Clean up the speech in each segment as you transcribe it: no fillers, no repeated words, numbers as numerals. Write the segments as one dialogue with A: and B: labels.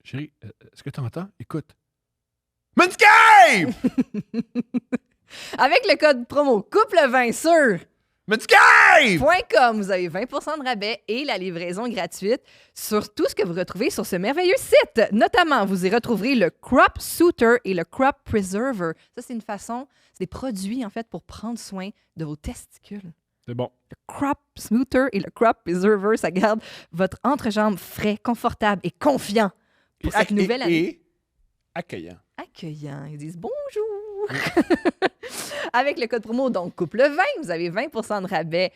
A: Chérie, est-ce que tu entends? Écoute. Manscaped!
B: Avec le code promo couple20 sur
A: Manscaped!
B: .com, vous avez 20% de rabais et la livraison gratuite sur tout ce que vous retrouvez sur ce merveilleux site. Notamment, vous y retrouverez le Crop Suitor et le Crop Preserver. Ça, c'est des produits, en fait, pour prendre soin de vos testicules.
A: C'est bon.
B: Le Crop Suitor et le Crop Preserver, ça garde votre entrejambe frais, confortable et confiant pour cette nouvelle année.
A: Et accueillant.
B: Accueillant. Ils disent bonjour. Avec le code promo, donc couple20, vous avez 20% de rabais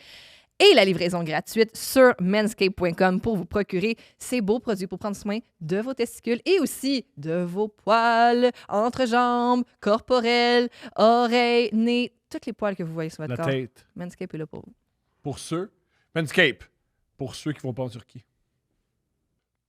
B: et la livraison gratuite sur manscaped.com pour vous procurer ces beaux produits pour prendre soin de vos testicules et aussi de vos poils, entrejambes, corporels, oreilles, nez, tous les poils que vous voyez sur votre
A: La
B: corps.
A: tête.
B: Manscaped est là pour vous.
A: Manscaped. Pour ceux qui vont pas en Turquie.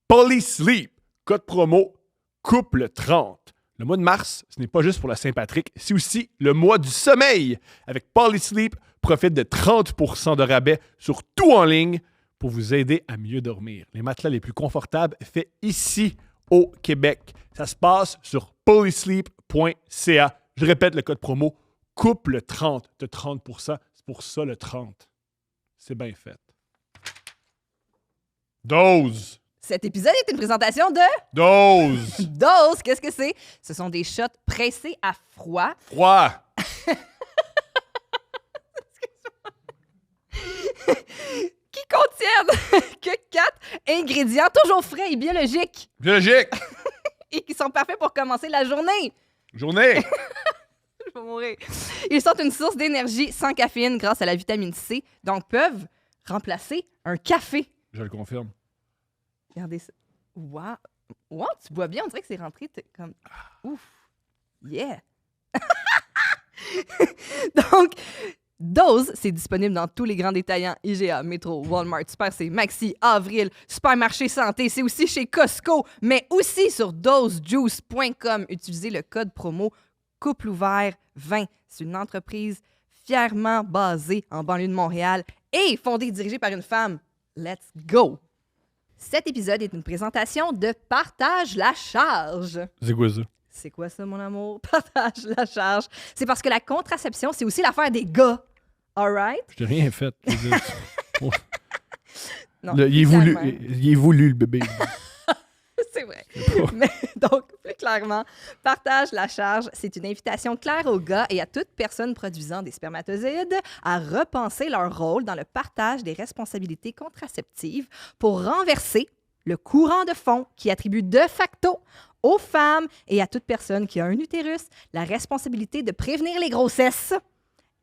A: Polysleep. Code promo couple 30. Le mois de mars, ce n'est pas juste pour la Saint-Patrick, c'est aussi le mois du sommeil. Avec Polysleep, profite de 30% de rabais sur tout en ligne pour vous aider à mieux dormir. Les matelas les plus confortables faits ici au Québec. Ça se passe sur polysleep.ca. Je répète le code promo couple 30 de 30%. C'est pour ça le 30. C'est bien fait. Dose.
B: Cet épisode est une présentation de
A: Dose.
B: Dose. Qu'est-ce que c'est? Ce sont des shots pressés à froid.
A: Froid.
B: Qui contiennent que 4 ingrédients toujours frais et biologiques
A: Biologique.
B: et qui sont parfaits pour commencer la journée.
A: Journée.
B: Je vais mourir. Ils sont une source d'énergie sans caféine grâce à la vitamine C, donc peuvent remplacer un café.
A: Je le confirme.
B: Regardez ça. Wow. Wow, tu bois bien. On dirait que c'est rentré comme... Ouf. Yeah. Donc, Dose, c'est disponible dans tous les grands détaillants IGA, Métro, Walmart, Super C, Maxi, Avril, Supermarché Santé. C'est aussi chez Costco, mais aussi sur dosejuice.com. Utilisez le code promo COUPLEOUVERT20. C'est une entreprise fièrement basée en banlieue de Montréal et fondée et dirigée par une femme. Let's go! Cet épisode est une présentation de Partage la charge.
A: C'est quoi ça?
B: C'est quoi ça, mon amour? Partage la charge. C'est parce que la contraception, c'est aussi l'affaire des gars. All right?
A: Je t'ai rien fait. Je veux dire,
B: Non,
A: il est voulu, le bébé.
B: c'est vrai. Mais donc, plus clairement, Partage la charge, c'est une invitation claire aux gars et à toute personne produisant des spermatozoïdes à repenser leur rôle dans le partage des responsabilités contraceptives pour renverser le courant de fond qui attribue de facto aux femmes et à toute personne qui a un utérus la responsabilité de prévenir les grossesses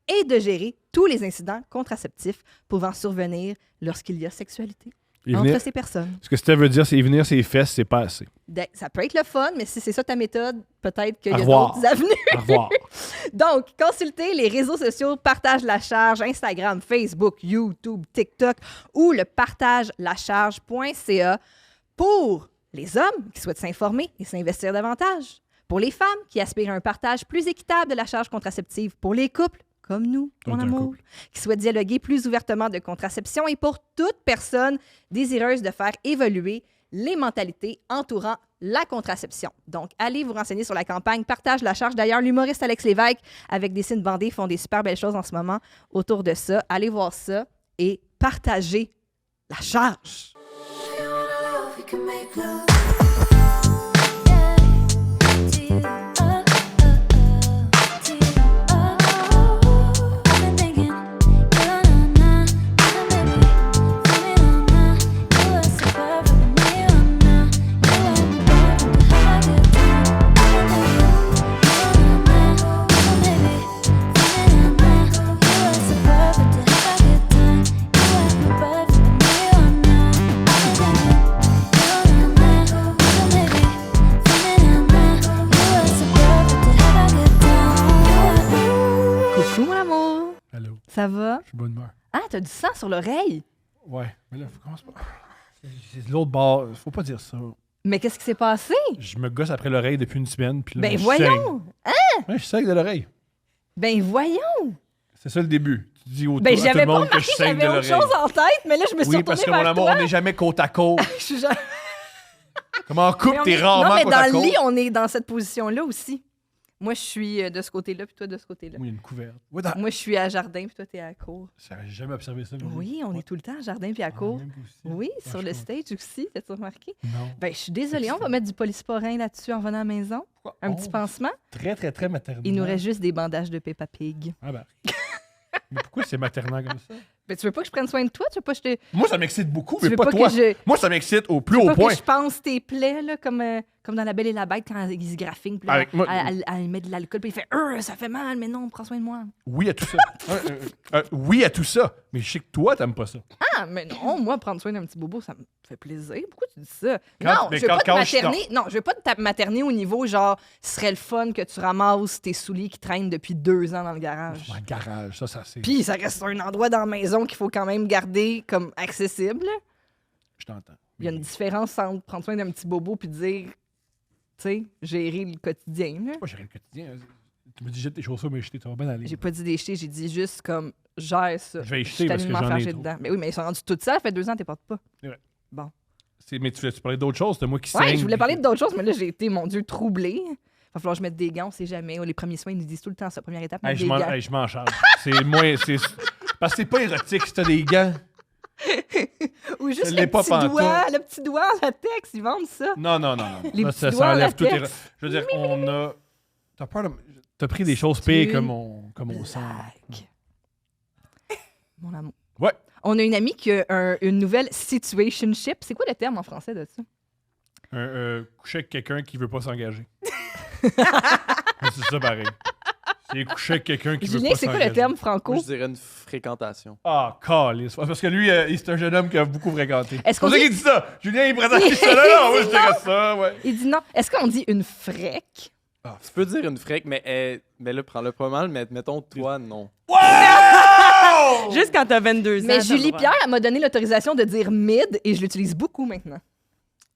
B: et de gérer tous les incidents contraceptifs pouvant survenir lorsqu'il y a sexualité entre ces personnes.
A: Ce que ça veut dire, c'est venir ses fesses, c'est pas assez.
B: Ça peut être le fun, mais si c'est ça ta méthode, peut-être qu'il y a
A: revoir.
B: d'autres avenues.
A: Au revoir.
B: Donc, consultez les réseaux sociaux Partage la charge, Instagram, Facebook, YouTube, TikTok ou le partagelacharge.ca pour les hommes qui souhaitent s'informer et s'investir davantage, pour les femmes qui aspirent à un partage plus équitable de la charge contraceptive, pour les couples comme nous, mon amour, qui souhaitent dialoguer plus ouvertement de contraception et pour toute personne désireuse de faire évoluer les mentalités entourant la contraception. Donc, allez vous renseigner sur la campagne Partage la charge. D'ailleurs, l'humoriste Alex Lévesque, avec des signes bandés, font des super belles choses en ce moment autour de ça. Allez voir ça et partagez la charge. Ça va?
A: Je suis de bonne humeur.
B: Ah, t'as du sang sur l'oreille?
A: Ouais, mais là, faut commence pas. C'est de l'autre bord. Faut pas dire ça.
B: Mais qu'est-ce qui s'est passé?
A: Je me gosse après l'oreille depuis une semaine. Puis là,
B: Ben
A: je
B: voyons!
A: saigne.
B: Hein?
A: Ouais, je saigne de l'oreille.
B: Ben voyons!
A: C'est ça le début. Tu dis au
B: Ben
A: à tout
B: j'avais
A: le
B: pas
A: monde que
B: remarqué,
A: je saigne de
B: j'avais autre
A: l'oreille.
B: chose en tête, mais là, je me suis
A: Oui,
B: retournée
A: parce que
B: vers
A: mon amour,
B: toi.
A: on n'est jamais côte à côte.
B: Je suis jamais...
A: Comme en couple, t'es
B: Non,
A: rarement
B: mais
A: côte à
B: dans le lit,
A: côte.
B: on est dans cette position-là aussi. Moi, je suis de ce côté-là, puis toi de ce côté-là.
A: Moi, il y a une couverte.
B: Moi, je suis à jardin, puis toi, t'es à la cour.
A: J'ai jamais observé ça.
B: Oui, on est tout le temps à jardin, puis à cour. Oui, sur le stage aussi, t'as-tu remarqué?
A: Non.
B: Ben, je suis désolée, on va mettre du polysporin là-dessus en venant à la maison. Un petit pansement.
A: Très, très, très maternel.
B: Il nous reste juste des bandages de Peppa Pig.
A: Ah ben. Mais pourquoi c'est maternel comme ça?
B: Ben, tu veux pas que je prenne soin de toi? Tu veux pas que je te...
A: Moi, ça m'excite beaucoup,
B: Tu
A: mais
B: veux
A: pas
B: pas
A: toi.
B: que je...
A: Moi, ça m'excite au plus
B: Tu veux
A: haut
B: pas
A: point.
B: que je pense tes plaies, là, comme dans La Belle et la Bête, quand ils se graffinent, puis là,
A: Avec moi-
B: elle met de l'alcool, puis il fait ça fait mal, mais non, prends soin de moi.
A: Oui à tout ça. Oui à tout ça. Mais je sais que toi, t'aimes pas ça.
B: Ah, mais non, moi, prendre soin d'un petit bobo, ça me fait plaisir. Pourquoi tu dis ça?
A: Quand-
B: non,
A: mais
B: je veux
A: quand-
B: pas te
A: quand je
B: materner. Non, je veux pas te materner au niveau, genre, ce serait le fun que tu ramasses tes souliers qui traînent depuis 2 ans dans le garage.
A: Dans le garage, ça c'est.
B: Puis ça reste un endroit dans la maison qu'il faut quand même garder comme accessible.
A: Je t'entends.
B: Il y a une différence entre prendre soin d'un petit bobo puis dire, tu sais, gérer le quotidien. Là.
A: Moi, j'ai le quotidien. Tu me dis, jette tes chaussures, mais jeter, tu vas bien aller.
B: J'ai pas dit des jeter, j'ai dit juste comme gère ça.
A: Je vais y
B: Je
A: jeter
B: suis
A: parce que
B: tellement
A: j'en ai
B: fâchée
A: trop.
B: dedans. Mais oui, mais ils sont rendus tout ça, ça fait 2 ans, t'es portes pas.
A: Mais tu voulais parler d'autre chose? C'était moi qui
B: Ouais,
A: saigne,
B: je voulais
A: puis-
B: parler d'autres choses, mais là, j'ai été, mon Dieu, troublée. Il va falloir que je mette des gants, on sait jamais. Les premiers soins, ils nous disent tout le temps ça. Première étape,
A: Hey,
B: mettre
A: je
B: des
A: m'en
B: gants.
A: hey, je m'en charge. C'est moins. Parce que c'est pas érotique si t'as des gants.
B: Ou juste
A: je l'ai pas pantoute.
B: le petit doigt en latex, ils vendent ça.
A: Non.
B: Les
A: Là,
B: petits
A: ça
B: doigts en
A: enlève tout.
B: latex.
A: Je veux dire, on a. T'as peur de. T'as pris des choses pires comme on sent.
B: Blague. Mon amour.
A: Ouais.
B: On a une amie qui a une nouvelle situationship. C'est quoi le terme en français de ça?
A: Coucher avec quelqu'un qui veut pas s'engager. C'est ça pareil. C'est coucher avec quelqu'un qui veut
B: Julien,
A: pas
B: c'est
A: s'engager.
B: quoi le terme franco?
C: Moi, je dirais une fréquentation.
A: Ah, calice. Parce que lui, c'est un jeune homme qui a beaucoup fréquenté.
B: Est-ce
A: C'est
B: qu'on
A: pour ça
B: dit-
A: qu'il dit ça. Julien, il présente ça là. Moi, je dirais ça, ouais.
B: Il dit non. Est-ce qu'on dit une frec?
C: Tu peux dire une frec, mais là, prends-le pas mal, mais mettons, toi, non.
D: Juste quand t'as 22 ans.
B: Mais
D: t'as
B: Julie
D: le droit.
B: Pierre, elle m'a donné l'autorisation de dire mid et je l'utilise beaucoup maintenant.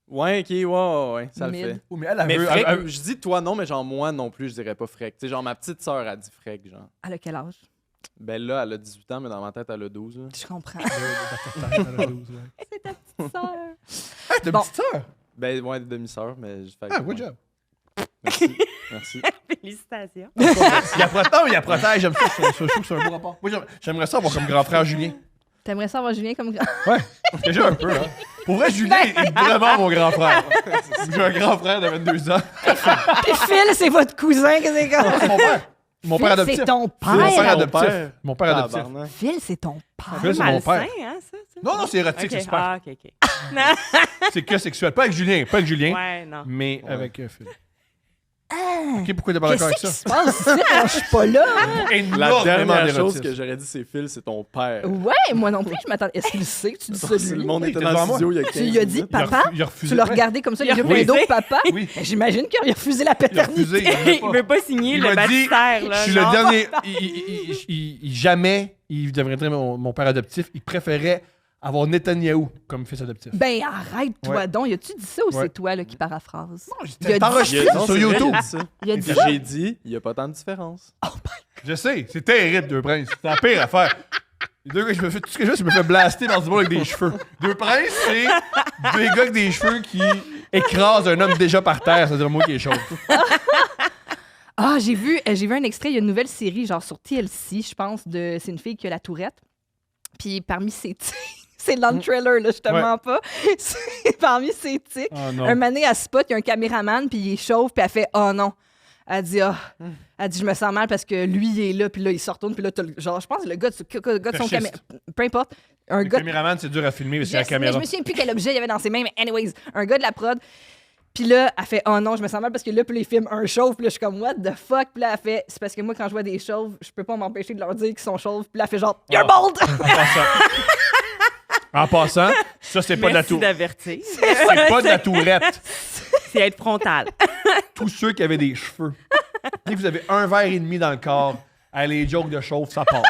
C: Ouais, ok, ouais, ça
B: Mid.
C: le fait.
A: Oh, mais elle
C: Mais
A: veut.
C: frec,
A: elle-
C: je dis toi non, mais genre moi non plus, je dirais pas frec. Tu sais, genre ma petite sœur a dit frec, genre.
B: Elle a quel âge?
C: Ben là, elle a 18 ans, mais dans ma tête, elle a 12. là.
B: Je comprends.
A: elle a 12, ouais.
B: C'est ta petite sœur.
A: Ah, t'as une
B: Bon.
A: petite sœur?
C: Ben ouais, demi-sœur, mais je fais.
A: Ah, good job.
C: Merci. Merci.
D: Félicitations.
A: Il la protège, il la protège. J'aime ça. Je trouve que c'est un beau rapport. Moi, j'aimerais ça avoir comme grand frère Julien.
B: T'aimerais ça avoir Julien comme grand?
A: Ouais, déjà un peu, hein. Pour vrai, Julien est vraiment mon grand frère. J'ai un grand frère de 22 ans.
B: Puis Phil, c'est votre cousin, que c'est comme?
A: C'est mon père. Mon père
B: Phil,
A: adoptif.
B: c'est ton
A: Mon père
B: père.
A: adoptif.
C: père.
A: Mon père adoptif.
C: Tabarnak.
B: Phil, c'est ton père.
A: Phil, c'est mon
D: malsain,
A: père.
D: hein, ça?
A: Non, c'est érotique,
D: Ok.
A: c'est super.
D: Ah, ok, ok.
A: C'est que sexuel. Pas avec Julien,
D: Ouais, non.
A: mais
C: Ouais.
A: avec Phil. Ok, pourquoi t'es pas d'accord avec
B: Qu'est-ce
A: ça?
B: qui se passe ici quand je suis pas là?
C: La
A: Énormément
C: dernière chose
A: d'érotisme.
C: que j'aurais dit, c'est Phil, c'est ton père.
B: Ouais, moi non plus, je m'attends. Est-ce qu'il le sait que tu dis ça de
C: Si le
B: lui?
C: monde
A: Oui,
C: était
A: t'es
C: dans
A: devant
C: le
A: moi.
C: studio il y a 15
B: Tu lui as dit,
C: minutes.
B: papa?
A: Il a refusé.
B: Tu l'as
A: Ouais.
B: regardé comme ça,
D: Il a
B: les yeux
D: refusé.
B: pleins d'eau, papa?
A: Oui.
B: Mais j'imagine qu'il a refusé la
A: Il a
B: paternité.
A: refusé.
D: Il veut pas signer
A: Il
D: le
A: m'a dit,
D: baptistère, là.
A: je suis le
D: non?
A: dernier. Jamais il deviendrait mon père adoptif. Il préférait avoir Netanyahou comme fils adoptif.
B: Ben arrête-toi
A: Ouais.
B: donc. Y a-tu dit ça ou
A: Ouais.
B: c'est toi là, qui paraphrase?
A: T'es
B: Il a
A: enregistré
C: Non,
A: sur
C: c'est vrai,
A: YouTube.
C: il a dit ça.
B: Il a dit
C: Puis
B: ça?
C: j'ai dit, il n'y a pas tant de différence.
A: Je sais, c'est terrible, Deux Princes. C'est la pire affaire. Les deux gars, tout ce que je fais, c'est me faire blaster dans du monde avec des cheveux. Deux Princes, c'est deux gars avec des cheveux qui écrasent un homme déjà par terre. C'est-à-dire moi qui est chaud.
B: Ah, j'ai vu un extrait. Il y a une nouvelle série, genre sur TLC, je pense. C'est une fille qui a la tourette. Puis parmi ses tics, c'est dans le trailer, là, je te
A: Ouais.
B: mens pas. C'est parmi ses tics.
A: Oh non.
B: Un mané, elle spot, il y a un caméraman, puis il est chauve, puis elle fait « Oh non ». Elle dit « Ah, elle dit, je me sens mal parce que lui, il est là, puis là, il se retourne, puis là, t'as genre, je pense, le gars de son caméra... Peu importe. Un
A: Le
B: gars
A: caméraman, c'est dur à filmer, mais c'est la
B: Mais
A: caméra.
B: je me souviens plus quel objet il y avait dans ses mains, mais anyways, un gars de la prod. Puis là, elle fait « Oh non, je me sens mal parce que là, puis les films un chauve. » Puis là, je suis comme « What the fuck? » Puis là, elle fait « C'est parce que moi, quand je vois des chauves, je peux pas m'empêcher de leur dire qu'ils sont chauves. » Puis là, elle fait genre « You're
A: Ah.
B: bold!
A: En passant, ça, c'est pas de la
D: Merci
A: tour.
D: d'avertir.
A: C'est pas de la tourette.
D: C'est être frontal.
A: Tous ceux qui avaient des cheveux. Dès que vous avez un verre et demi dans le corps, hey, les jokes de chauve, ça part.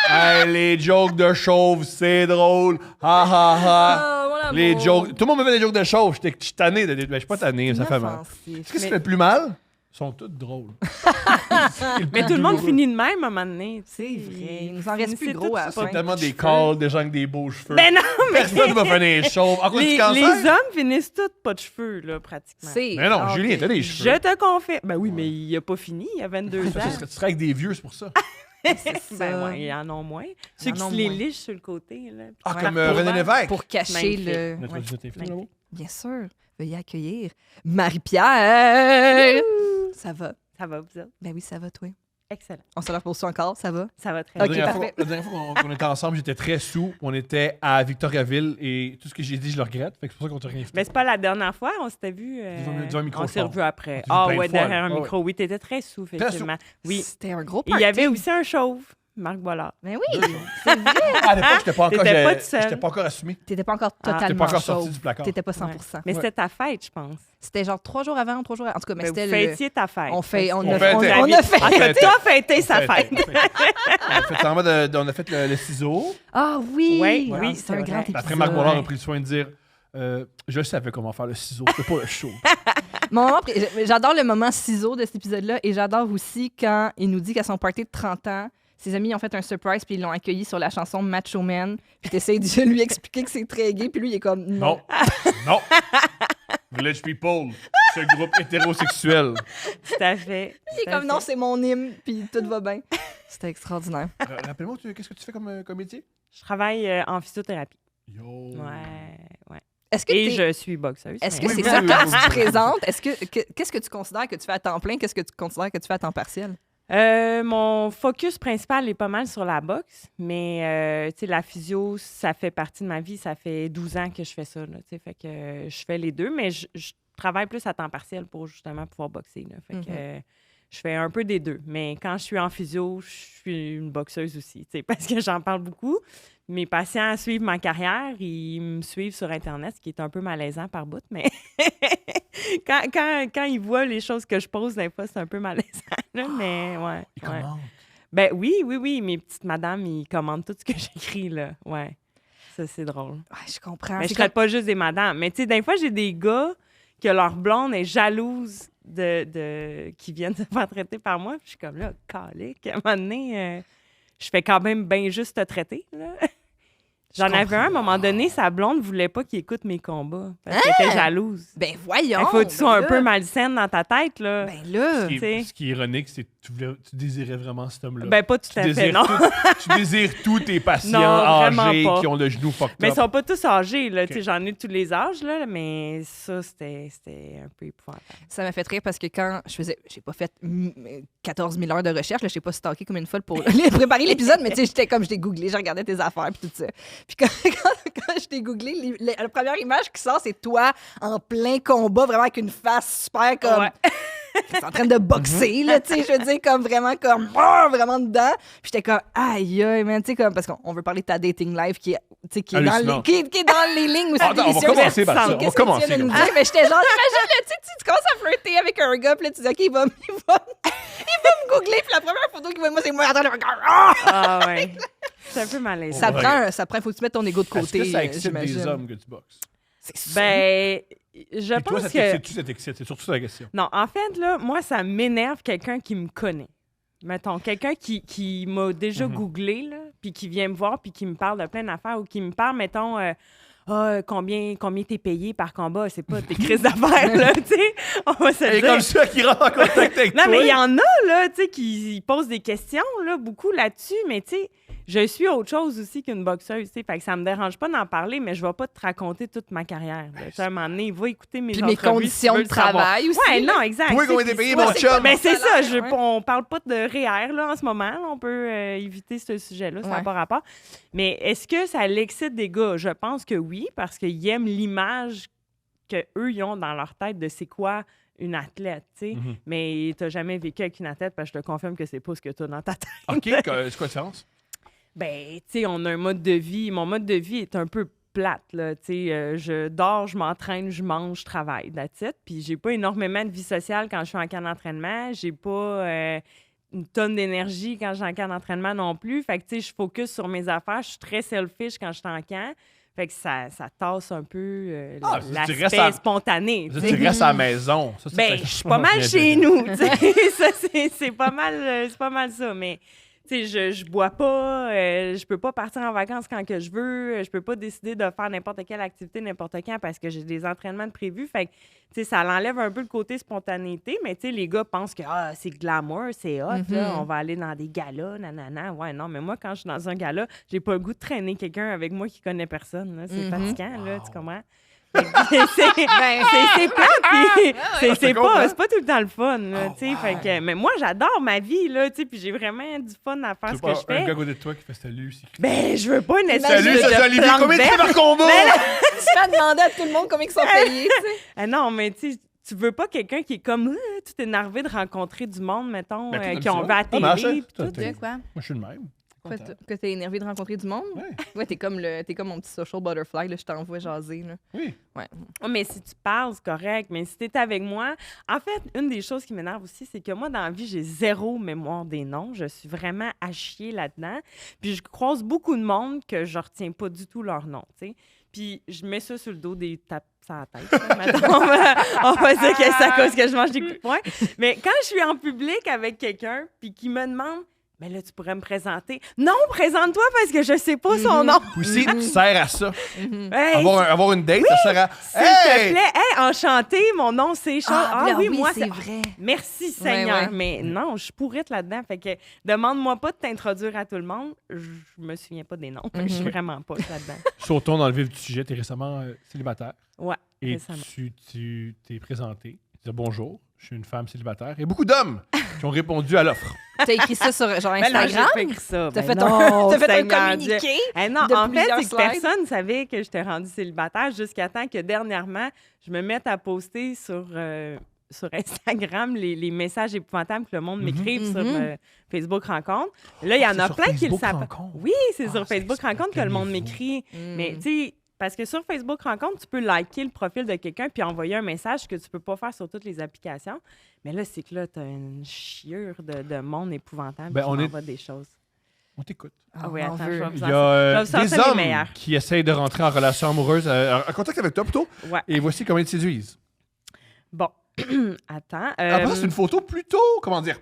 A: Hey, les jokes de chauve, c'est drôle. Ha ha ha.
B: Oh, mon amour.
A: Les jokes. Tout le monde me fait des jokes de chauve. Je suis tanné. Je suis pas tanné, ça fait mal.
B: Inoffensif.
A: Qu'est-ce qui
D: Mais-
A: fait le plus mal? sont toutes drôles.
D: Mais tout le monde finit de même à un moment donné.
B: C'est vrai. Il nous en reste plus gros à la fin.
A: C'est tellement des calls, des gens avec des beaux cheveux.
D: Ben non, mais
A: Personne va finir chauve. En quoi tu
D: les
A: cancer?
D: hommes finissent tous pas de cheveux, là, pratiquement.
A: Mais non,
B: Ah,
A: Julien,
B: ok.
A: t'as des cheveux.
D: Je te confirme. Ben oui, mais il a pas fini, il a 22 ans.
A: Tu serais avec des vieux, c'est pour ça.
B: C'est ça.
D: Ben ouais, ils en ont moins. Ceux
B: en
D: qui
B: ont
D: se les
B: moins.
D: lichent sur le côté, là. puis
A: Ah,
D: qui
A: comme
D: partent
A: René
D: pour
A: Lévesque.
B: Pour cacher
D: Magnifique.
B: le...
A: Notre
D: Ouais.
A: invité film, là-haut.
B: Bien sûr. Veuillez accueillir Marie-Pierre. Ça va?
D: Ça va, vous autres?
B: Ben oui, ça va, toi.
D: Excellent.
B: On se leur pose ça encore, ça va?
D: Ça va très
B: Ok,
D: bien.
B: parfait.
A: La dernière fois qu'on était ensemble, j'étais très sous. On était à Victoriaville et tout ce que j'ai dit, je le regrette. Fait que c'est pour ça qu'on t'a rien invité.
D: Mais c'est pas la dernière fois, on s'était vu.
A: Devant un micro
D: on s'est
A: fort.
D: revus après.
A: On s'est vu
D: Ah
A: plein de
D: ouais,
A: fois,
D: derrière
A: là.
D: un
A: Ah
D: micro. Oui, t'étais très sous,
A: Très
D: effectivement. Oui.
B: C'était un gros
D: Et
B: party.
D: il y avait aussi un chauve, Marc Bollard.
B: Ben oui,
A: À l'époque, j'étais pas encore,
D: T'étais pas tout seul.
A: j'étais pas encore assumé.
B: t'étais pas encore
D: Ah.
A: J'étais
B: totalement
A: pas encore sorti
B: chauve.
A: du placard.
B: T'étais pas
D: Ouais.
B: 100%.
D: Mais
A: Ouais.
D: c'était ta fête, je pense.
B: C'était genre 3 jours avant, 3 jours avant. En tout cas, mais
D: Ben,
B: c'était
D: vous
B: le...
D: fêtiez ta fête.
B: On fait... On
A: On
B: a
A: fêtait.
B: on a
A: On
B: fait...
A: fêtait.
D: T'as fêté sa
A: On
D: fête.
A: On a fait en mode, on a fait le ciseau.
B: Ah oui!
D: Ouais,
B: Ah,
D: oui,
B: c'est
D: c'est
B: un
D: vrai.
B: grand épisode.
A: Après, Marc Bollard a pris le soin de dire je savais comment faire le ciseau, c'était pas le show.
B: J'adore le moment ciseau de cet épisode-là et j'adore aussi quand il nous dit qu'à son party de 30 ans, ses amis ont fait un surprise puis ils l'ont accueilli sur la chanson Macho Man. Puis t'essayes de lui expliquer que c'est très gay puis lui il est comme non.
A: Non. Village People, ce groupe hétérosexuel.
D: Tout à fait.
B: Il est comme non, c'est mon hymne puis tout va bien. C'était extraordinaire.
A: Rappelle-moi, qu'est-ce que tu fais comme métier?
D: Je travaille en physiothérapie.
A: Yo.
D: Ouais.
B: Est-ce que
D: Et
B: t'es-
D: je suis boxeuse.
B: Est-ce que
D: mais-
A: Oui,
B: c'est
A: oui,
B: ça
A: oui,
B: quand
A: oui,
B: tu te
A: oui.
B: présentes? Qu'est-ce que tu considères que tu fais à temps plein? Qu'est-ce que tu considères que tu fais à temps partiel?
D: Mon focus principal est pas mal sur la boxe, mais tu sais, la physio, ça fait partie de ma vie. Ça fait 12 ans que je fais ça. Là, tu sais, fait que je fais les deux, mais je travaille plus à temps partiel pour justement pouvoir boxer. Là, fait que je fais un peu des deux. Mais quand je suis en physio, je suis une boxeuse aussi, tu sais, parce que j'en parle beaucoup. Mes patients suivent ma carrière, ils me suivent sur Internet, ce qui est un peu malaisant par bout, mais quand ils voient les choses que je pose, des fois, c'est un peu malaisant. Là, mais ouais.
A: Il
D: ouais.
A: commente.
D: Ben oui, mes petites madames, ils commandent tout ce que j'écris, là. Ouais. Ça, c'est drôle.
B: Ah, je comprends.
D: Mais
B: C'est
D: je traite pas juste des madames. Mais tu sais, des fois, j'ai des gars que leur blonde est jalouse qui viennent se faire traiter par moi. Puis je suis comme là, calique. À un moment donné, je fais quand même bien juste te traiter, là. J'en avais un, à un moment donné, sa blonde voulait pas qu'il écoute mes combats. Parce qu'elle était jalouse.
B: Ben voyons!
D: Il faut que tu sois un
B: ben
D: peu
B: là,
D: malsaine dans ta tête, là.
B: Ben là!
D: t'sais.
A: Ce qui est ironique, c'est que tu désirais vraiment cet homme-là.
D: Ben, pas tout
A: tu
D: à fait,
A: désires
D: non.
A: tu désires tous tes patients
D: Non, vraiment
A: âgés
D: pas.
A: qui ont le genou fucked
D: Mais ils
A: up.
D: sont pas tous âgés, là.
A: Ok.
D: Tu sais, j'en ai de tous les âges, là. Mais ça, c'était un peu épouvantable.
B: Ça m'a fait rire parce que quand je faisais... J'ai pas fait 14 000 heures de recherche. Là, je sais pas stalké comme une folle pour préparer l'épisode, mais tu sais, j'étais comme... Je t'ai googlé, je regardais tes affaires puis tout ça. Puis quand je t'ai googlé, la première image qui sort, c'est toi en plein combat, vraiment avec une face super comme...
D: Ouais.
B: T'es en train de boxer, là, tu sais, je veux dire, comme vraiment, vraiment dedans. Puis j'étais comme, aïe, aïe, man, tu sais, comme, parce qu'on veut parler de ta dating life qui est, tu sais, qui est dans
A: Hallucinant.
B: qui est dans les lignes aussi.
A: Attends, on va
B: d'émission.
A: commencer par ça. On va
B: Qu'est-ce que tu
A: commencer.
B: viens de nous
A: comme ça.
B: dire? Mais j'étais genre, imagine, là, tu commences à flirter avec un gars, puis là, tu dis, OK, il va me googler, puis la première photo qu'il voit de moi, c'est moi en train de regarder. Ah!
D: Ah, ouais. C'est un peu malaisant.
B: Ça
A: Ouais.
B: prend, faut que tu mettes ton ego de
A: Est-ce
B: côté,
A: que ça excite
B: j'imagine.
A: des hommes que tu boxes?
B: C'est sûr.
D: Ben, je
A: Et toi,
D: pense
A: ça
D: que...
A: t'excite-tu, ça t'excite? C'est surtout ça la question.
D: Non, en fait, là, moi, ça m'énerve quelqu'un qui me connaît. Mettons, quelqu'un qui m'a déjà googlé, là, puis qui vient me voir, puis qui me parle de plein d'affaires, ou qui me parle, mettons, combien t'es payé par combat? C'est pas tes crises d'affaires, là, tu sais. On va se le
A: Et
D: dire.
A: comme ça qui rentre en contact avec
D: Non,
A: toi.
D: mais il y en a, là, tu sais, qui posent des questions, là, beaucoup là-dessus, mais tu sais, je suis autre chose aussi qu'une boxeuse, tu sais, fait que ça me dérange pas d'en parler, mais je vais pas te raconter toute ma carrière. là. Tu sais, à un moment donné, va écouter mes
B: Puis mes
D: entrevues si tu
B: conditions
D: veux
B: de
D: le savoir.
B: travail aussi.
D: Ouais, non, exact.
A: Toi,
D: tu sais,
A: combien t'es
D: puis
A: payé,
D: moi,
A: mon
D: c'est-
A: chum?
D: Ben, c'est ça,
B: salaire, ouais.
D: on parle pas de REER, là, en ce moment, là, on peut éviter ce sujet-là, ça n'a
B: Ouais.
D: pas rapport. Mais est-ce que ça l'excite des gars? Je pense que oui, parce qu'ils aiment l'image qu'eux, ils ont dans leur tête de c'est quoi une athlète, tu sais.
A: Mhm.
D: Mais t'as jamais vécu avec une athlète, parce que je te confirme que c'est pas ce que t'as dans ta tête.
A: OK, c'est quoi la différence?
D: Ben, tu sais, on a un mode de vie. Mon mode de vie est un peu plate, là. Tu sais, je dors, je m'entraîne, je mange, je travaille, that's it. Puis j'ai pas énormément de vie sociale quand je suis en camp d'entraînement. J'ai pas une tonne d'énergie quand je suis en camp d'entraînement non plus. Fait que, tu sais, je focus sur mes affaires. Je suis très selfish quand je suis en camp. Fait que ça tasse un peu
A: Ah, tu restes
D: l'aspect spontané.
A: Ça,
D: tu sais.
A: tu restes à la maison. Ça,
D: Ben, je suis pas mal chez nous. Tu sais. Ça, c'est pas mal ça. Mais tu sais, je bois pas, je peux pas partir en vacances quand que je veux, je peux pas décider de faire n'importe quelle activité n'importe quand parce que j'ai des entraînements de prévus. Fait que tu sais, ça l'enlève un peu le côté spontanéité. Mais tu sais, les gars pensent que c'est glamour, c'est hot, là, on va aller dans des galas, nanana. Ouais, non, mais moi, quand je suis dans un gala, j'ai pas le goût de traîner quelqu'un avec moi qui connaît personne. Là. C'est fatigant, là, tu comprends? C'est plate, puis c'est pas tout le temps le fun, là, tu sais, fait que, mais moi, j'adore ma vie, là, tu sais, puis j'ai vraiment du fun à faire ce que je
A: un
D: fais.
A: gars à côté de toi qui fait salut.
D: Ben, je veux pas une espèce
A: Salut,
D: de
A: c'est Olivier.
D: plante
A: Combien tu fais
D: verte.
A: par combat?
B: Tu vas demander à tout le monde combien ils sont payés, tu sais.
D: Ah non, mais tu sais, tu veux pas quelqu'un qui est comme tout énervé de rencontrer du monde, mettons,
A: Ben,
D: qui ont vu à la
A: ça marche,
D: télé,
A: hein?
D: puis tout.
B: De quoi?
A: Moi, je suis le même.
B: Quoi,
A: Content.
B: que t'es énervé de rencontrer du monde?
A: Ouais.
B: Ouais, t'es comme mon petit social butterfly, là, je t'envoie jaser, là.
A: Oui.
B: Ouais.
D: Oh, mais si tu parles, c'est correct. Mais si tu es avec moi, en fait, une des choses qui m'énerve aussi, c'est que moi, dans la vie, j'ai zéro mémoire des noms. Je suis vraiment à chier là-dedans. Puis je croise beaucoup de monde que je retiens pas du tout leur nom, tu sais. Puis je mets ça sur le dos des tapes sur la tête. Là. Mettons, on va dire que c'est à cause que je mange des coups de poing. Mais quand je suis en public avec quelqu'un puis qui me demande « Mais là, tu pourrais me présenter. » Non, présente-toi parce que je sais pas son nom.
A: Aussi, tu sers à ça.
D: Hey,
A: Avoir une date, ça sert à.
D: s'il te plaît, hey, enchanté, mon nom c'est Charles.
B: Ah oui,
D: moi
B: c'est vrai.
D: Merci Seigneur,
B: ouais.
D: mais non, je suis pourrite là-dedans. Fait que demande-moi pas de t'introduire à tout le monde. Je me souviens pas des noms. Fait que je suis vraiment pas là-dedans.
A: Sautons dans le vif du sujet. Tu es récemment célibataire
D: Ouais,
A: et
D: récemment.
A: tu t'es présenté. Tu dis bonjour, je suis une femme célibataire. Et beaucoup d'hommes qui ont répondu à l'offre.
B: T'as écrit ça sur genre
D: Ben non,
B: Instagram?
D: j'ai pas écrit ça.
B: T'as
D: Ben
B: fait
D: non,
B: t'as fait un
D: Seigneur
B: communiqué?
D: Dieu. Eh non,
B: de
D: en fait,
B: plusieurs
D: c'est que
B: slides.
D: personne ne savait que j'étais rendue célibataire jusqu'à temps que dernièrement, je me mette à poster sur Instagram les messages épouvantables que le monde m'écrive sur Facebook Rencontre. Là, il y en a
A: sur
D: plein qui le
A: Facebook
D: savent.
A: Rencontre?
D: Oui, c'est sur
A: c'est
D: Facebook Rencontre que le monde m'écrit. Mais tu sais, parce que sur Facebook Rencontre, tu peux liker le profil de quelqu'un puis envoyer un message que tu peux pas faire sur toutes les applications. Mais là, c'est que là, tu as une chiure de monde épouvantable
A: Ben,
D: qui
A: on est-
D: m'envoie des choses.
A: On t'écoute.
D: Ah oui,
B: on
D: attends,
B: veut.
D: je vais vous
A: Il
D: en
A: y
D: je
A: a
D: vais vous sortir
A: des
D: les
A: hommes
D: meilleurs.
A: qui essayent de rentrer en relation amoureuse, en contact avec toi plutôt.
D: Ouais.
A: Et voici comment ils te séduisent.
D: Bon, attends.
A: Après, c'est une photo plutôt, comment dire,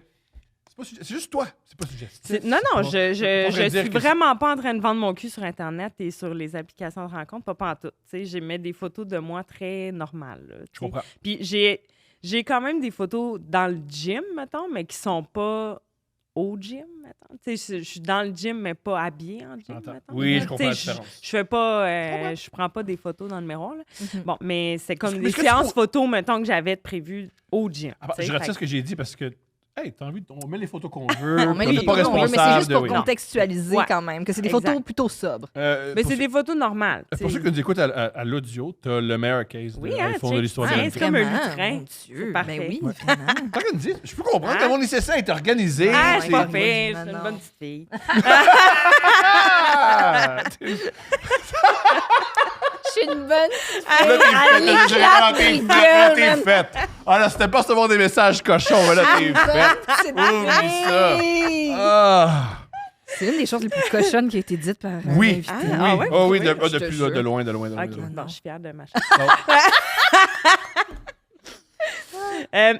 A: c'est juste toi. C'est pas suggestif.
D: Non,
A: C'est pas-
D: je
A: dire
D: suis
A: que
D: vraiment pas en train de vendre mon cul sur Internet et sur les applications de rencontre, pas en tout. Tu sais, j'ai mis des photos de moi très normales. Là, tu
A: Je
D: sais.
A: comprends.
D: Puis j'ai quand même des photos dans le gym, mettons, mais qui sont pas au gym, mettons. Tu sais, je suis dans le gym, mais pas habillée en gym,
A: J'entends.
D: mettons.
A: Oui, je
D: Tu sais,
A: comprends la différence.
D: Je fais pas... je prends pas des photos dans le miroir, là. Bon, mais c'est comme
A: Mais
D: des
A: est-ce que tu
D: séances
A: pour-
D: photos, mettons, que j'avais prévues au gym.
A: Ah, bah,
D: tu sais.
A: je
D: Fait
A: retire ce que j'ai dit parce que, hey, t'as envie, on met les photos qu'on veut.
B: On met
A: on
B: les
A: n'est pas
B: photos qu'on veut, mais c'est
A: responsable
B: juste
A: de.
B: pour
A: oui.
B: contextualiser
D: Ouais.
B: quand même, que c'est des
D: Exact.
B: photos plutôt sobres.
D: Mais
A: Pour
D: c'est des photos normales. tu
A: Pour
D: sais.
A: ceux qui nous écoutent à l'audio, t'as le meilleur case
D: Oui,
A: de
D: hein,
A: iPhone de
D: check.
A: l'histoire de
D: Ah,
A: l'humanité.
D: c'est comme un
B: Vraiment,
D: lutrin.
B: mon Dieu.
D: C'est parfait.
B: Ben oui,
A: Ouais.
B: vraiment.
A: T'organises. Je peux comprendre
D: Hein?
A: que mon nécessaire est organisé.
D: Ah, je
B: Ouais,
D: suis pas
B: ouais,
D: fée, je
B: non,
D: suis une
B: non.
D: bonne petite fille.
A: Ah!
B: Je suis une bonne.
A: Là, t'es
B: Elle
A: faite.
B: éclate
A: T'es
B: les
A: faite.
B: gueules,
A: T'es
B: man.
A: faite. Ah là, c'était pas recevoir des messages cochons, mais là, t'es faite.
B: C'est
A: Oublie ça.
B: vrai.
A: Ah!
B: C'est une des choses les plus cochonnes qui a été dite par un
A: Oui.
B: invité.
D: Ah ouais,
A: Oh oui,
B: oui,
A: de
B: je te
A: depuis
B: jure.
A: de loin, de loin.
D: OK,
A: de loin.
D: bon, je suis fière de ma
A: Non.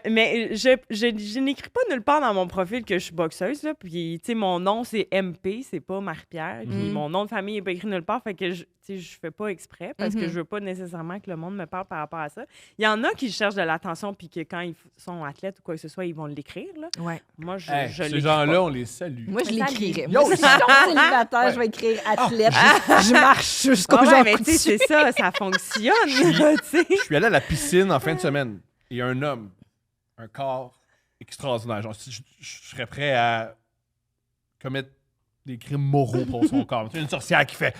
D: mais je n'écris pas nulle part dans mon profil que je suis boxeuse. Là, puis, tu sais, mon nom, c'est MP, c'est pas Marie-Pierre. Puis, mon nom de famille n'est pas écrit nulle part. Fait que, tu sais, je fais pas exprès parce que je veux pas nécessairement que le monde me parle par rapport à ça. Il y en a qui cherchent de l'attention puis que quand ils sont athlètes ou quoi que ce soit, ils vont l'écrire. Là.
B: Ouais.
D: Moi, je
A: Hey,
D: je
A: ces
D: l'écris
A: gens-là,
D: pas.
A: on les salue.
B: Moi, je l'écrirais.
A: Yo,
B: Moi, si je tombe célibataire, je vais écrire athlète. Je marche jusqu'au
D: Ah ouais,
B: Jean
D: mais tu sais,
B: Coutu.
D: c'est ça, ça fonctionne. là, tu sais.
A: Je suis allé à la piscine en fin de semaine et un homme, un corps extraordinaire. Genre, je serais prêt à commettre des crimes moraux pour son corps. Tu sais, une sorcière qui fait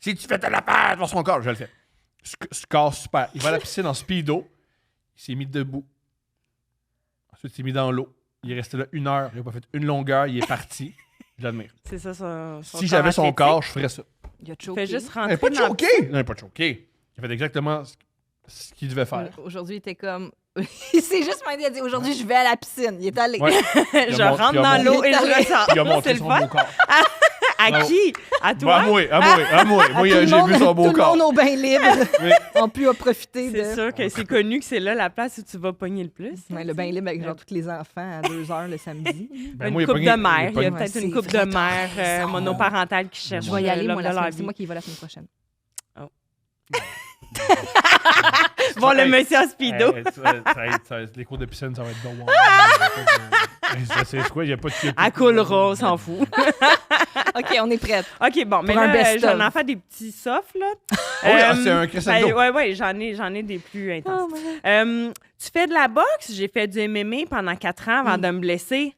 A: si tu fais telle affaire pour son corps, je le fais. Ce corps super. Il va à la piscine en speedo. Il s'est mis debout. Ensuite, il s'est mis dans l'eau. Il est resté là 1 heure. Il n'a pas fait une longueur. Il est parti. Je l'admire.
D: C'est ça, son
A: Si j'avais son
D: athlétique.
A: corps, je ferais ça.
B: Il a
D: Il
B: choqué.
D: fait juste
A: Il
D: rentrer
A: n'est pas
D: dans...
A: choqué. Il n'est pas choqué. Il a fait exactement ce qu'il devait faire.
B: Aujourd'hui, il était comme. Il s'est juste demandé, il a dit aujourd'hui, je vais à la piscine. Il est allé.
A: Ouais.
D: Je rentre dans l'eau et je ressors.
A: Il a montré
D: C'est
A: son
D: le fun.
A: beau corps.
D: À qui? À
A: Bon,
D: toi?
A: à moi. Moi, j'ai vu son beau
B: tout le
A: corps.
B: monde au bain libre
A: Oui.
B: ont pu en profiter
D: C'est
B: de...
D: sûr que c'est connu que c'est là la place où tu vas pogner le plus.
B: Ouais, le bain libre avec genre tous les enfants à 2h le samedi.
A: Ben,
D: Une
A: moi, il a
D: couple
A: pogné-
D: de mères. Il y a
A: pogné-
B: Ouais,
D: peut-être
B: c'est
D: une couple
B: vrai,
D: de
B: t'as
D: mères
B: raison.
D: monoparentales qui cherchent
B: Je vais y aller,
D: l'homme
B: moi,
D: de leur
B: c'est
D: vie.
B: moi qui y va la semaine prochaine.
D: Bon, le
A: Hey.
D: monsieur en speedo.
A: Les cours de piscine, ça va être bon. Ça, c'est quoi? Il n'y a pas de...
D: À coulera, on s'en fout.
B: OK, on est prête.
D: OK, bon, mais
B: Pour un
D: là,
B: best-of.
D: j'en ai fait des petits softs, là.
A: c'est un crescendo.
D: Ouais, j'en ai des plus intenses. Tu fais de la boxe? J'ai fait du MMA pendant 4 ans avant de me blesser.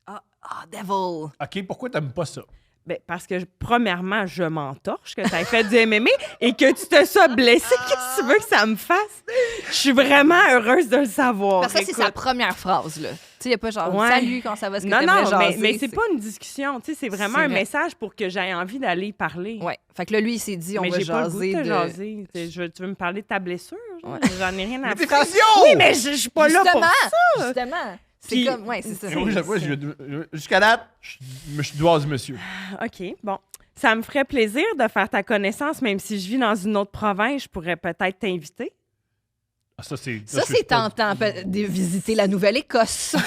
B: Ah, devil!
A: OK, pourquoi t'aimes pas ça?
D: Ben, parce que, premièrement, je m'entorche que tu aies fait du MMA et que tu te sois blessé. Qu'est-ce que tu veux que ça me fasse? Je suis vraiment heureuse de le savoir.
B: Parce que ça, c'est sa
D: Écoute.
B: première phrase, là. Tu sais, il n'y a pas genre
D: Ouais.
B: salut, quand ça va, ce que
D: Non,
B: t'aimerais
D: non,
B: jaser.
D: mais c'est pas une discussion. Tu sais, c'est vraiment
B: C'est
D: un
B: vrai.
D: message pour que j'aie envie d'aller parler.
B: Ouais. Fait que là, lui, il s'est dit, on
D: mais
B: va
D: j'ai pas le goût
B: jaser
D: de te
B: de...
D: jaser. Tu veux me parler de ta blessure? Genre?
B: Ouais.
D: J'en ai rien à
A: Mais t'es
D: faire.
A: physio!
D: Oui, mais je suis pas là pour ça.
B: Justement! C'est
D: Puis-
B: comme... Ouais, c'est ça.
A: Et moi, jusqu'à date, je dois monsieur.
D: OK, bon. Ça me ferait plaisir de faire ta connaissance, même si je vis dans une autre province, je pourrais peut-être t'inviter.
A: Ah, ça, c'est...
B: Ça, c'est tentant de visiter la Nouvelle-Écosse.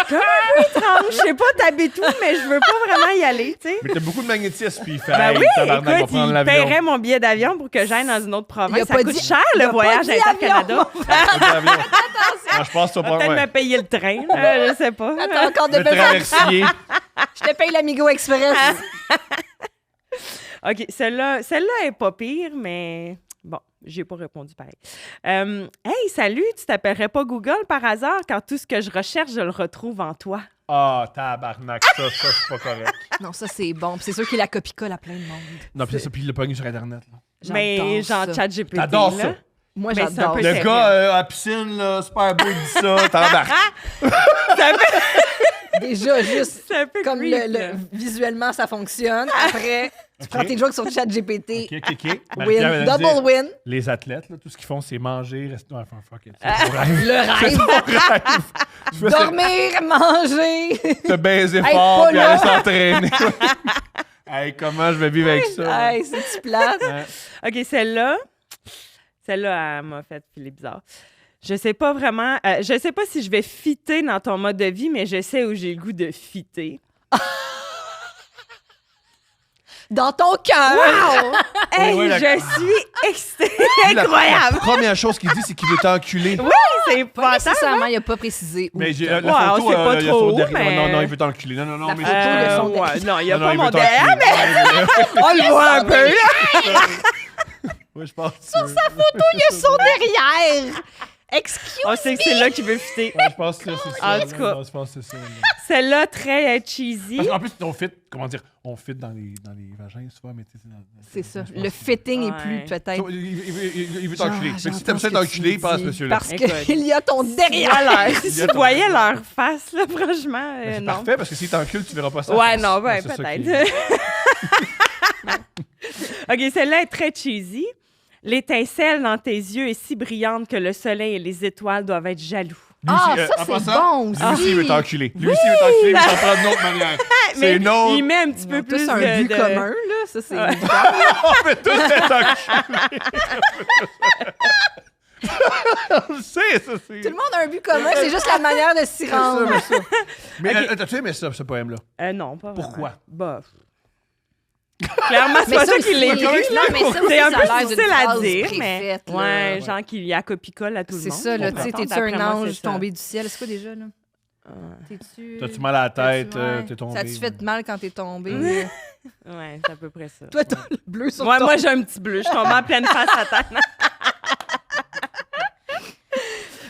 D: Je sais pas, t'habites où, mais je veux pas vraiment y aller, tu sais.
A: Mais t'as beaucoup de magnétisme, puis il fait...
D: Ben
A: hey,
D: oui,
A: tabarnak, on va
D: écoute,
A: prendre
D: il
A: l'avion.
D: paierait mon billet d'avion pour que j'aille dans une autre
B: Il a
D: province. Ça
B: pas
D: coûte
B: dit-
D: cher,
B: il
D: le
B: a pas
D: voyage
B: dit
D: inter-Canada.
B: avion.
A: Moi, je pense que ça
D: Peut-être
A: pas...
D: me payer le train, là, je sais pas.
B: Attends, encore de
A: Le
B: besoin.
A: traversier.
B: Je te paye l'Amigo Express.
D: OK, celle-là est pas pire, mais bon, j'ai pas répondu pareil. Hey, salut, tu t'appellerais pas Google par hasard quand tout ce que je recherche, je le retrouve en toi?
A: Ah, tabarnak, ça, c'est pas correct.
B: Non, ça, c'est bon. Puis c'est sûr qu'il la copie-colle à plein de monde.
A: Non, puis ça, puis il l'a pogné sur Internet. Là.
D: Mais
B: J'adore
D: genre
B: ça.
D: ChatGPT,
A: T'adores
D: là.
A: ça.
B: Moi,
D: Mais c'est un
B: j'adore.
D: peu
A: Le
D: sérieux.
A: gars à la piscine, là, super beau, il dit ça, t'embarques.
D: Ça fait,
B: Déjà, juste
D: c'est un peu
B: comme
D: creep, là.
B: visuellement, ça fonctionne. Après, tu prends
A: Ok.
B: tes jokes sur ChatGPT.
A: OK.
B: Win,
A: Marie-Pierre vient de
B: double
A: dire,
B: win.
A: les athlètes, là, tout ce qu'ils font, c'est manger, rester... Ouais, enfin, fuck it.
B: Le rêve.
A: Tu fais
B: Dormir, manger.
A: te baiser
B: Hey,
A: fort,
B: pas
A: puis
B: là.
A: aller s'entraîner. Hey, comment je vais vivre avec ça?
B: Hey, c'est-tu plate?
A: Ouais.
D: OK, celle-là, elle m'a fait filer bizarre. Je sais pas vraiment... je sais pas si je vais fitter dans ton mode de vie, mais je sais où j'ai le goût de fitter.
B: Dans ton cœur.
D: Wow! Hey,
A: ouais, la-
D: je suis excitée!
A: La
D: Incroyable!
A: première chose qu'il dit, c'est qu'il veut t'enculer.
D: C'est
B: Pas
D: pas
B: nécessairement, il n'a pas précisé où.
A: Mais j'ai,
D: Ouais,
A: la
D: on
A: photo,
D: sait pas
A: il y a
D: trop
A: son
D: où,
A: derrière.
D: mais-
A: Non, il veut t'enculer. Non,
B: La
A: mais
B: photo, il y a son
D: ouais,
B: derrière.
D: non, il n'y a
A: Non,
D: pas
A: il
D: mon
A: veut
D: derrière,
A: t'enculer.
D: mais on le voit un peu, là!
A: Ouais, je pense.
B: Sur sa photo, il y a son derrière. Excuse.
D: On sait que c'est là qu'il veut fitter.
A: Ouais, je pense que c'est ça.
D: En tout cas.
A: Non, je pense que c'est ça. là.
D: Celle-là, très cheesy.
A: Parce qu'en plus, on fit, comment dire, on fit dans les vagins, souvent, mais tu sais,
B: C'est ça.
A: je pense
B: Le
A: que-
B: fitting est
D: Ouais.
B: plus peut-être.
A: Il veut t'enculer. Mais si
B: J'entends
A: t'aimes ça
B: ce que
A: t'enculer,
B: tu
A: passe,
B: dis.
A: monsieur-là.
B: Parce
D: Écoute.
B: qu'il y a ton derrière.
D: Voilà, si
A: Il y a
D: tu
A: ton-
D: voyais leur face, là, franchement,
A: Ben, c'est
D: non.
A: parfait, parce que si t'encules, tu verras pas ça.
D: Ouais, non, ben,
A: C'est ça
D: peut-être.
A: qui-
D: OK, celle-là est très cheesy. L'étincelle dans tes yeux est si brillante que le soleil et les étoiles doivent être jaloux.
A: Lui
B: Ah,
A: aussi,
B: ça,
A: en
B: c'est
A: passant,
B: bon
A: Lui aussi, il veut
B: aussi.
A: t'enculer. Lui aussi, il veut t'enculer, mais t'en prends d'une autre manière.
D: Mais
A: C'est non.
D: il met un petit
B: Ils
D: peu
B: ont
D: plus
B: tous un
D: de...
B: but
D: de-
B: commun, là. Ça, c'est
D: Ouais.
A: On fait tous être enculés. On le sait, ça, c'est...
B: Tout le monde a un but commun, c'est juste la manière de s'y rendre.
A: Mais t'as-tu aimé ça, ce poème-là?
D: Non, pas vraiment.
A: Pourquoi?
D: Bah... Clairement, c'est
B: Mais
D: pas
B: ça
D: ça
B: aussi,
D: qui l'écrit.
B: non, mais ça aussi,
D: C'est un
B: ça
D: peu
B: a l'air d'une
D: difficile à
B: phrase
D: dire, mais...
B: préfaite, là.
D: Ouais, genre qu'il y a copie-colle à tout le
B: C'est
D: monde.
B: ça, là.
D: On
B: Tu sais,
D: s'entend,
B: t'es-tu
D: d'après
B: un
D: moi,
B: ange
D: c'est ça.
B: tombé du ciel? C'est quoi déjà, là? T'es-tu...
A: T'as-tu mal à la tête?
B: Ouais.
A: T'es tombé?
B: Ça tu fait mal quand t'es tombé?
D: Ouais, c'est à peu près ça.
B: Toi, t'as le bleu sur
D: Ouais,
B: ton...
D: moi, j'ai un petit bleu. Je tombe en pleine face à terre.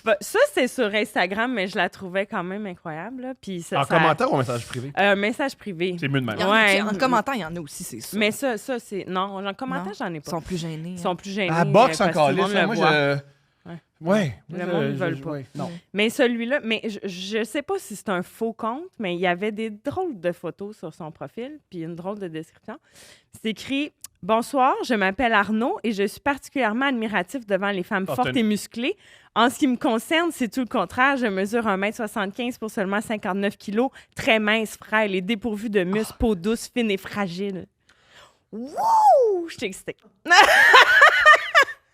D: Bah, ça, c'est sur Instagram, mais je la trouvais quand même incroyable. Là. Puis ça,
A: En commentaire ou en message privé?
D: Un message privé.
A: C'est mieux de
B: Il y
A: même.
B: en a
D: Ouais.
B: qui- en commentaire, il y en a aussi, c'est sûr.
D: Mais ça c'est... Non, en commentaire,
B: Non.
D: j'en ai
B: Ils
D: pas.
B: sont plus gênés.
D: Ils sont plus gênés.
A: Ah, boxe
D: parce que
A: encore,
D: tout le monde
A: là,
D: le
A: moi,
D: voit.
A: je...
D: Ouais.
A: Ouais.
D: Le monde, ils veulent pas.
A: ouais, non.
D: Mais celui-là, mais je sais pas si c'est un faux compte, mais il y avait des drôles de photos sur son profil, puis une drôle de description. C'est écrit Bonsoir, je m'appelle Arnaud et je suis particulièrement admiratif devant les femmes fortes et musclées. En ce qui me concerne, c'est tout le contraire. Je mesure 1,75 m pour seulement 59 kg, très mince, frêle et dépourvue de muscles, peau douce, fine et fragile. Wouh! Je suis excitée.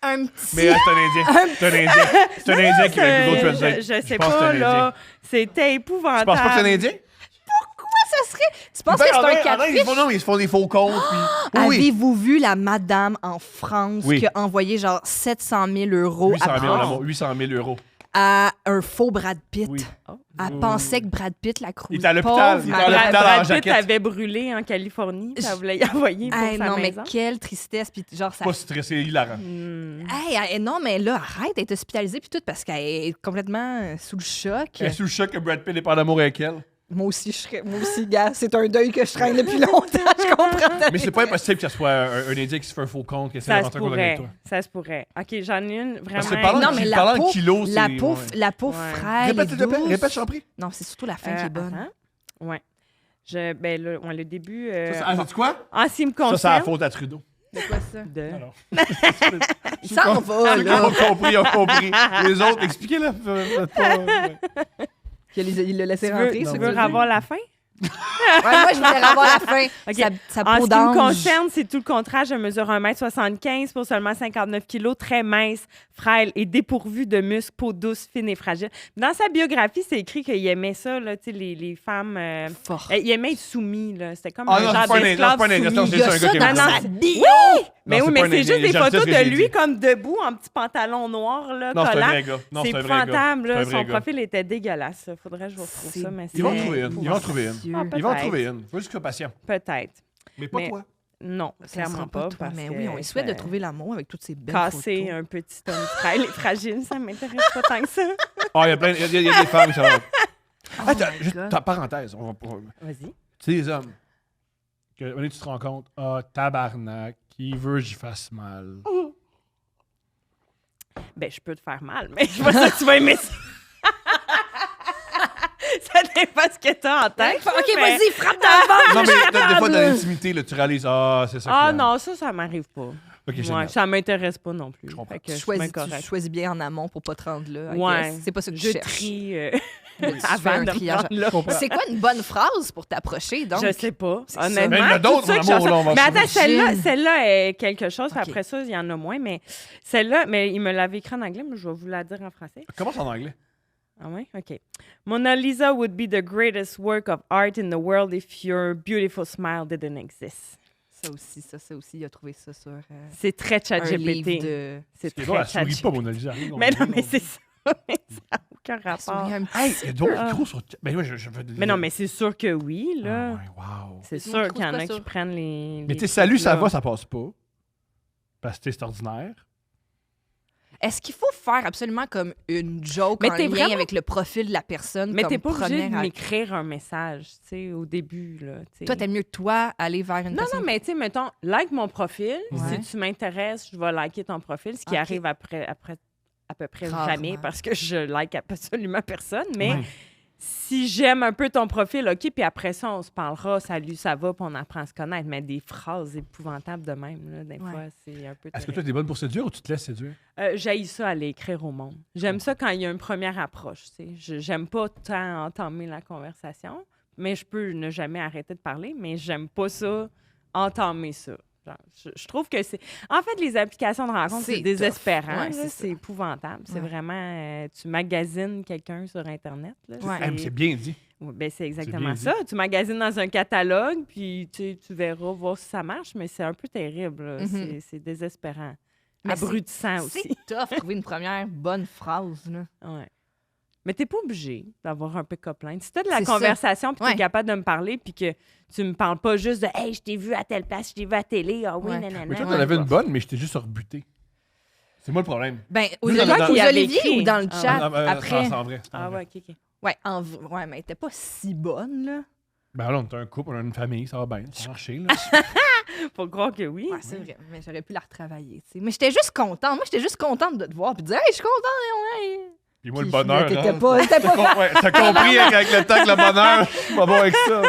B: Un petit...
A: Mais c'est un Indien. C'est un Indien. C'est un Indien qui va Google Translate.
D: Je sais
A: pense que
D: pas,
A: c'est un
D: là.
A: Indien.
D: C'était épouvantable.
A: Tu penses pas que c'est un Indien?
B: Ça serait... Tu penses que c'est un catfish?
A: Ils se font des faux comptes. Puis... Oui.
B: Avez-vous vu la madame en France
A: Oui.
B: qui a envoyé genre 700 000 euros
A: 800 000 euros.
B: à un faux Brad Pitt?
A: Oui.
B: Elle pensait que Brad Pitt la cruise.
A: Il était à l'hôpital.
B: Pauvre
A: Il était à
B: madame.
A: l'hôpital en
D: Brad Pitt
A: jaquette.
D: avait brûlé en Californie. Ça voulait y envoyer pour
B: Hey,
D: sa
B: non, mais
D: maison.
B: quelle tristesse. Puis genre, ça...
A: Pas stressé, hilarant.
B: Hey, non, mais là, arrête d'être hospitalisée puis tout parce qu'elle est complètement sous le choc.
A: Elle est sous le choc que Brad Pitt n'est pas en amour avec elle.
B: Moi aussi, gars, c'est un deuil que je traîne depuis longtemps, je comprends.
A: Mais c'est pas impossible que ce soit un Indien qui se fait un faux compte, qui essaie de
D: Ça se
A: rentrer en contact avec
D: pourrait.
A: toi.
D: Ça se pourrait. OK, j'en ai une vraiment...
A: Parce que parlant
B: Non,
A: de
B: mais
A: ki-
B: la
A: parlant de
B: peau,
A: kilos,
B: la
A: c'est...
B: peau,
A: ouais.
B: la peau
D: Ouais.
B: frêle
A: Répète,
B: et douce.
A: répète, je t'en prie.
B: Non, c'est surtout la fin qui est bonne.
D: Ouais. Ben, le début...
A: Ah, sais-tu quoi?
D: En ce qui me
A: Ça, c'est la
D: concerne...
A: faute à Trudeau.
B: C'est quoi ça?
A: Alors.
B: Il s'en va,
A: Ceux qui
B: là.
A: ont compris. Les autres, expliquez-le.
B: Il l'a laissé
D: Tu
B: rentrer.
D: veux,
B: ça,
D: tu
B: tu
D: veux
B: veux
D: avoir la fin?
B: Ouais, moi, je voulais avoir la fin.
D: OK.
B: Sa
D: En
B: peau
D: ce qui me
B: d'ange.
D: concerne, c'est tout le contraire. Je mesure 1,75 m pour seulement 59 kg, très mince, frêle et dépourvue de muscles, peau douce, fine et fragile. Dans sa biographie, c'est écrit qu'il aimait ça, là, tu sais, les femmes...
B: Fort.
D: il aimait être soumis, là. C'était comme
A: Ah
D: un
A: non,
D: genre
A: c'est pas un
D: d'esclave
A: Indien, c'est pas un Indien,
D: soumis.
B: Il y a
A: c'est un
B: ça
A: gars qui
B: dans
A: aime
B: sa
A: ça.
B: bio.
D: Mais
A: Non,
D: oui,
A: c'est
D: mais
A: pas un
D: c'est
A: Indien.
D: juste des
A: Je sais
D: photos
A: ce que
D: de
A: j'ai
D: lui
A: dit.
D: comme debout, en petit pantalon noir, là,
A: Non, c'est un
D: collant.
A: vrai gars. Non,
D: C'est
A: c'est un vrai gars.
D: épouvantable,
A: C'est
D: là.
A: un vrai
D: Son
A: gars.
D: profil était dégueulasse. Faudrait que je vous retrouve
B: C'est
D: ça, mais
A: Ils vont en
D: c'est
A: trouver une. Ils vont en trouver une.
B: Dieu.
D: Ah,
A: Ils vont en
D: peut-être.
A: trouver une. Faut juste que patient.
D: Peut-être.
A: Mais pas
D: Mais-
A: toi.
D: Non,
B: Ça
D: clairement
B: sera
D: pas.
B: toi,
D: Parce
B: mais
D: que
B: oui, on lui souhaite de
D: ça-
B: trouver l'amour avec toutes ces belles
D: Casser
B: photos.
D: un petit homme frêle et fragile, ça m'intéresse pas tant que ça.
A: Ah, il y a plein. Il y a des femmes qui sont là. Attends,
B: my
A: juste
B: God.
A: ta parenthèse.
D: Vas-y.
A: Tu sais, les hommes. Que, un moment donné, tu te rends compte, tabarnak, qui veut que j'y fasse mal.
D: Ben, je peux te faire mal, mais je vois ça que tu vas aimer ça. Ça dépend ce que t'as en tête.
B: OK,
D: mais-
B: vas-y, frappe dans le ventre.
A: Non, mais des fois,
B: capable.
A: dans l'intimité, là, tu réalises, c'est ça.
D: Ah
A: qui est-
D: non, ça m'arrive pas.
A: Ok,
D: Ouais,
A: génial.
D: ça m'intéresse pas non plus.
A: Je comprends.
D: Fait que
B: Tu
D: je suis bien
B: choisis,
D: correcte.
B: tu choisis bien en amont pour pas te rendre là. I
D: Ouais.
B: guess. C'est pas ça que tu
D: Je
B: cherches.
D: trie
B: Tu fais
D: avant
B: un
D: de me
B: triage.
D: rendre là.
B: C'est quoi une bonne phrase pour t'approcher, donc?
D: Je sais pas.
B: C'est ça.
D: Honnêtement,
A: Mais il y en a
D: tout
A: d'autres,
D: ça
A: mon
D: que je
A: amour, là, on va
D: Mais attends,
B: J'imagine.
D: celle-là est quelque chose, puis
B: Ok.
D: après ça, il y en a moins, mais celle-là, mais il me l'avait écrit en anglais, mais je vais vous la dire en français.
A: Commence en anglais.
D: Ah oui? OK. Mona Lisa would be the greatest work of art in the world if your beautiful smile didn't exist.
B: Ça aussi, il a trouvé ça sur
D: C'est très
B: un livre
D: ChatGPT.
B: de...
D: C'est
A: C'est
D: très
A: drôle, elle sourit
D: ChatGPT.
A: pas, Mona Lisa.
D: Mais non, mais c'est ça. Mais ça n'a aucun rapport.
B: Souris un petit
A: Hey, il y a d'autres
D: Ah.
A: micros sur. Ben oui, je veux.
D: Mais non, mais c'est sûr que oui,
A: Ah,
D: là.
A: ouais, wow.
D: C'est
B: C'est
D: sûr
B: micro,
D: qu'il y en
B: c'est
D: a
B: quoi
D: qui
B: ça?
D: prennent les...
A: Mais
D: les
A: tu sais, salut,
D: trucs,
A: ça
D: là.
A: va, ça passe pas. Parce que c'est ordinaire.
B: Est-ce qu'il faut faire absolument comme une joke
D: Mais
B: en
D: t'es
B: lien
D: vraiment-
B: avec le profil de la personne
D: Mais
B: comme
D: t'es pas obligé de
B: première
D: m'écrire un message, tu sais, au début, là. tu sais.
B: Toi, t'aimes mieux toi aller vers une
D: Non,
B: personne...
D: non, mais tu sais, mettons, like mon profil.
B: Ouais.
D: Si tu m'intéresses, je vais liker ton profil, ce qui
B: Ok.
D: arrive après à peu près
B: Rarement.
D: jamais parce que je like absolument personne. Mais
A: Ouais.
D: si j'aime un peu ton profil, OK, puis après ça, on se parlera, salut, ça va, puis on apprend à se connaître. Mais des phrases épouvantables de même, là, des
B: Ouais.
D: fois, c'est un peu
A: Est-ce que
D: terrible.
A: toi, t'es bonne pour séduire ou tu te laisses séduire?
D: J'haïs ça aller écrire au monde. J'aime ça quand il y a une première approche. Tu sais. J'aime pas tant entamer la conversation, mais je peux ne jamais arrêter de parler, mais j'aime pas ça, entamer ça. Genre, je trouve que c'est... En fait, les applications de rencontre,
B: C'est
D: c'est désespérant.
B: tough. Ouais,
D: là.
B: c'est ça.
D: C'est épouvantable. C'est
B: Ouais.
D: vraiment... tu magasines quelqu'un sur Internet. Là.
B: Ouais.
A: Eh, mais c'est bien dit.
D: Ouais, ben, c'est exactement
A: bien dit.
D: ça. Tu magasines dans un catalogue, puis tu verras, voir si ça marche, mais c'est un peu terrible. Là.
B: Mhm.
D: C'est désespérant.
B: Mais
D: Abrutissant
B: c'est
D: aussi.
B: tough de trouver une première bonne phrase, là.
D: Ouais. Mais t'es pas obligé d'avoir un pick-up line. Si t'as de la
B: C'est ça.
D: conversation puis
B: Ouais.
D: t'es capable de me parler puis que tu me parles pas juste de « Hey, je t'ai vu à telle place, je t'ai vu à télé, ah oui,
B: Ouais.
D: nanana. »
A: Mais toi,
B: Ouais.
A: t'en avais une bonne, mais je t'ai juste rebuté. C'est moi le problème.
B: Ben, aux,
A: Nous,
B: Olivier,
A: dans- dans-
B: aux
D: dans-
B: Olivier
D: écrit.
B: ou dans le
D: Ah.
B: chat,
A: C'est
B: après?
A: en vrai. c'est en
D: Ah
A: vrai.
D: ouais, OK, OK.
B: Ouais, ouais, mais elle était pas si bonne, là.
A: Ben là, on est un couple, on a une famille, ça va bien. Ça a marché, là.
D: Faut croire que oui.
B: Ouais, c'est vrai, mais j'aurais pu la retravailler, tu sais. Mais j'étais juste contente. Moi, j'étais juste contente de te voir puis de dire « Hey, je suis contente! Ouais.
A: Puis moi, le
B: Puis
A: bonheur.
B: t'étais
A: hein,
B: pas- t'étais pas-
A: ouais, t'as compris avec le temps que le bonheur, je suis pas bon avec ça.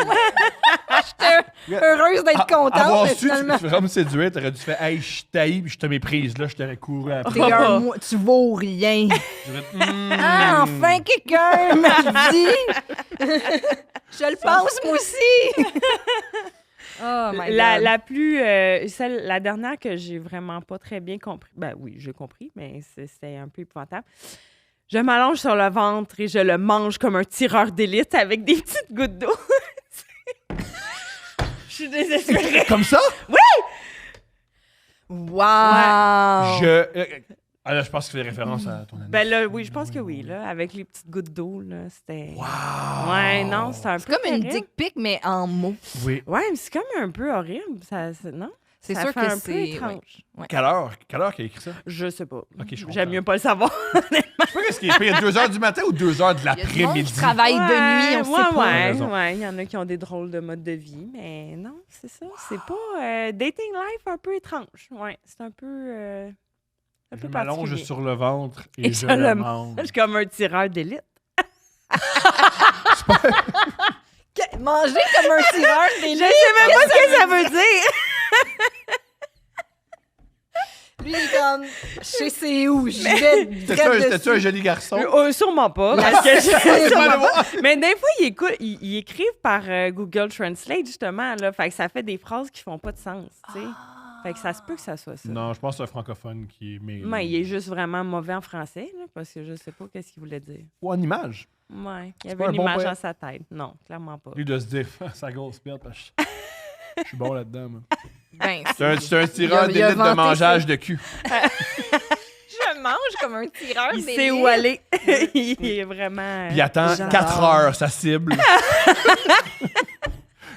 B: Heureuse d'être contente,
A: Avoir
B: mais
A: su,
B: finalement...
A: tu vraiment me séduire, t'aurais dû faire, hey, je t'haïs, puis je te méprise. Là, je t'aurais couru après.
B: Tu vaux rien.
A: J'aurais dit,
B: Ah, enfin, quelqu'un m'a dit. Je le pense, moi aussi. Oh my God.
D: La plus... la dernière que j'ai vraiment pas très bien compris. Ben oui, j'ai compris, mais c'était un peu épouvantable. Je m'allonge sur le ventre et je le mange comme un tireur d'élite avec des petites gouttes d'eau. Je suis désespérée.
A: Comme ça?
B: Wow.
A: Là, je pense que tu fais référence à ton ami.
D: Ben là, oui, je pense que oui, là, avec les petites gouttes d'eau, là, c'était...
A: Wow!
D: Ouais, non, c'était un
B: C'est
D: peu
B: comme une
D: terrible.
B: dick pic, mais en mots.
A: Oui.
D: Ouais, mais c'est comme un peu horrible, non?
B: C'est
D: Ça
B: sûr
D: fait
B: que
D: un peu
B: c'est...
D: étrange.
B: ouais.
A: Quelle heure qu'il a écrit ça?
D: Je sais pas.
A: Ok, je comprends.
D: J'aime mieux pas le savoir.
A: Je sais pas qu'est-ce qu'il est fait. Il y a 2h du matin ou 2h de
B: Il y a du monde qui
A: l'après-midi?
B: travaille de nuit, on sait pas.
A: raison.
D: Ouais, il y en a qui ont des drôles de mode de vie, mais non, c'est ça. C'est pas... dating life un peu étrange. Ouais, c'est un peu... un
A: Je
D: peu
A: m'allonge
D: particulier.
A: sur le ventre et,
D: Et
A: je
D: je
A: le
D: le
A: mange.
D: Je suis comme un tireur d'élite.
B: Manger comme un tireur
D: Je
B: d'élite.
D: sais même pas ce que ça veut dire.
B: Lui, il est comme... Je sais c'est où. Je vais
A: T'es-tu un joli garçon?
D: Sûrement pas.
B: La
D: Parce que je-
B: cible.
D: sûrement pas. Mais des fois, ils écrivent par Google Translate, justement. Là, fait que ça fait des phrases qui font pas de sens. Tu sais. Fait que ça se peut que ça soit ça.
A: Non, je pense que c'est un francophone qui est mêlé.
D: Mais il est juste vraiment mauvais en français, là, parce que je sais pas qu'est-ce qu'il voulait dire.
A: Ou en image.
D: Ouais, il y
A: C'est
D: avait
A: pas un
D: une
A: bon
D: image
A: poète.
D: dans sa tête. Non, clairement pas.
A: Lui, de se dire, sa grosse perte, parce que je suis bon là-dedans, moi.
B: Ben,
A: C'est un tireur
B: Il a
A: d'élite de
B: vanté
A: mangeage de cul.
B: je mange comme un tireur
D: Il
B: d'élite.
D: sait où aller. Il est vraiment...
A: Puis il attend
B: J'adore.
A: 4 heures, sa cible.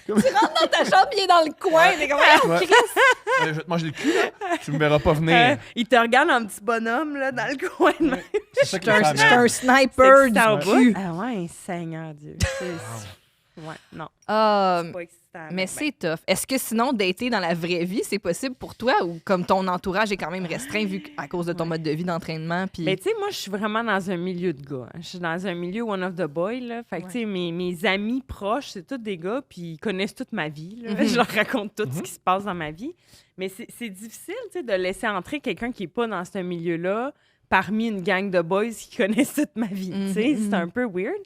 B: Dans ta chambre, il est dans le coin. T'es comme...
A: Ouais. Je vais te manger le cul, là. Tu me verras pas venir.
D: il te regarde en petit bonhomme là, dans le coin. de même.
A: C'est ça que
B: Je
A: les
B: suis
A: femmes
B: un
A: aiment.
B: sniper
D: C'est excitant au
B: du
D: bout.
B: cul.
D: Ah ouais, Seigneur Dieu. Ouais, non,
B: Ah,
D: c'est pas excitant.
B: mais c'est tough. Est-ce que sinon, dater dans la vraie vie, c'est possible pour toi ou comme ton entourage est quand même restreint vu à cause de ton mode de vie d'entraînement? Puis...
D: Mais tu sais, moi, je suis vraiment dans un milieu de gars. Je suis dans un milieu one of the boys, là. Fait que, tu sais, mes amis proches, c'est tous des gars, puis ils connaissent toute ma vie, là. Je leur raconte tout ce qui se passe dans ma vie. Mais c'est difficile, tu sais, de laisser entrer quelqu'un qui est pas dans ce milieu-là parmi une gang de boys qui connaissent toute ma vie, tu sais. C'est un peu weird.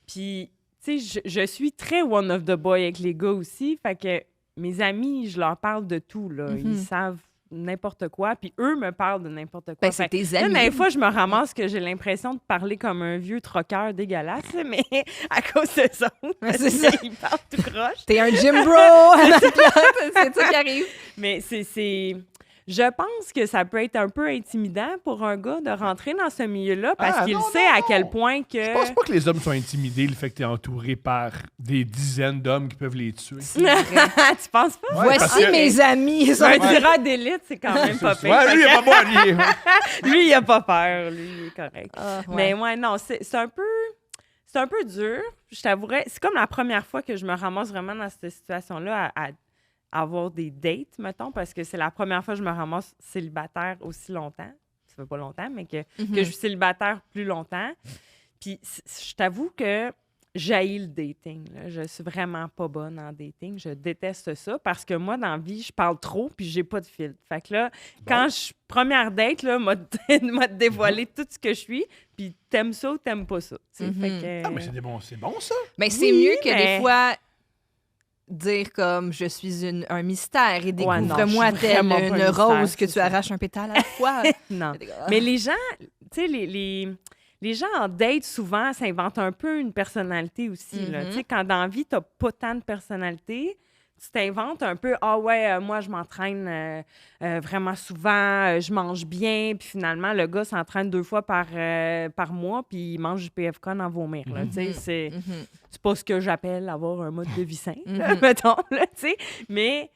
D: Puis, tu sais, je suis très one of the boy avec les gars aussi. Fait que mes amis, je leur parle de tout, là. Ils savent n'importe quoi, puis eux me parlent de n'importe quoi.
B: Ben, c'est tes
D: Là,
B: amis.
D: des fois, je me ramasse que j'ai l'impression de parler comme un vieux troqueur dégueulasse, là, mais à cause de ça,
B: c'est ça.
D: ils parlent tout croche.
B: T'es un gym bro! à ma place. C'est ça qui arrive.
D: Mais c'est... Je pense que ça peut être un peu intimidant pour un gars de rentrer dans ce milieu-là parce
A: Ah,
D: qu'il
A: non,
D: sait
A: non,
D: à
A: non.
D: quel point que...
A: Je pense pas que les hommes sont intimidés, le fait que tu es entouré par des dizaines d'hommes qui peuvent les tuer.
B: C'est vrai.
D: Tu penses pas?
A: Ouais, parce
B: Voici
A: que-
B: mes amis. Ils sont...
D: Un tireur d'élite, c'est quand même pas pire.
A: Ouais, lui, il a pas beau allié.
D: Lui, il a pas peur. Lui, il est correct.
B: Ah, ouais.
D: Mais ouais, non, c'est un peu... C'est un peu dur, je t'avouerais. C'est comme la première fois que je me ramasse vraiment dans cette situation-là à avoir des dates, mettons, parce que c'est la première fois que je me ramasse célibataire aussi longtemps. Ça fait pas longtemps, mais que je suis célibataire plus longtemps. Puis je t'avoue que j'haïs le dating. Là. Je suis vraiment pas bonne en dating. Je déteste ça parce que moi, dans la vie, je parle trop puis j'ai pas de filtre. Fait que là, quand je première date, là, m'a dévoilé tout ce que je suis, puis t'aimes ça ou t'aimes pas ça. Tu sais. Fait que,
A: Ah, mais c'est bon, ça.
B: Mais c'est
D: Oui,
B: mieux que
D: mais-
B: des fois dire comme je suis un mystère et
D: Ouais,
B: découvre-moi
D: non, je suis
B: telle
D: vraiment pas un
B: une
D: mystère,
B: rose que
D: c'est
B: tu
D: ça.
B: arraches un pétale à la fois.
D: non.
B: Ah.
D: Mais les gens, tu sais, les gens en date, souvent, s'inventent un peu une personnalité aussi. Là. Tu sais, quand dans la vie, tu n'as pas tant de personnalité, tu t'inventes un peu, ah ouais, moi, je m'entraîne vraiment souvent, je mange bien, puis finalement, le gars s'entraîne 2 fois par mois, puis il mange du PFK en vomir. Là. Tu sais, c'est pas ce que j'appelle avoir un mode de vie sain, là, mettons, là, tu sais. Mais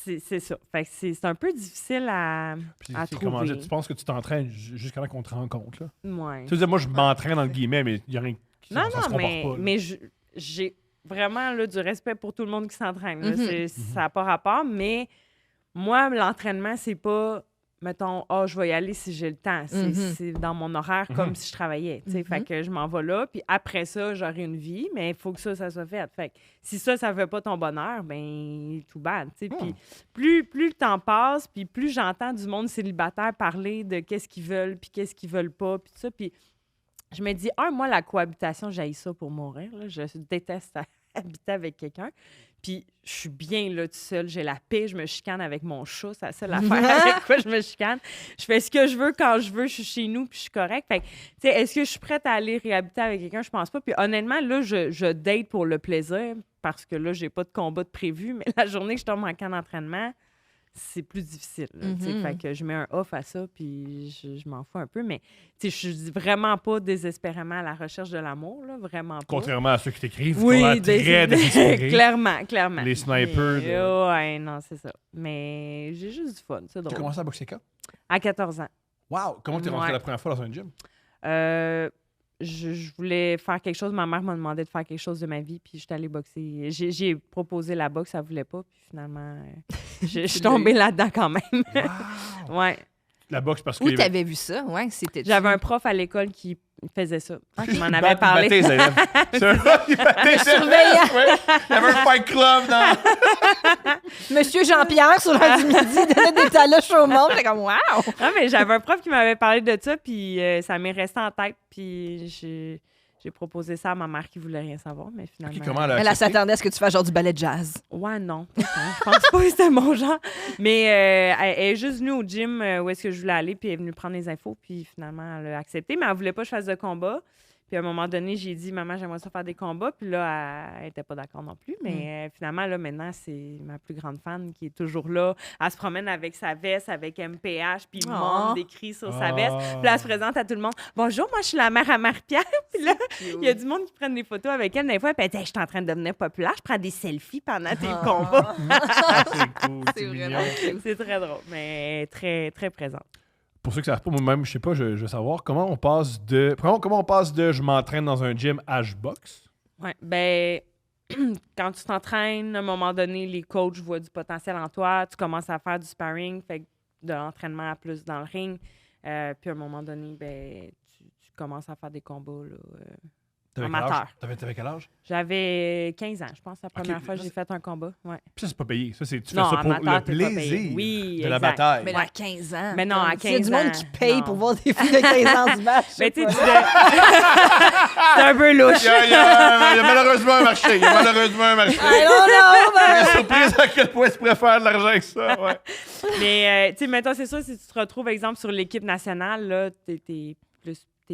D: c'est ça. Fait que c'est un peu difficile à
A: Puis,
D: trouver.
A: comment dire, tu penses que tu t'entraînes jusqu'à là qu'on te rencontre, là?
D: Ouais.
A: Tu veux dire, moi, je m'entraîne, entre guillemets, mais il y a rien qui
D: Non,
A: ça se
D: non,
A: comporte pas. là.
D: mais j'ai vraiment là, du respect pour tout le monde qui s'entraîne. là.
B: Mhm.
D: Ça n'a pas rapport, mais moi, l'entraînement, c'est pas mettons, je vais y aller si j'ai le temps. C'est dans mon horaire comme si je travaillais. Fait que je m'en vais là. Puis après ça, j'aurai une vie, mais il faut que ça soit fait. Fait que si ça fait pas ton bonheur, ben tout bad. Puis plus le temps passe, puis plus j'entends du monde célibataire parler de qu'est-ce qu'ils veulent, puis qu'est-ce qu'ils veulent pas, puis tout ça. Puis je me dis, moi, la cohabitation, j'haïs ça pour mourir. Là. Je déteste habiter avec quelqu'un. Puis je suis bien là tout seul, j'ai la paix, je me chicane avec mon chat, c'est la seule affaire avec quoi je me chicane. Je fais ce que je veux quand je veux, je suis chez nous puis je suis correcte. Fait que, tu sais, est-ce que je suis prête à aller réhabiter avec quelqu'un? Je pense pas. Puis honnêtement, là, je date pour le plaisir parce que là, j'ai pas de combat de prévu, mais la journée que je tombe en camp d'entraînement, c'est plus difficile. Là, fait que je mets un off à ça, puis je m'en fous un peu. Mais je suis vraiment pas désespérément à la recherche de l'amour, là, vraiment pas.
A: Contrairement à ceux qui t'écrivent,
D: oui,
A: très désespérés.
D: clairement.
A: Les snipers.
D: Ouais, non, c'est ça. Mais j'ai juste du fun, c'est
A: Tu as
D: drôle.
A: commencé à boxer quand?
D: À 14 ans.
A: Wow! Comment t'es rentré
D: Ouais.
A: la première fois dans un gym?
D: Je voulais faire quelque chose. Ma mère m'a demandé de faire quelque chose de ma vie, puis je suis allée boxer. J'ai proposé la boxe, elle voulait pas, puis finalement, je suis tombée là-dedans quand même.
A: Wow!
D: Ouais.
A: La boxe parce que...
B: Où t'avais vu ça? Ouais, c'était.
D: J'avais un prof à l'école qui faisait ça. Qui m'en
A: Il
D: avait parlé.
A: battait les élèves. C'est un gars qui battait les élèves. Ouais. Il y avait un fight club dans...
B: Monsieur Jean-Pierre, sur l'heure du midi, donnait des taloches au monde. J'étais comme, wow!
D: Ah, mais j'avais un prof qui m'avait parlé de ça, puis ça m'est resté en tête, puis j'ai proposé ça à ma mère qui voulait rien savoir, mais finalement...
A: Ok, comment elle a
B: Elle
A: accepté?
B: s'attendait à ce que tu fasses genre du ballet de jazz.
D: Ouais, non. Je pense pas que c'était mon genre. Mais elle est juste venue au gym où est-ce que je voulais aller, puis elle est venue prendre les infos, puis finalement, elle a accepté, mais elle voulait pas que je fasse de combat. Puis à un moment donné, j'ai dit, maman, j'aimerais ça faire des combats. Puis là, elle était pas d'accord non plus. Mais finalement, là, maintenant, c'est ma plus grande fan qui est toujours là. Elle se promène avec sa veste, avec MPH, puis il monte des cris sur sa veste. Puis là, elle se présente à tout le monde. Bonjour, moi, je suis la mère à Marie-Pierre. Puis là, il y a du monde qui prennent des photos avec elle. Des fois, puis elle dit, je suis en train de devenir populaire. Je prends des selfies pendant tes combats.
A: Ah, c'est cool,
B: C'est
A: mignon.
B: vraiment cute.
D: C'est très drôle, mais très, très présente.
A: Pour ceux qui ne savent pas, moi-même, je sais pas, je veux savoir comment on passe de... Comment on passe de « je m'entraîne dans un gym » à « je boxe ».
D: Ouais, ben quand tu t'entraînes, à un moment donné, les coachs voient du potentiel en toi, tu commences à faire du sparring, fait que de l'entraînement à plus dans le ring. Puis à un moment donné, ben tu commences à faire des combats là,
A: T'avais quel
D: amateur.
A: âge? T'avais quel âge?
D: J'avais 15 ans, je pense, la première fois que
A: là,
D: j'ai fait un combat. Ouais.
A: Puis ça, c'est pas payé. Ça, tu fais
D: Non,
A: ça pour
D: amateur,
A: le
D: t'es pas payé.
A: plaisir
D: Oui,
A: de la
D: exact.
A: bataille.
B: Mais là, à 15 ans.
D: Mais non, à
B: Il y a
D: 15
B: du monde
D: ans,
B: qui paye
D: non.
B: pour voir des filles de 15 ans du match.
D: Mais tu sais, c'est un peu louche.
A: Il y a malheureusement un marché.
B: I don't know,
A: Je
B: man.
A: suis surprise à quel point tu préfères de l'argent que ça. Ouais.
D: Mais, tu sais, mettons, c'est sûr, si tu te retrouves, exemple, sur l'équipe nationale, là, t'es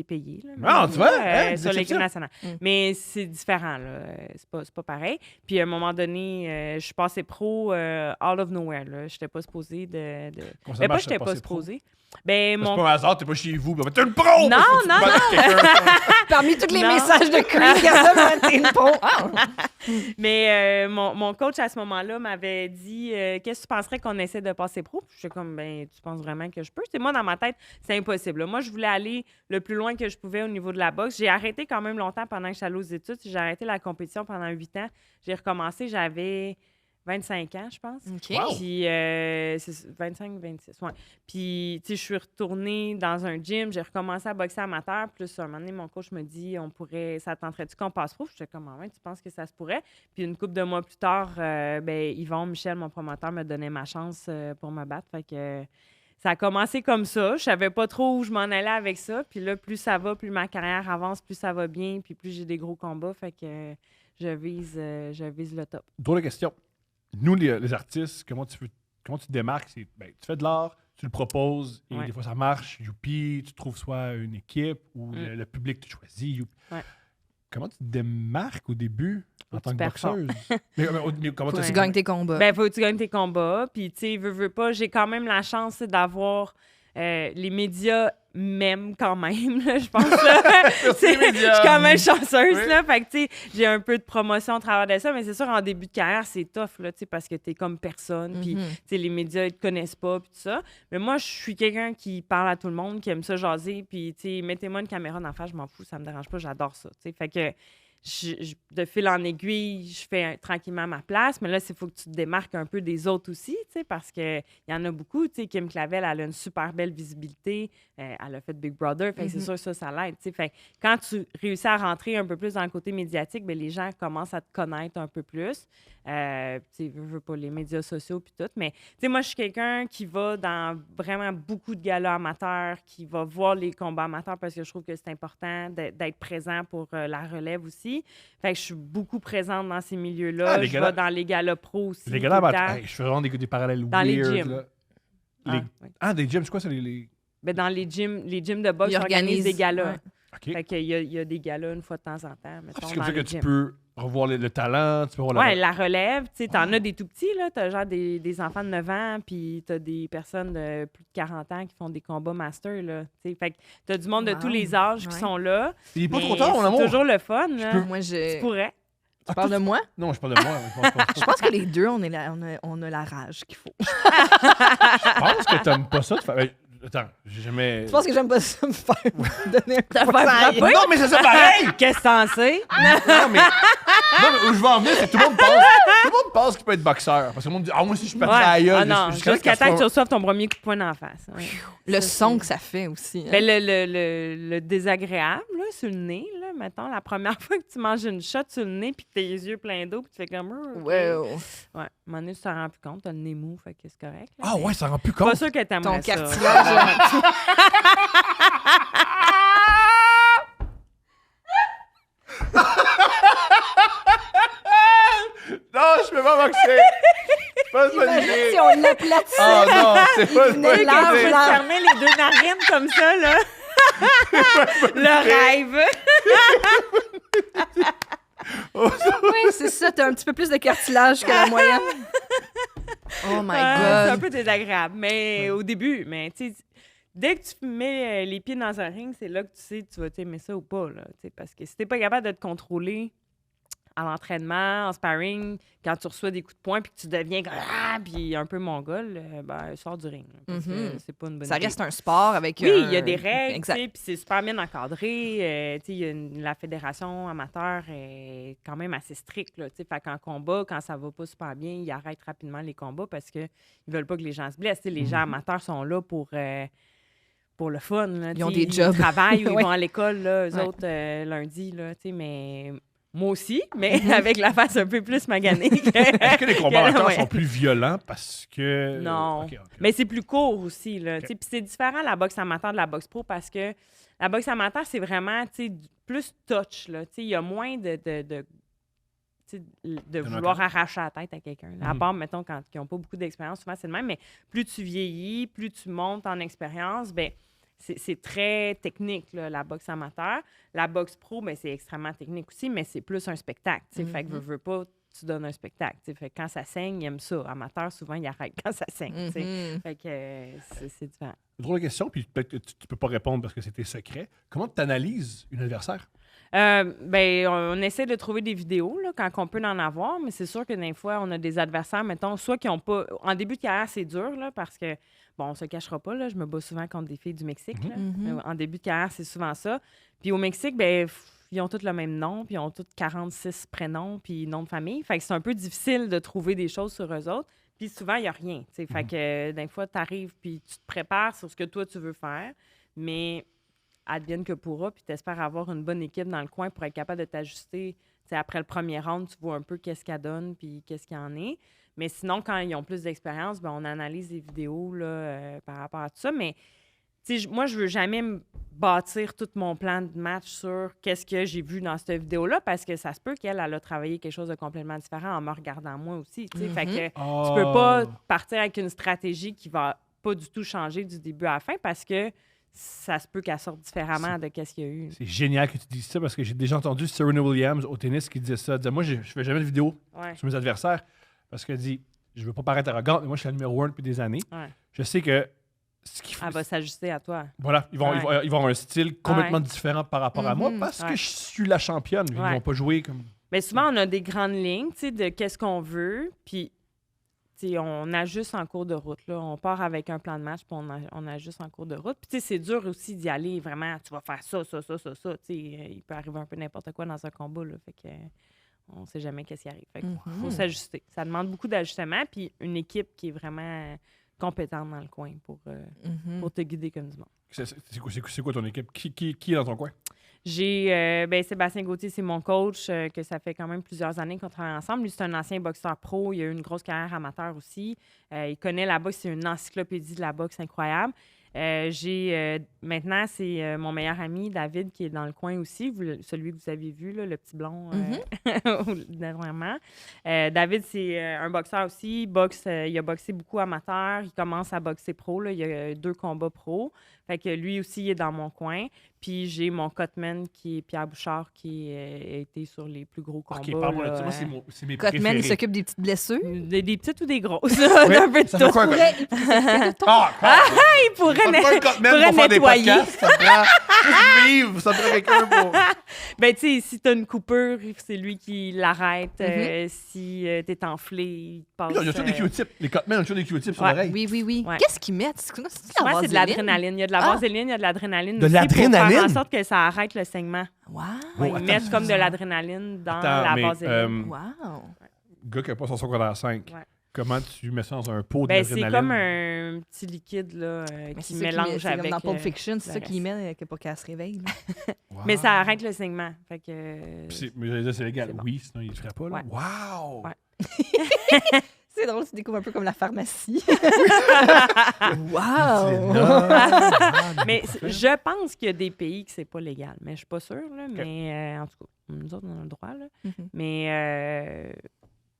D: payé. Là,
A: Ah, tu vois,
D: sur
A: c'est
D: l'équipe
A: ça.
D: nationale. Mais c'est différent, là. C'est pas pareil. Puis à un moment donné, je suis passée pro out of nowhere, là. Je n'étais pas supposée de...
A: Comment ça
D: Mais
A: marche,
D: pas j'étais pas
A: passer pro?
D: supposée. Ben,
A: C'est
D: mon...
A: pas un hasard, t'es pas chez vous. Ben, t'es une pro!
D: Non,
A: Faut que tu
D: non,
A: battes quelqu'un.
B: Parmi tous les
D: Non.
B: messages de Chris, t'es une pro. Ah.
D: Mais mon coach, à ce moment-là, m'avait dit qu'est-ce que tu penserais qu'on essaie de passer pro? Puis j'étais comme, ben, tu penses vraiment que je peux? C'est moi, dans ma tête, c'est impossible. Là, moi, je voulais aller le plus loin que je pouvais au niveau de la boxe. J'ai arrêté quand même longtemps pendant que j'allais aux études. J'ai arrêté la compétition pendant 8 ans. J'ai recommencé, j'avais 25 ans, je pense.
B: OK.
A: Wow.
D: Puis, c'est 25, 26, ouais. Puis, tu sais, je suis retournée dans un gym, j'ai recommencé à boxer amateur. Plus, à un moment donné, mon coach me dit, ça tenterait-tu qu'on passe pro? J'étais comme, ouais, tu penses que ça se pourrait? Puis, une couple de mois plus tard, ben, Yvon Michel, mon promoteur, me donnait ma chance pour me battre. Fait que ça a commencé comme ça. Je savais pas trop où je m'en allais avec ça. Puis là, plus ça va, plus ma carrière avance, plus ça va bien, puis plus j'ai des gros combats. Fait que je vise le top.
A: Drôle de question. Nous, les artistes, comment tu te démarques? Ben, tu fais de l'art, tu le proposes, et
D: Ouais.
A: des fois ça marche, youpi, tu trouves soit une équipe ou le public te choisit. Youpi.
D: Ouais.
A: Comment tu te démarques au début en
D: Faut
A: tant
D: que
A: que
D: tu performes.
A: boxeuse? mais comment
B: Tu
A: tu
B: gagnes tes combats.
D: Ben, faut que tu gagnes tes combats. Puis, tu sais, veux pas, j'ai quand même la chance d'avoir... les médias m'aiment quand même, là, je pense. Là.
A: les
D: Je
A: médias.
D: suis quand même chanceuse,
A: Oui.
D: là. Fait que, tu sais, j'ai un peu de promotion au travers de ça, mais c'est sûr, en début de carrière, c'est tough, là, tu sais, parce que t'es comme personne, puis, tu sais, les médias, ils te connaissent pas, puis tout ça. Mais moi, je suis quelqu'un qui parle à tout le monde, qui aime ça jaser, puis, tu sais, mettez-moi une caméra d'en face, je m'en fous, ça me dérange pas, j'adore ça, tu sais. Fait que de fil en aiguille, je fais tranquillement ma place. Mais là, il faut que tu te démarques un peu des autres aussi, parce qu'il y en a beaucoup. Kim Clavel, elle a une super belle visibilité. Elle a fait Big Brother. Fait que c'est sûr que ça l'aide. Fait quand tu réussis à rentrer un peu plus dans le côté médiatique, bien, les gens commencent à te connaître un peu plus. Je veux pas les médias sociaux puis tout. Mais moi, je suis quelqu'un qui va dans vraiment beaucoup de galas amateurs, qui va voir les combats amateurs parce que je trouve que c'est important d'être présent pour la relève aussi. Fait que je suis beaucoup présente dans ces milieux-là. Je vais dans les galas pro aussi.
A: Les galas amateurs, je fais vraiment des parallèles
D: dans
A: weird.
D: Les gyms.
A: Des gyms, c'est quoi ça?
D: Ben, dans les gyms de boxe, ils organisent des galas.
B: Ouais.
A: Okay.
D: Fait qu'il y a des galas une fois de temps en temps. Mettons,
A: c'est comme ça que tu peux revoir le talent, tu peux voir
D: la relève. Tu sais, t'en as des tout petits, là. T'as genre des enfants de 9 ans, puis t'as des personnes de plus de 40 ans qui font des combats master, là. Tu sais, fait que t'as du monde de tous les âges qui sont là.
A: Il est pas trop tard, mon amour.
D: C'est toujours le fun, là.
B: Moi,
D: Tu pourrais.
B: Tu parles de moi?
A: Non, je parle de moi.
B: Je pense que les deux, on a la rage qu'il faut.
A: Je pense que t'aimes pas ça. Attends, j'ai jamais...
B: Tu penses que j'aime pas ça me faire donner un
D: Te faire
B: coup de poing?
D: frapper?
A: Non, mais c'est ça pareil!
D: Qu'est-ce que t'en sais?
A: Non, mais où je veux en venir, c'est que tout le monde pense qu'il peut être boxeur. Parce que le monde dit, moi aussi, je suis pas à la gueule.
D: Non, jusqu'à temps que tu reçoives ton premier coup de poing d'en face. Ouais.
B: Le son que ça fait aussi. Hein?
D: Ben, le désagréable, là, sur le nez, là, mettons, la première fois que tu manges une shot sur le nez puis que tes yeux pleins d'eau puis tu fais comme...
B: Ouais.
D: Ouais, à un moment donné, tu t'en rends plus compte, t'as le nez mou, fait que c'est correct. Là,
A: ouais, ça rend plus
D: je suis
A: compte.
D: pas sûre que t'aimerais
B: Ton
D: ça.
B: cartilage.
A: Non, je peux pas boxer. C'est pas ça
B: Imagine
A: l'idée.
B: si on l'aplatissait.
A: Ah non, c'est pas
B: venait
A: ça
B: large,
A: l'idée.
B: là.
D: Fermer les deux narines comme ça, là. Le rêve.
B: Oui, c'est ça. T'as un petit peu plus de cartilage que la moyenne. Oh my
D: C'est un
B: God.
D: peu désagréable, mais au début. Mais tu sais, dès que tu mets les pieds dans un ring, c'est là que tu sais tu vas t'aimer ça ou pas. Là, parce que si t'es pas capable de te contrôler à l'entraînement, en sparring, quand tu reçois des coups de poing puis que tu deviens puis un peu mongol, sors du ring. Là, parce que c'est pas une bonne
B: Ça
D: idée.
B: reste un sport avec...
D: Oui, il y a des règles,
B: Exact.
D: puis c'est super bien encadré. La fédération amateur est quand même assez stricte. Là, fait qu'en combat, quand ça va pas super bien, ils arrêtent rapidement les combats parce qu'ils veulent pas que les gens se blessent. Les gens amateurs sont là pour le fun. Là,
B: Ils ont des jobs.
D: Ils travaillent ou
B: Ouais.
D: ils vont à l'école, là, eux autres, lundi. Là, mais moi aussi, mais avec la face un peu plus maganée.
A: Est-ce que les combats amateurs
D: Ouais.
A: sont plus violents parce que...
D: Non.
A: Ok.
D: Mais c'est plus court aussi. Là, Puis c'est différent la boxe amateur de la boxe pro parce que la boxe amateur, c'est vraiment plus touch. Il y a moins de vouloir arracher la tête à quelqu'un. À part, mettons, quand ils n'ont pas beaucoup d'expérience, souvent c'est le même, mais plus tu vieillis, plus tu montes en expérience, ben c'est très technique, là, la boxe amateur. La boxe pro, ben, c'est extrêmement technique aussi, mais c'est plus un spectacle. Fait que veux pas, tu donnes un spectacle. Fait que quand ça saigne, ils aiment ça. Amateur, souvent, ils arrêtent quand ça saigne. Fait que c'est différent.
A: Drôle de question, puis peut-être que tu peux pas répondre parce que c'est tes secrets. Comment tu analyses une adversaire?
D: On essaie de trouver des vidéos là, quand on peut en avoir, mais c'est sûr que des fois, on a des adversaires, mettons, soit qui n'ont pas... En début de carrière, c'est dur, là, parce que, bon, on se cachera pas, là, je me bats souvent contre des filles du Mexique. Là. En début de carrière, c'est souvent ça. Puis au Mexique, ils ont tous le même nom, puis ils ont tous 46 prénoms, puis nom de famille. Fait que c'est un peu difficile de trouver des choses sur eux autres. Puis souvent, il n'y a rien. Fait que des fois, tu arrives, puis tu te prépares sur ce que toi, tu veux faire, mais... advienne que pourra, puis tu espères avoir une bonne équipe dans le coin pour être capable de t'ajuster. T'sais, après le premier round, tu vois un peu qu'est-ce qu'elle donne puis qu'est-ce qu'il y en est. Mais sinon, quand ils ont plus d'expérience, on analyse les vidéos là, par rapport à tout ça. Mais moi, je veux jamais bâtir tout mon plan de match sur qu'est-ce que j'ai vu dans cette vidéo-là parce que ça se peut qu'elle a travaillé quelque chose de complètement différent en me regardant moi aussi. Fait que tu peux pas partir avec une stratégie qui va pas du tout changer du début à la fin parce que ça se peut qu'elle sorte différemment de ce qu'il y a eu.
A: C'est génial que tu dises ça parce que j'ai déjà entendu Serena Williams au tennis qui disait ça. Elle disait, moi, je fais jamais de vidéo sur mes adversaires parce qu'elle dit, je veux pas paraître arrogante, mais moi, je suis la numéro 1 depuis des années.
D: Ouais.
A: Je sais que ce qu'il faut...
D: Elle va s'ajuster à toi.
A: Voilà, ils vont avoir un style complètement différent par rapport à moi parce que je suis la championne. Ils vont pas jouer comme...
D: Mais souvent, on a des grandes lignes, de qu'est-ce qu'on veut, puis tu sais, on ajuste en cours de route. Là. On part avec un plan de match, puis on ajuste en cours de route. Puis, tu sais, c'est dur aussi d'y aller vraiment. Tu vas faire ça. Tu sais, il peut arriver un peu n'importe quoi dans un combat. Là, fait que on sait jamais qu'est-ce qui arrive. Fait qu'il faut s'ajuster. Ça demande beaucoup d'ajustement, puis une équipe qui est vraiment compétente dans le coin pour te guider comme du monde.
A: C'est quoi ton équipe? Qui est dans ton coin?
D: J'ai Sébastien Gauthier, c'est mon coach, que ça fait quand même plusieurs années qu'on travaille ensemble. Lui, c'est un ancien boxeur pro. Il a eu une grosse carrière amateur aussi. Il connaît la boxe. C'est une encyclopédie de la boxe incroyable. Maintenant, c'est mon meilleur ami, David, qui est dans le coin aussi. Celui que vous avez vu, là, le petit blond, dernièrement. David, c'est un boxeur aussi. Il a boxé beaucoup amateur. Il commence à boxer pro. Là. Il y a 2 combats pro. Fait que lui aussi, il est dans mon coin. Puis j'ai mon cutman, qui est Pierre Bouchard, qui a été sur les plus gros combats.
A: OK, parle-moi de ça. Moi, c'est mes
B: Cutman,
A: préférés.
B: il s'occupe des petites blessures.
D: Des petites ou des grosses?
A: Oui,
D: Un peu de
A: ça fait
D: tout.
A: quoi,
D: Il pourrait nettoyer.
A: Ça prend vivre, ça prend quelqu'un pour...
D: Ben, tu sais, si t'as une coupure, c'est lui qui l'arrête. Si t'es enflé, il passe...
A: Il y a toujours des Q-tips. Les cutmen ont toujours des Q-tips sur l'oreille.
B: Oui.
D: Ouais.
B: Qu'est-ce qu'ils mettent? C'est
D: Souvent, c'est de l'adrénaline. Il y a de la vaseline, il y a de l'adrénaline.
A: De
D: aussi
A: l'adrénaline?
D: Pour faire en sorte que ça arrête le saignement.
B: Wow!
D: Ouais,
A: Oh,
D: ils mettent comme de l'adrénaline dans la vaseline.
B: Wow!
A: Gars qui n'a pas son secondaire 5,
D: Ouais.
A: comment tu mets ça dans un pot
D: Ben,
A: d'adrénaline?
D: c'est comme un petit liquide là, qui mélange
B: c'est
D: avec...
B: comme dans Pulp Fiction, c'est
D: le
B: ça qu'il
D: reste.
B: met pour qu'elle se réveille. Là.
A: Wow.
D: Mais ça arrête le saignement. Fait que...
A: Mais j'allais dire, c'est légal.
D: c'est bon.
A: Oui, sinon il ne ferait pas. Là.
D: Ouais.
A: Wow!
D: Ouais.
B: C'est drôle, tu découvres un peu comme la pharmacie.
A: C'est
B: Wow!
A: là.
D: Mais je pense qu'il y a des pays que c'est pas légal. Mais je suis pas sûre. Là, mais en tout cas, nous autres, on a le droit. Là. Mais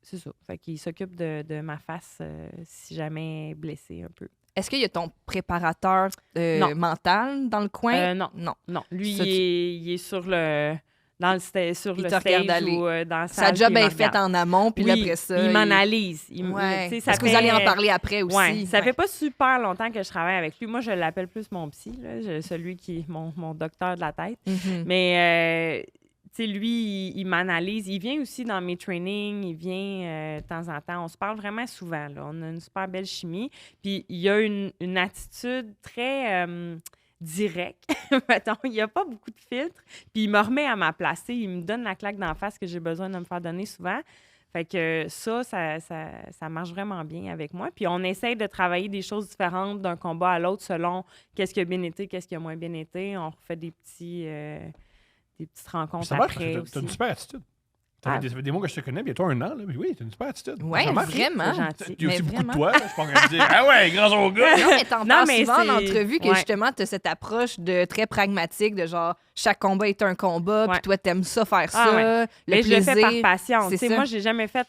D: c'est ça. Fait qu'il s'occupe de ma face si jamais blessée un peu.
B: Est-ce qu'il y a ton préparateur
D: Non.
B: mental dans le coin?
D: Non.
B: Non.
D: Non. Lui,
B: Ça,
D: il est sur le... sur
B: Il
D: le
B: te regarde
D: stage
B: aller.
D: ou dans la
B: Sa
D: salle.
B: job
D: puis il
B: est
D: me
B: faite
D: regarde.
B: en amont, puis là,
D: Oui,
B: après ça...
D: il m'analyse.
B: Ouais.
D: Tu sais,
B: Est-ce que vous allez en parler après aussi?
D: Oui, ça
B: Ouais.
D: fait pas super longtemps que je travaille avec lui. Moi, je l'appelle plus mon psy, là, celui qui est mon docteur de la tête.
B: Mhm.
D: Mais, tu sais, lui, il m'analyse. Il vient aussi dans mes trainings. Il vient de temps en temps. On se parle vraiment souvent. Là. On a une super belle chimie. Puis, il a une attitude très... direct. Mettons, il n'y a pas beaucoup de filtres. Puis il me remet à ma place. T'sais, il me donne la claque d'en face que j'ai besoin de me faire donner souvent. Fait que ça marche vraiment bien avec moi. Puis on essaye de travailler des choses différentes d'un combat à l'autre selon qu'est-ce qui a bien été, qu'est-ce qui a moins bien été. On refait des petites rencontres
A: Ça marche,
D: après
A: parce que t'as une
D: aussi.
A: super attitude. Ça fait des mots que je te connais, bientôt 1 an. Là. Mais oui, t'as une super attitude.
B: Ouais,
A: Ça marche.
B: vraiment.
D: C'est gentil.
A: Tu as aussi
B: Mais
A: beaucoup de
B: vraiment.
A: toi. Là. Je pense qu'on va dire ah ouais, grâce au gars.
B: Non, mais t'en
D: Non,
B: parles
D: mais
B: souvent en
D: c'est-
B: entrevue que
D: ouais.
B: justement, t'as cette approche de très pragmatique, de genre, chaque combat est un combat, puis
D: Ouais.
B: toi, t'aimes ça, faire
D: Ah
B: ça,
D: ouais.
B: le
D: Mais je
B: plaisir.
D: le fais par passion.
B: c'est
D: Tu sais,
B: ça.
D: moi, j'ai jamais fait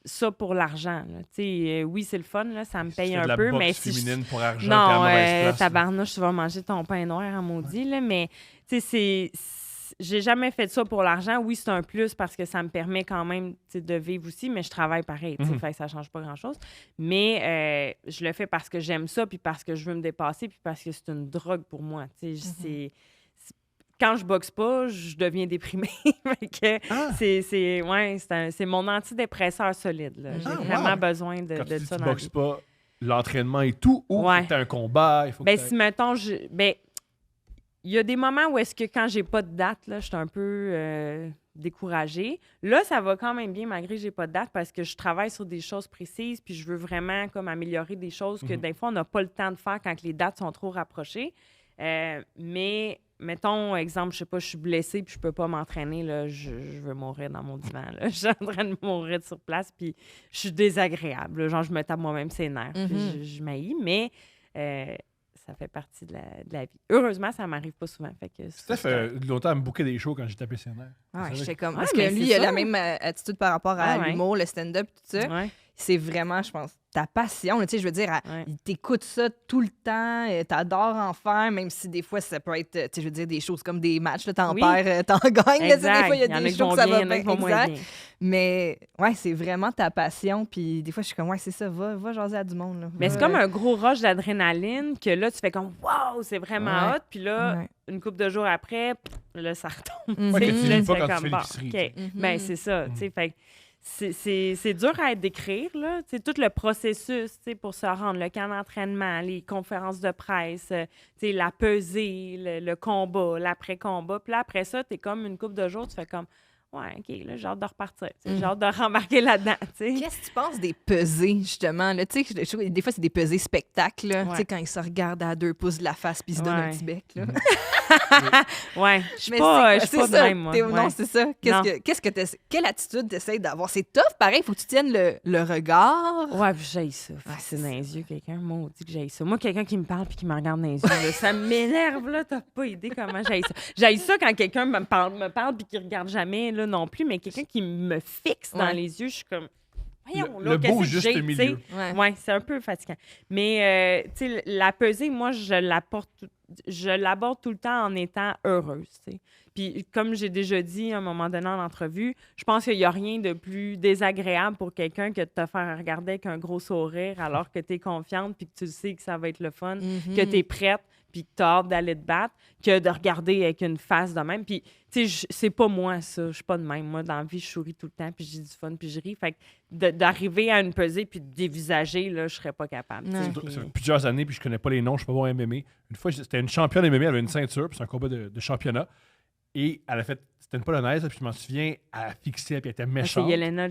D: ça pour l'argent. Là. Tu sais, oui, c'est le fun, là, ça me
A: Tu
D: paye
A: fais
D: un
A: de la
D: peu,
A: boxe
D: mais si je-
A: féminine pour argent, t'es
D: Non,
A: à mauvaise place.
D: tabarnouche, tu vas manger ton pain noir à maudit, là, mais tu sais, j'ai jamais fait ça pour l'argent. Oui, c'est un plus parce que ça me permet quand même tu sais, de vivre aussi, mais je travaille pareil, tu sais, fait que ça change pas grand-chose. Mais je le fais parce que j'aime ça, puis parce que je veux me dépasser, puis parce que c'est une drogue pour moi. Tu sais, quand je boxe pas, je deviens déprimée. Fait que c'est mon antidépresseur solide. Là. J'ai vraiment besoin de
A: Quand tu dis
D: ça
A: que tu
D: dans la
A: boxes
D: vie.
A: pas, l'entraînement et tout, ou
D: Ouais.
A: t'as un combat, il faut que
D: Ben,
A: t'aies-
D: si, mettons, il y a des moments où est-ce que quand j'ai pas de date, là, je suis un peu découragée. Là, ça va quand même bien malgré que j'ai pas de date parce que je travaille sur des choses précises puis je veux vraiment comme améliorer des choses que des fois, on n'a pas le temps de faire quand les dates sont trop rapprochées. Mais, mettons, exemple, je sais pas, je suis blessée puis je peux pas m'entraîner, là, je veux mourir dans mon divan. Là. Je suis en train de mourir sur place puis je suis désagréable. Là. Genre, je me tape moi-même ses nerfs puis je m'haïs, mais... ça fait partie de la vie. Heureusement, ça m'arrive pas souvent. Fait que
A: Steph, longtemps à me bouquer des shows quand j'ai tapé ses nerfs.
B: Ouais,
A: C'est
B: j'étais
A: vrai
B: comme...
D: Ouais,
B: Parce que
D: mais
B: lui,
D: c'est
B: il a
D: ça.
B: la même attitude par rapport à
D: Ah ouais.
B: l'humour, le stand-up, tout ça.
D: Ouais.
B: C'est vraiment, je pense, ta passion. Tu sais, je veux dire,
D: Ouais.
B: il t'écoute ça tout le temps, t'adores en faire, même si des fois, ça peut être, tu sais, je veux dire, des choses comme des matchs, là, t'en
D: Oui.
B: perds, t'en gagnes. Là, tu sais, des fois, il y a
D: Il y en
B: des
D: qui
B: shows
D: vont
B: que ça
D: bien,
B: va
D: il y en a
B: bien.
D: qui vont moins
B: Exact.
D: bien.
B: Mais, ouais, c'est vraiment ta passion. Puis des fois, je suis comme, ouais, c'est ça, va jaser à du monde. Là.
D: Mais
B: Va,
D: c'est comme un gros rush d'adrénaline que là, tu fais comme « Wow, c'est vraiment
B: Ouais.
D: hot! » Puis là,
B: Ouais.
D: une couple de jours après, là, ça retombe.
B: Mhm.
A: Ouais, que
D: Tu
A: tu
D: sais, là,
A: lis pas
D: fais
A: quand tu
D: comme,
A: fais
D: bon,
A: l'épicerie,
D: OK. Ben, c'est ça. Tu sais, fait que c'est dur à décrire, là. Tu sais, tout le processus, tu sais, pour se rendre, le camp d'entraînement, les conférences de presse, tu sais, la pesée, le combat, l'après-combat. Puis là, après ça, t'es comme une couple de jours, tu fais comme, ouais, OK, là, j'ai hâte de repartir. J'ai hâte de rembarquer là-dedans, tu sais.
B: Qu'est-ce que tu penses des pesées, justement? Là? Tu sais, je trouve que des fois, c'est des pesées spectacles, là. Tu sais, quand ils se regardent à 2 pouces de la face puis ils se donnent un petit bec, là.
D: Ouais, je suis
B: Mais
D: pas
B: c'est
D: de
B: ça,
D: même, moi.
B: Non, c'est ça. Quelle attitude t'essayes d'avoir? C'est tough, pareil, faut que tu tiennes le regard.
D: Ouais, puis j'haïs ça. C'est dans les yeux, quelqu'un. Moi, on dit que j'haïs ça. Moi, quelqu'un qui me parle puis qui me regarde dans les yeux, là, ça m'énerve, là. T'as pas idée comment j'haïs ça. J'haïs ça quand quelqu'un me parle puis qui regarde jamais, là, non plus, mais quelqu'un qui me fixe dans les yeux, je suis comme... Voyons, là,
A: le beau
D: qu'est-ce que
A: juste
D: j'ai,
A: milieu.
D: Ouais, c'est un peu fatigant. Mais, tu sais, la pesée, moi, je l'aborde tout le temps en étant heureuse, tu sais. Puis, comme j'ai déjà dit à un moment donné en entrevue, je pense qu'il n'y a rien de plus désagréable pour quelqu'un que de te faire regarder avec un gros sourire alors que tu es confiante puis que tu sais que ça va être le fun, que tu es prête puis que tu as hâte d'aller te battre, que de regarder avec une face de même. Puis, tu sais, c'est pas moi, ça. Je suis pas de même. Moi, dans la vie, je souris tout le temps puis j'ai du fun puis je ris. Fait que d'arriver à une pesée puis de dévisager, là, je serais pas capable.
B: Ouais.
A: Ça fait plusieurs années, puis je connais pas les noms, je suis pas bon en MMA. Une fois, c'était une championne MMA, elle avait une ceinture, puis c'est un combat de championnat. Et elle a fait, c'était une polonaise, puis je m'en souviens, elle a fixé, puis elle était méchante.
D: C'est Jelena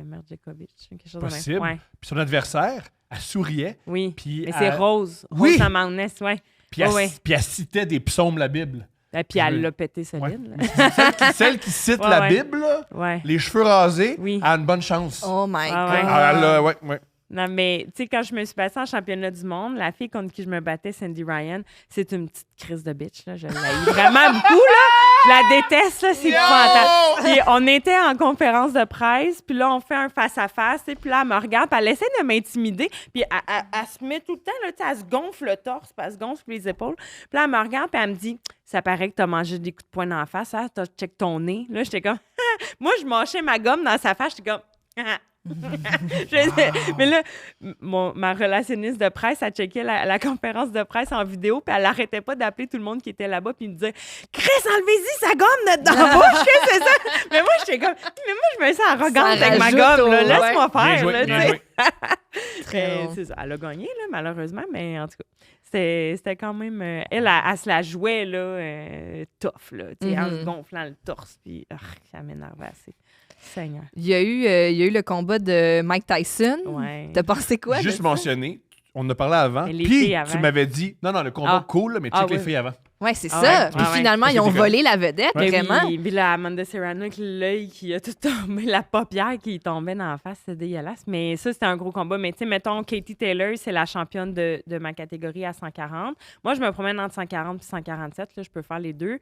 D: Merdjekovic, quelque chose
A: Possible.
D: de même. Ouais.
A: Puis son adversaire, elle souriait.
D: Oui,
A: Puis
D: mais c'est Rose.
A: Oui!
D: Rose Amarnès, ouais.
A: Puis elle citait des psaumes de la Bible.
D: Et puis elle l'a pété solide.
A: Ouais. Celle qui cite la Bible, là, les cheveux rasés, a une bonne chance.
B: Oh my
A: God.
B: God.
D: Non, mais tu sais, quand je me suis battue en championnat du monde, la fille contre qui je me battais, Sandy Ryan, c'est une petite crise de bitch, là. Je l'ai vraiment beaucoup, là. Je la déteste, là. C'est épouvantable. Puis on était en conférence de presse, puis là, on fait un face-à-face, puis là, elle me regarde, puis elle essaie de m'intimider, puis elle se met tout le temps, là, tu sais, elle se gonfle le torse, puis elle se gonfle les épaules. Puis là, elle me regarde, puis elle me dit, ça paraît que t'as mangé des coups de poing dans la face, hein? T'as check ton nez. Là, j'étais comme, moi, je mâchais ma gomme dans sa face, j'étais comme, mais là, ma relationniste de presse a checké la conférence de presse en vidéo, puis elle n'arrêtait pas d'appeler tout le monde qui était là-bas, puis me disait Chris, enlevez-y sa gomme dans la bouche, c'est ça. Mais moi, j'étais comme, mais moi, je me sens arrogante avec ma gomme, là. Laisse-moi faire.
A: Bien joué.
D: C'est ça. Elle a gagné, là, malheureusement, mais en tout cas, c'était quand même. Elle se la jouait, là, tough, là, en se gonflant le torse, puis ça m'énervait assez. Seigneur.
B: Il y a eu le combat de Mike Tyson.
D: Ouais.
B: T'as pensé quoi?
A: Juste mentionné, on en a parlé avant. Puis tu m'avais dit, non, le combat cool, mais check les filles avant.
B: Oui, c'est ça. Puis finalement, ils ont volé la vedette, vraiment.
D: Puis la Amanda Serrano avec l'œil qui a tout tombé, la paupière qui tombait dans la face, c'est dégueulasse. Mais ça, c'était un gros combat. Mais tu sais, mettons, Katie Taylor, c'est la championne de ma catégorie à 140. Moi, je me promène entre 140 et 147. Là, je peux faire les deux.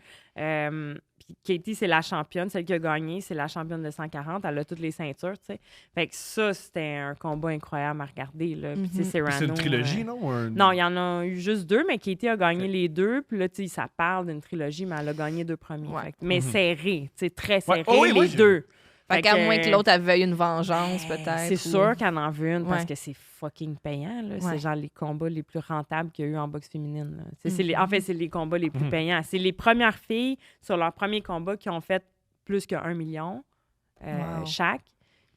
D: Puis Katie, c'est la championne, celle qui a gagné, c'est la championne de 140. Elle a toutes les ceintures, tu sais. Fait que ça, c'était un combat incroyable à regarder, là. Puis tu sais, Serrano...
A: C'est une trilogie, non?
D: Non, il y en a eu juste deux, mais Katie a gagné les deux. Puis là, tu sais, ça parle d'une trilogie, mais elle a gagné 2 premiers.
B: Ouais.
D: Mais serré, tu sais, très serré,
A: les
D: deux.
B: Fait qu'à moins que l'autre veuille une vengeance, peut-être.
D: C'est sûr qu'elle en veut une parce que c'est fucking payant. Là.
B: Ouais.
D: C'est genre les combats les plus rentables qu'il y a eu en boxe féminine. Là. En fait, c'est les combats les plus payants. C'est les premières filles sur leur premier combat qui ont fait plus que 1 million chaque.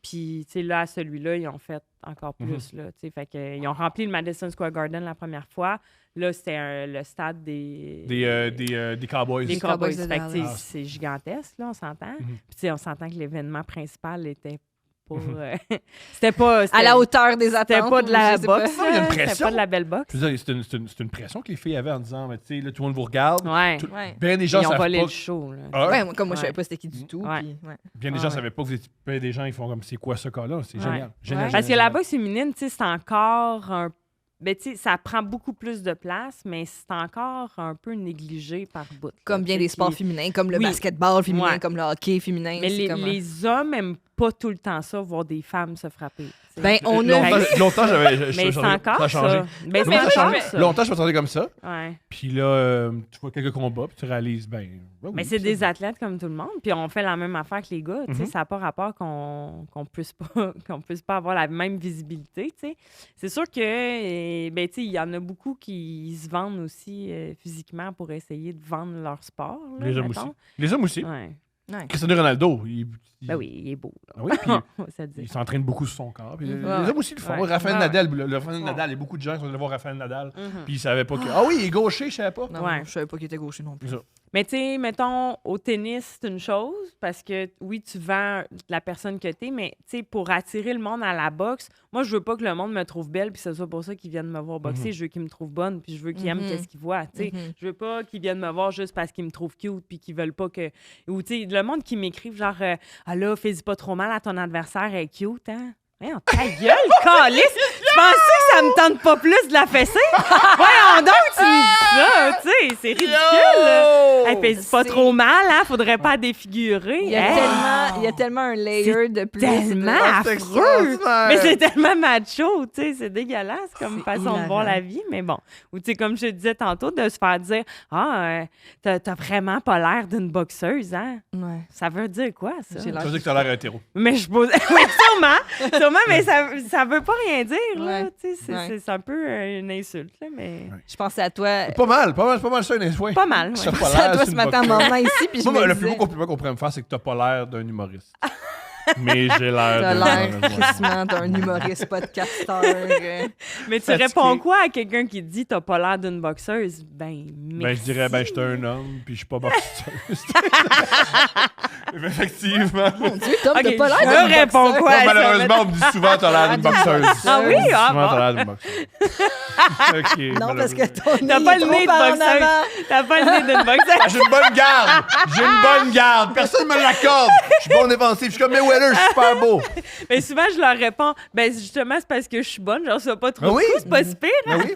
D: Puis, tu sais, là, à celui-là, ils ont fait encore plus, là, tu sais. Fait que, ils ont rempli le Madison Square Garden la première fois. Là, c'était le stade des
A: Cowboys.
D: Des
B: Cowboys
D: Cowboys.
B: de
D: Fait que, tu sais,
B: Dallas.
D: c'est gigantesque, là, on s'entend. Puis, tu sais, on s'entend que l'événement principal était pour... c'était pas...
B: À la hauteur des attentes.
D: C'était pas de la
B: je sais pas.
D: boxe,
A: Non, il y a une
D: c'était
A: pression.
D: pas de la belle boxe.
A: Je veux dire, c'est une pression que les filles avaient en disant, mais tu sais, là, tout le monde vous regarde.
D: Ouais.
B: Ouais.
A: Bien des gens
D: Ils ont
A: savent
D: volé
A: pas.
D: le show, là.
A: Ah,
B: Ouais, comme moi, je savais
D: Ouais.
B: pas c'était qui du tout.
D: Ouais.
B: Puis, ouais.
A: bien des gens savaient pas que vous étiez. Bien des gens, ils font comme, c'est quoi ce cas-là? C'est génial.
B: Ouais.
A: Génial.
D: Parce que
A: génial,
D: la boxe féminine, tu sais, c'est encore un... Ben, tu sais, ça prend beaucoup plus de place, mais c'est encore un peu négligé par bout.
B: Comme bien des sports féminins, comme le
D: Oui.
B: basketball féminin,
D: Ouais.
B: comme le hockey féminin.
D: Mais
B: c'est comme,
D: les hommes aiment pas tout le temps ça, voir des femmes se frapper. tu sais.
B: Ben, on a
A: Longtemps, j'avais.
D: Mais c'est encore
A: ça a changé.
D: ça. Ben, c'est
A: Longtemps,
D: encore
A: ça.
D: ça.
A: Longtemps, je m'attendais comme ça.
D: Ouais.
A: Puis là, tu vois quelques combats, puis tu réalises, ben. ouais,
D: Mais
A: oui,
D: c'est
A: ça-
D: des athlètes comme tout le monde, puis on fait la même affaire que les gars. Tu sais, ça n'a pas rapport qu'on puisse pas qu'on puisse pas avoir la même visibilité. Tu sais. C'est sûr que ben, tu sais, il y en a beaucoup qui se vendent aussi physiquement pour essayer de vendre leur sport. Là,
A: Les hommes
D: mettons.
A: aussi. Les hommes aussi.
D: Ouais.
B: Ouais.
A: Cristiano Ronaldo,
D: Ben oui, il est beau. Là.
A: Ah oui, puis
D: On va se le dire.
A: il s'entraîne beaucoup sur son corps. Puis les
B: Ouais.
A: hommes aussi le font.
D: Ouais.
A: Raphaël
D: Ouais.
A: Nadal, il y a beaucoup de gens qui sont allés voir Raphaël Nadal,
D: Mhm.
A: puis ils savaient pas que. Ah oui, il est gaucher, je savais pas.
B: Non,
D: Ouais.
B: je savais pas qu'il était gaucher non plus.
A: C'est ça.
D: Mais tu sais, mettons, au tennis, c'est une chose, parce que oui, tu vends la personne que t'es, mais tu sais, pour attirer le monde à la boxe, moi, je veux pas que le monde me trouve belle, puis ce soit pour ça qu'ils viennent me voir boxer.
A: Mhm.
D: Je veux qu'ils me trouvent bonne, puis je veux qu'ils aiment
B: Mhm.
D: qu'est-ce qu'ils voient, tu sais.
B: Mhm.
D: Je veux pas qu'ils viennent me voir juste parce qu'ils me trouvent cute, puis qu'ils veulent pas que... Ou tu sais, le monde qui m'écrive genre ah là, fais-y pas trop mal à ton adversaire, elle est cute, hein? Voyons, ta gueule, calice! Tu pensais que ça me tente pas plus de la fesser? Voyons donc, tu me dis ça, tu sais, c'est ridicule! Hey, fais-y pas
B: C'est-
D: trop mal, hein? Faudrait pas défigurer.
B: Il y a,
D: Hey!
B: tellement, il y a tellement un layer de plus.
D: Tellement
A: C'est
D: affreux!
A: extraordinaire.
D: Mais c'est tellement macho, tu sais, c'est dégueulasse comme
B: C'est
D: façon de voir
B: hilarant.
D: la vie, mais bon. Ou tu sais, comme je te disais tantôt, de se faire dire « Ah, t'as vraiment pas l'air d'une boxeuse, hein?
B: Ouais. »
D: Ça veut dire quoi, ça?
B: J'ai
A: Ça veut dire que t'as l'air hétéro.
D: Mais je pose... Oui, sûrement, mais ça veut pas rien dire, là.
B: Ouais.
D: Tu sais, c'est un peu une insulte, là, mais...
B: Je pensais à toi.
A: Pas mal ça, une fois.
D: Pas mal,
A: Ça
D: ouais.
A: a pas
B: Je pensais à
A: l'air,
B: toi
A: c'est
B: ce
A: une
B: matin en
A: boxeuse.
B: m'en venant ici, puis je
A: Moi,
B: me
A: le plus
B: disais,
A: beau compliment qu'on pourrait me faire, c'est que t'as pas l'air d'un humoriste. Mais j'ai l'air
B: t'as
A: d'un
B: l'air
A: humoriste.
B: crissement d'un humoriste podcasteur.
D: Mais tu
A: Fatigué.
D: réponds quoi à quelqu'un qui te dit « T'as pas l'air d'une boxeuse? » Ben,
A: Ben, je dirais, ben, j'étais un homme, puis je suis pas boxeuse. Effectivement.
B: Mon Dieu, Tom,
D: Ok,
B: t'as pas l'air
D: je
B: d'un
D: réponds
B: boxeur.
D: quoi?
A: Moi,
D: ça,
A: malheureusement, on me dit souvent t'as l'air d'une boxeuse.
D: Ah oui? Ah,
A: Souvent,
D: bon.
A: t'as l'air d'une boxeuse. OK,
B: Non, parce que
A: malheureusement.
B: ton
D: T'as
B: nez
D: pas
B: est
D: le
B: trop
D: nez de
B: par en
D: boxeuse.
B: avant.
D: T'as pas le nez d'une boxeuse?
A: Ah, j'ai une bonne garde! J'ai une bonne garde! Personne me l'accorde! Je suis bon défensif. Je suis comme Mayweather, je suis super beau.
D: Mais souvent, je leur réponds, ben justement, c'est parce que je suis bonne, j'en reçois pas trop
A: Ah
D: de
A: oui?
D: coups, c'est pas si pire.
A: Ben oui.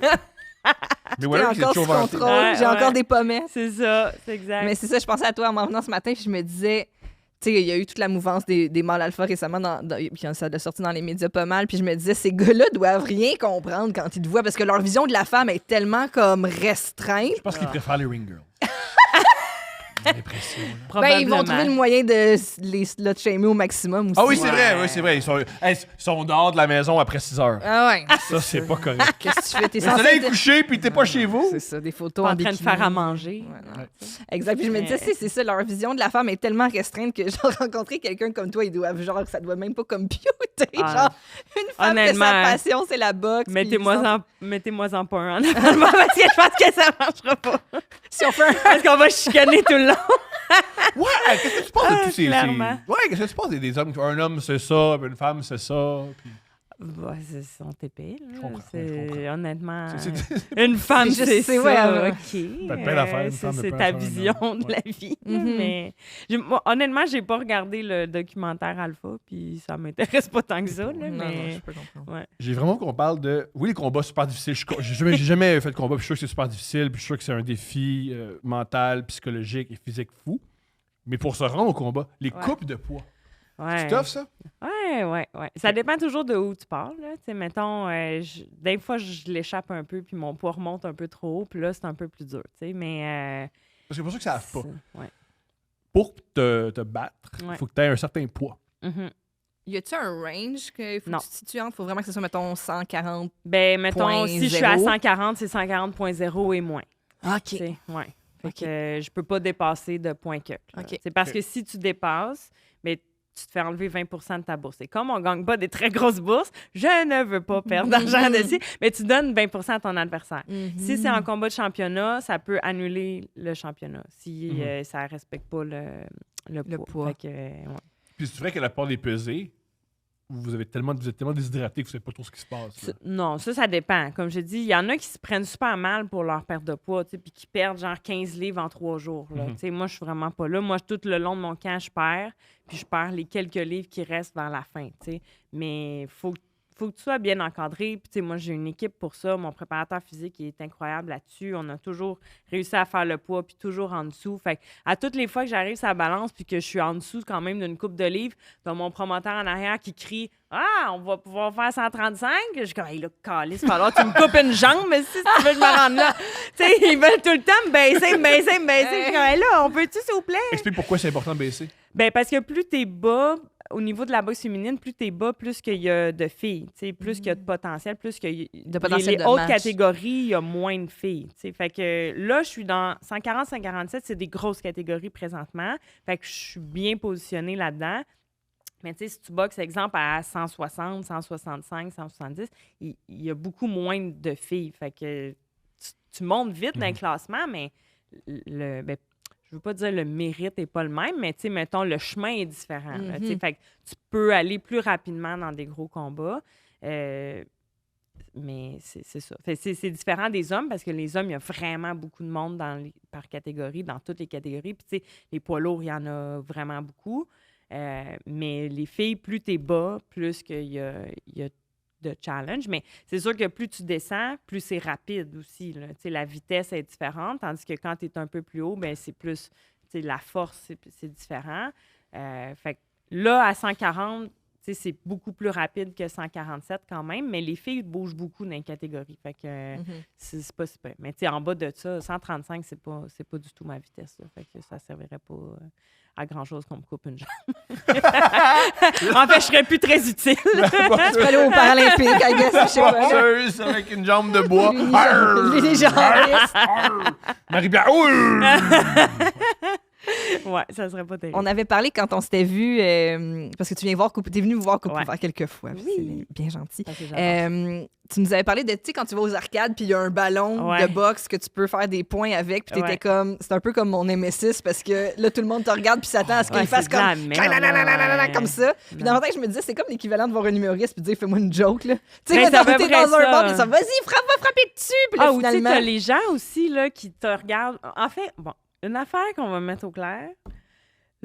B: J'ai
A: Mayweather, c'est
B: encore
A: toujours
B: sous
A: vanté.
B: contrôle,
D: Ouais,
B: j'ai
D: ouais.
B: encore des pommettes.
D: C'est ça, c'est exact.
B: Mais c'est ça, je pensais à toi en m'en venant ce matin, puis je me disais, tu sais, il y a eu toute la mouvance des mâles alpha récemment, puis ça a sorti dans les médias pas mal, puis je me disais, ces gars-là doivent rien comprendre quand ils te voient, parce que leur vision de la femme est tellement comme restreinte.
A: Je pense qu'ils préfèrent les ring girls. L'impression, là.
B: Ben, ils vont
D: Probablement.
B: trouver le moyen de les slut-shamer au maximum aussi.
A: Ah oui, c'est
D: Ouais.
A: vrai, oui, c'est vrai. Ils sont dehors de la maison après 6 heures.
B: Ah ouais.
A: Ça, c'est pas correct.
B: Qu'est-ce que tu fais? T'es
A: Le
B: censé
A: soleil est
B: être-
A: couché, puis t'es pas chez vous.
B: C'est ça, des photos
D: Pas
B: en
D: en train de
B: bikini.
D: faire à manger.
B: Ouais, non.
A: Ouais.
B: Exact. Puis je me disais, c'est ça, leur vision de la femme est tellement restreinte que genre rencontrer quelqu'un comme toi, ils doivent genre ça doit même pas computer.
D: Ah.
B: Genre une femme
D: Honnêtement,
B: que sa passion c'est la boxe. puis
D: Mettez-moi-en pas un en avant de moi, parce que je pense que ça marchera pas.
B: si on fait un
D: Parce qu'on va chicaner tout le long.
A: Ouais, qu'est-ce que tu penses de tous ces.
D: clairement.
A: Ouais, qu'est-ce que tu penses des hommes? Un homme, c'est ça, puis une femme, c'est ça. Puis...
D: Ouais, c'est son TP, là.
A: Je comprends,
D: C'est
A: je comprends.
D: honnêtement.
A: C'est-
D: Une femme,
B: C'est juste-
D: c'est
B: c'est-
D: ça,
B: ouais,
D: OK.
A: Peut-être plein d'affaires, une
D: Ça,
A: femme,
D: c'est
A: peut
D: ta
A: faire un
D: vision
A: homme.
D: de
A: Ouais.
D: la vie. là,
B: Mhm.
D: Mais moi, honnêtement, j'ai pas regardé le documentaire Alpha, puis ça m'intéresse pas tant que ça, là,
B: Non,
D: mais...
B: je peux comprendre.
A: J'ai vraiment qu'on parle de. Oui, les combats super difficiles. J'ai jamais fait de combat, puis je suis sûr que c'est super difficile, puis je suis sûr que c'est un défi mental, psychologique et physique fou. Mais pour se rendre au combat, les
D: Ouais.
A: coupes de poids.
D: Ouais.
A: C'est tough, ça?
D: Ouais. Ça dépend toujours de où tu parles, là. Tu sais, mettons, des fois, je l'échappe un peu, puis mon poids remonte un peu trop haut, puis là, c'est un peu plus dur, tu sais, mais...
A: Parce que pour ceux qui ne savent pas,
D: Ouais.
A: pour te battre, il
D: Ouais.
A: faut que tu aies un certain poids.
D: Mhm.
B: Y a-tu un range qu'il faut
D: Non.
B: que tu te situes entre? Faut vraiment que ce soit, mettons, 140.
D: Ben, mettons, si je suis à
B: 0.
D: 140, c'est 140.0 et moins.
B: OK.
D: Tu sais, ouais. Fait
B: OK.
D: que je peux pas dépasser de point que.
B: OK.
D: C'est parce
A: OK.
D: que si tu dépasses, mais tu te fais enlever 20 de ta bourse. Et comme on gagne pas des très grosses bourses, je ne veux pas perdre d'argent dessus, mais tu donnes 20 à ton adversaire. Si c'est en combat de championnat, ça peut annuler le championnat si ça respecte pas le poids. Fait que, ouais.
A: Puis c'est vrai que la part des pesées, vous êtes tellement déshydraté que vous savez pas trop ce qui se passe. là.
D: Non, ça dépend. Comme je dis, il y en a qui se prennent super mal pour leur perte de poids, tu sais, puis qui perdent genre 15 livres en 3 jours. Là. Tu sais, moi, je suis vraiment pas là. Moi, tout le long de mon camp, je perds, puis je perds les quelques livres qui restent vers la fin. Tu sais. Mais faut que tu sois bien encadré. Puis, tu sais, moi, j'ai une équipe pour ça. Mon préparateur physique est incroyable là-dessus. On a toujours réussi à faire le poids, puis toujours en dessous. Fait que à toutes les fois que j'arrive sur la balance, puis que je suis en dessous quand même d'une coupe de livres, t'as mon promoteur en arrière qui crie « Ah, on va pouvoir faire 135? » Je suis comme « Hey, là, calice, il va falloir que tu me coupes une jambe, mais si tu veux que je me rende là. » Tu sais, ils veulent tout le temps me baisser. Je suis comme « Hey, là, on peut-tu, s'il vous plaît? »
A: Explique pourquoi c'est important de baisser.
D: Ben parce que plus t'es bas, au niveau de la boxe féminine, plus t'es bas, plus qu'il y a de filles. Plus qu'il y a de potentiel, plus qu'il y a
B: De potentiel
D: les
B: de
D: autres
B: match.
D: catégories, il y a moins de filles. Fait que là, je suis dans 140, 147, c'est des grosses catégories présentement. Fait que je suis bien positionnée là-dedans. Mais si tu boxes, exemple, à 160, 165, 170, il y a beaucoup moins de filles. Fait que tu montes vite dans le classement, mais je veux pas dire le mérite n'est pas le même, mais mettons, le chemin est différent. Là, fait que tu peux aller plus rapidement dans des gros combats. Mais c'est ça. C'est différent des hommes parce que les hommes, il y a vraiment beaucoup de monde par catégorie, dans toutes les catégories. Puis, les poids lourds, il y en a vraiment beaucoup. Mais les filles, plus tu es bas, plus qu'il y a de challenge. Mais c'est sûr que plus tu descends, plus c'est rapide aussi. Là. La vitesse est différente, tandis que quand tu es un peu plus haut, ben c'est plus la force, c'est différent. Fait que là, à 140, c'est beaucoup plus rapide que 147 quand même, mais les filles bougent beaucoup dans les catégories. Fait que c'est pas super. Mais en bas de ça, 135, c'est pas du tout ma vitesse. Là. Fait que ça servirait pas à grand-chose qu'on me coupe une jambe. En fait, je serais plus très utile.
B: Tu peux aller aux Paralympiques, I guess, je sais pas.
A: Boxeuse avec une jambe de bois.
B: Les jambistes.
A: Marie-Pierre.
D: Ouais, ça serait pas terrible.
B: On avait parlé quand on s'était vu, parce que tu viens voir Coupe, t'es venu me voir Coupe
D: Ouais.
B: Ouvert quelques fois. puis
D: Oui.
B: C'est bien gentil.
D: Ça, c'est j'adore.
B: Tu nous avais parlé de, tu sais, quand tu vas aux arcades, puis il y a un ballon
D: Ouais.
B: de boxe que tu peux faire des points avec, puis t'étais
D: Ouais.
B: comme, c'est un peu comme mon Nemesis, parce que là, tout le monde te regarde, puis s'attend à ce qu'il
D: Ouais,
B: fasse
D: c'est de la
B: comme,
D: merde,
B: comme ça. Puis dans ma tête, je me disais, c'est comme l'équivalent de voir un humoriste, puis de dire, fais-moi une joke, là. Tu sais,
D: Ben,
B: mettons,
D: c'est à peu
B: t'es
D: près
B: dans un
D: ça.
B: bar, puis ça, vas-y, frappe, va frapper dessus, puis là,
D: Ou tu sais,
B: finalement.
D: t'as les gens aussi là, qui te regardent. En fait, bon, une affaire qu'on va mettre au clair.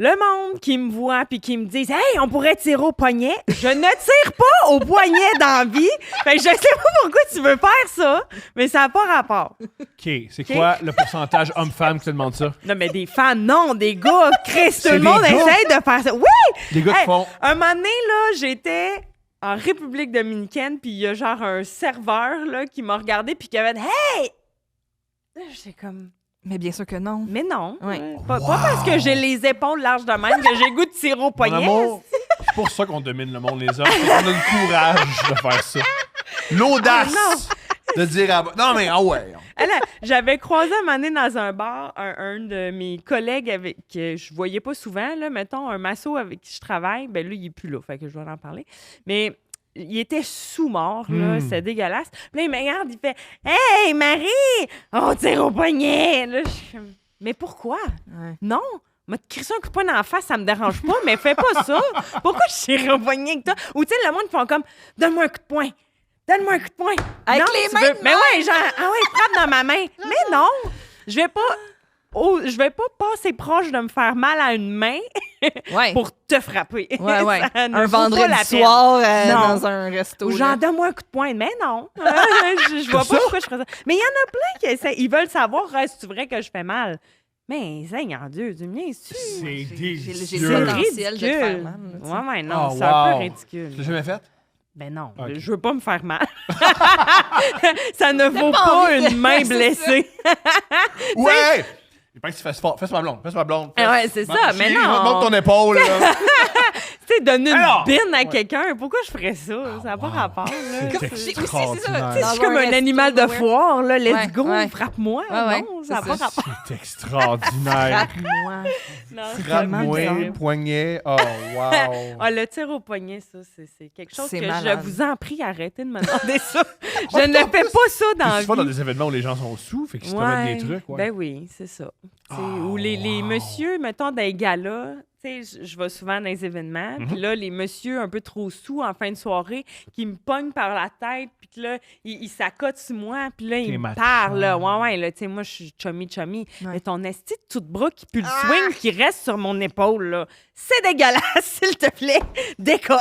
D: Le monde qui me voit puis qui me dit « Hey, on pourrait tirer au poignet. » Je ne tire pas au poignet dans la vie. Fait que je sais pas pourquoi tu veux faire ça, mais ça n'a pas rapport.
A: OK, c'est quoi le pourcentage homme-femme qui te demande ça?
D: Non, mais des femmes, non. Des gars, Chris, tout
A: C'est
D: le monde
A: des gars?
D: essaie de faire ça. Oui!
A: Les gars qui
D: Hey,
A: font...
D: un moment donné, là, j'étais en République dominicaine, puis il y a genre un serveur là, qui m'a regardé puis qui avait dit « Hey! » Là, j'étais comme...
B: Mais bien sûr que non.
D: Mais non.
B: Ouais.
D: Pas parce que j'ai les épaules larges de même que j'ai le goût de tirer au
A: Mon
D: poignet.
A: amour, c'est pour ça qu'on domine le monde, les hommes. C'est qu'on a le courage de faire ça. L'audace de dire... Non, mais ah ouais.
D: Alors, j'avais croisé un moment donné dans un bar un de mes collègues avec que je voyais pas souvent, là, mettons, un masso avec qui je travaille. Ben là, il est plus là, fait que je vais en parler. Mais il était sous-mort, là, c'était dégueulasse. Puis là, il me regarde, il fait « Hey, Marie, on tire au poignet! » Là, je suis comme « Mais pourquoi?
B: Ouais.
D: Non! » M'a te crisser un coup de poing dans la face, ça me dérange pas, mais fais pas ça. Pourquoi je tire au poignet avec toi? Ou tu sais, le monde, ils font comme « Donne-moi un coup de poing! Donne-moi un coup de poing! »
B: Avec
D: Non,
B: les
D: tu
B: mains
D: veux-
B: de
D: Mais ouais, genre, ah ouais, frappe dans ma main. Mais non! Je vais pas... je vais pas passer proche de me faire mal à une main
B: Ouais.
D: pour te frapper.
B: Ouais, ouais.
D: Ça ne
B: Un
D: vaut pas
B: vendredi
D: la peine.
B: soir
D: Non.
B: dans un resto.
D: Ou
B: là.
D: genre, donne-moi un coup de poing. Mais non. Je vois pas pourquoi je ferais ça. Mais il y en a plein qui essaient. Ils veulent savoir, est-ce vrai que je fais mal? Mais, Seigneur Dieu, du mien,
A: C'est
B: J'ai le
A: délicieux.
B: potentiel de te faire mal, là, tu sais.
D: Ouais, non,
A: Oh,
D: c'est un peu
A: wow.
D: ridicule.
A: Tu l'as jamais fait?
D: Ben non,
A: Ok.
D: je veux pas me faire mal. Ça ne vaut
B: pas
D: pas
B: envie de-
D: une main
B: c'est ça.
D: blessée.
A: Ouais! Il paraît que tu fasses fort. Fais-moi blonde. Fais-moi blonde.
D: Ouais, c'est ça, mais non.
A: Monte ton épaule, là.
D: Tu sais, donner une
A: Alors!
D: bine à quelqu'un, pourquoi je ferais ça? Ça n'a pas rapport. Là.
A: C'est
B: Aussi, c'est ça.
A: extraordinaire.
D: Tu sais, je suis comme
B: Dans un
D: un
B: resto,
D: animal de
B: ouais.
D: foire, là. Let's
B: Ouais,
D: go,
B: ouais.
D: frappe-moi.
B: Ouais, ouais,
D: Non,
B: c'est
D: ça n'a pas
B: ça.
D: rapport.
A: C'est extraordinaire.
B: Frappe-moi.
D: Non,
B: tellement
A: Frappe-moi,
B: bizarre.
A: poignet. Oh, wow.
D: Ah, le tir au poignet, ça, c'est quelque chose
B: C'est
D: que
B: malade.
D: je vous en prie, arrêtez de me demander ça. Je ne fais pas ça dans la
A: Tu vas dans
D: vie.
A: des événements où les gens sont sous, fait qu'ils se promettent des trucs. Ouais.
D: Ben oui, c'est ça. Tu sais,
A: Oh,
D: ou les
A: wow.
D: messieurs, mettons, dans les galas, tu sais, je vais souvent dans les événements, puis là, les messieurs un peu trop sous en fin de soirée, qui me pognent par la tête, puis que là, ils s'accotent sur moi, puis là,
A: T'es
D: ils me
A: macho.
D: parlent, là. Ouais, là, tu sais, moi, je suis chummy.
B: Ouais.
D: Mais ton esti de tout de bras qui pue le swing, qui reste sur mon épaule, là, c'est dégueulasse, s'il te plaît, décolle.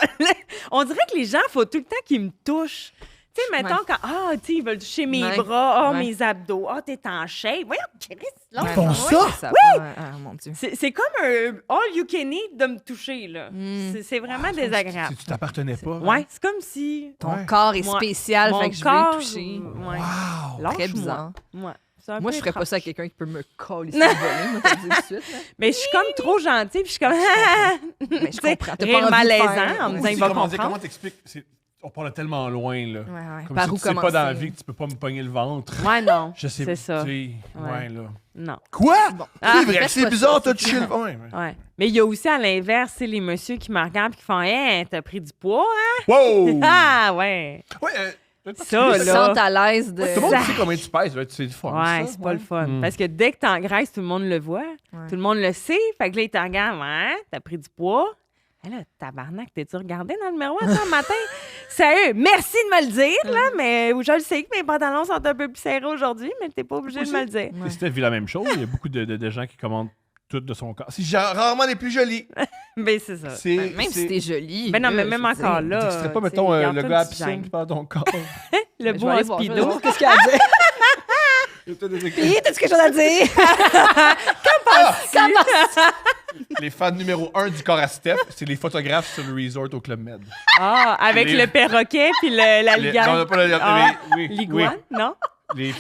D: On dirait que les gens, faut tout le temps qu'ils me touchent. Tu sais, mettons,
B: Ouais.
D: quand, tu sais, ils veulent toucher mes
B: Ouais.
D: bras,
B: Ouais.
D: mes abdos, t'es en shape. Voyons, Chris, là.
B: Ouais,
A: font
B: non,
A: ça?
B: ouais, a pas- ah, mon Dieu.
D: C'est comme un all you can eat de me toucher, là.
B: Mm.
D: C'est vraiment désagréable.
A: Si tu t'appartenais pas.
D: Ouais, c'est comme si
B: Ton
A: Ouais.
B: corps est
D: Moi-
B: spécial,
D: mon
B: fait que je
D: corps,
B: veux y toucher.
D: ouais.
A: Wow.
B: Très
D: Lâche-moi.
B: bizarre.
D: Ouais. C'est un
B: Moi,
D: peu
B: je ferais pas
D: étrange.
B: ça à quelqu'un qui peut me coller sur le volet, moi, je te le dis tout de suite. Là.
D: Mais je suis comme trop gentille, puis je suis comme...
B: Mais je
D: Tu sais,
B: comprends. T'as
D: rire
B: pas envie de
D: malaisant
B: faire-
D: en me disant,
A: Aussi,
D: il va
A: comment
D: comprendre.
A: t'expliques? On parle tellement loin, là.
B: Ouais.
A: Comme
B: Par
A: si
B: où
A: tu sais pas
B: commencer?
A: dans la vie que tu peux pas me pogner le ventre.
D: Ouais, non,
A: Je sais
D: c'est ça.
A: tu sais,
D: Ouais.
A: ouais, là.
D: Non.
A: Quoi?
B: Bon.
D: Ah,
A: c'est vrai,
B: faites
A: c'est
B: pas
A: bizarre,
B: ça,
A: t'as
B: c'est
A: chill.
B: clair.
A: Ouais.
D: Ouais. Mais il y a aussi à l'inverse, c'est les messieurs qui me regardent et qui font « Hey, t'as pris du poids, hein?
A: Wow! »
D: Ah, ouais.
A: Ouais,
D: Ça,
B: Ils se
D: là.
B: sentent à l'aise de...
A: tout le monde
D: Ça-
A: sait combien tu pèses, là, tu sais le fun.
D: Ouais,
A: ça,
D: c'est pas le fun.
A: Mm.
D: Parce que dès que t'engraisses, tout le monde le voit.
B: Ouais.
D: Tout le monde le sait. Fait que là, ils te regardent. Ouais, t'as pris du poids. Hé là, tabarnak, t'es-tu regardé dans le miroir ce matin? Sérieux, merci de me le dire, là, mais je le sais que mes pantalons sont un peu plus serrés aujourd'hui, mais t'es pas obligé de me le dire.
A: Et Steph vit la même chose. Il y a beaucoup de gens qui commandent tout de son corps. C'est rarement les plus jolis.
D: Mais c'est ça.
A: C'est,
B: Même si t'es jolie.
D: Mais non, mais
B: là,
D: même
B: je veux
D: encore
B: dire.
D: là.
A: Tu serais pas,
D: tu sais,
A: mettons,
D: garde
A: le
D: ton
A: gars à
D: petit
A: piscine
D: gêne.
A: qui parle ton corps.
D: Le
B: Mais je vais
D: beau
B: aller
D: en
B: voir, je vais
D: speedo.
B: voir qu'est-ce qu'il y a à dire.
A: Il y a peut-être des-
B: Puis, t'as-tu quelque chose à dire?
A: Les fans numéro 1 du corps à Steph, c'est les photographes sur le resort au Club Med.
D: Ah, avec
A: Les-
D: le perroquet puis la
A: Les-
D: liane.
A: non, pas la-
D: Ah,
A: oui,
D: l'iguane, non?
A: oui.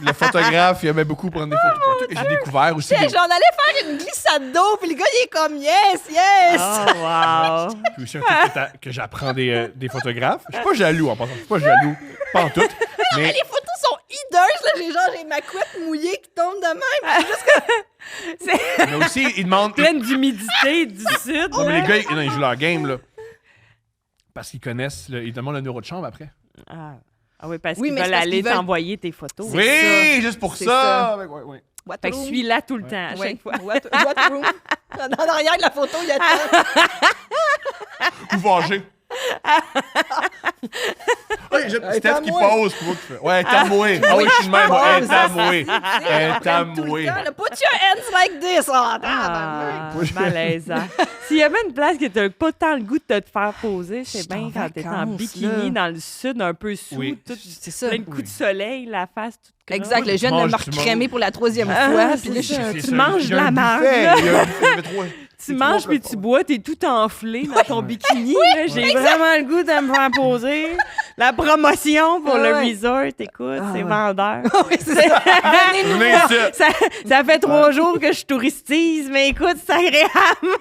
A: Le photographe, il aimait beaucoup prendre des photos. Pour un truc que j'ai découvert aussi.
B: J'en allais faire une glissade d'eau, puis le gars, il est comme yes, yes!
D: Oh, wow.
A: Puis aussi un truc que j'apprends des photographes. Je suis pas jaloux en passant. Je suis pas jaloux. Pas en tout. Mais
B: Les photos sont hideuses, là. J'ai ma couette mouillée qui tombe de même.
D: C'est
A: mais aussi, ils demandent.
D: pleine d'humidité du sud.
A: Non, mais
D: là.
A: les gars, ils jouent leur game, là. Parce qu'ils connaissent. Ils demandent le numéro de chambre après.
D: Ah. Ah oui, parce
B: Oui,
D: qu'ils
B: mais c'est
D: veulent
B: parce
D: aller
B: qu'ils veulent-
D: t'envoyer tes photos.
B: C'est
A: Oui, juste pour
B: C'est
A: ça. Ouais, ouais.
D: Fait que je suis là tout le temps, à chaque fois.
B: What room? Dans l'arrière de la photo, il y a tout.
A: Ou vengé. Oui, Steph qui
B: tamoué.
A: pose. Pour que tu fais. Ouais, tamoué. Ah oui, je suis de même. Ouais,
B: pose.
A: tamoué.
B: Tout
A: Tamoué.
B: le temps, là, put your hands like this.
D: Ah,
A: Oui.
D: malaisant. S'il y avait une place que t'as pas tant le goût de te faire poser, c'est
B: Je suis
D: bien
B: en
D: quand t'es en
B: vacances,
D: bikini
B: là.
D: dans le sud, un peu sous,
A: Oui.
D: tout,
B: C'est ça.
D: plein de coups de soleil, la face toute croche.
B: Exact, le jeune de
A: manges,
B: Marc
A: tu
B: Crémé
A: manges.
B: pour la 3e
D: Ah,
B: fois.
D: c'est
B: Puis là,
D: ça.
B: je-
D: Tu manges de la marde,
A: buffet,
D: là.
A: il y avait trois-
D: Tu manges puis tu bois, t'es tout enflé dans ton bikini. là. J'ai vraiment le goût de me faire poser. La promotion pour le
B: Ouais.
D: resort, écoute,
B: Ah,
D: c'est
B: ouais.
D: vendeur.
B: Oui, c'est ça. Venez-nous
A: Venez
B: voir.
A: ici.
D: Ça fait 3 jours que je touristise, mais écoute, c'est agréable.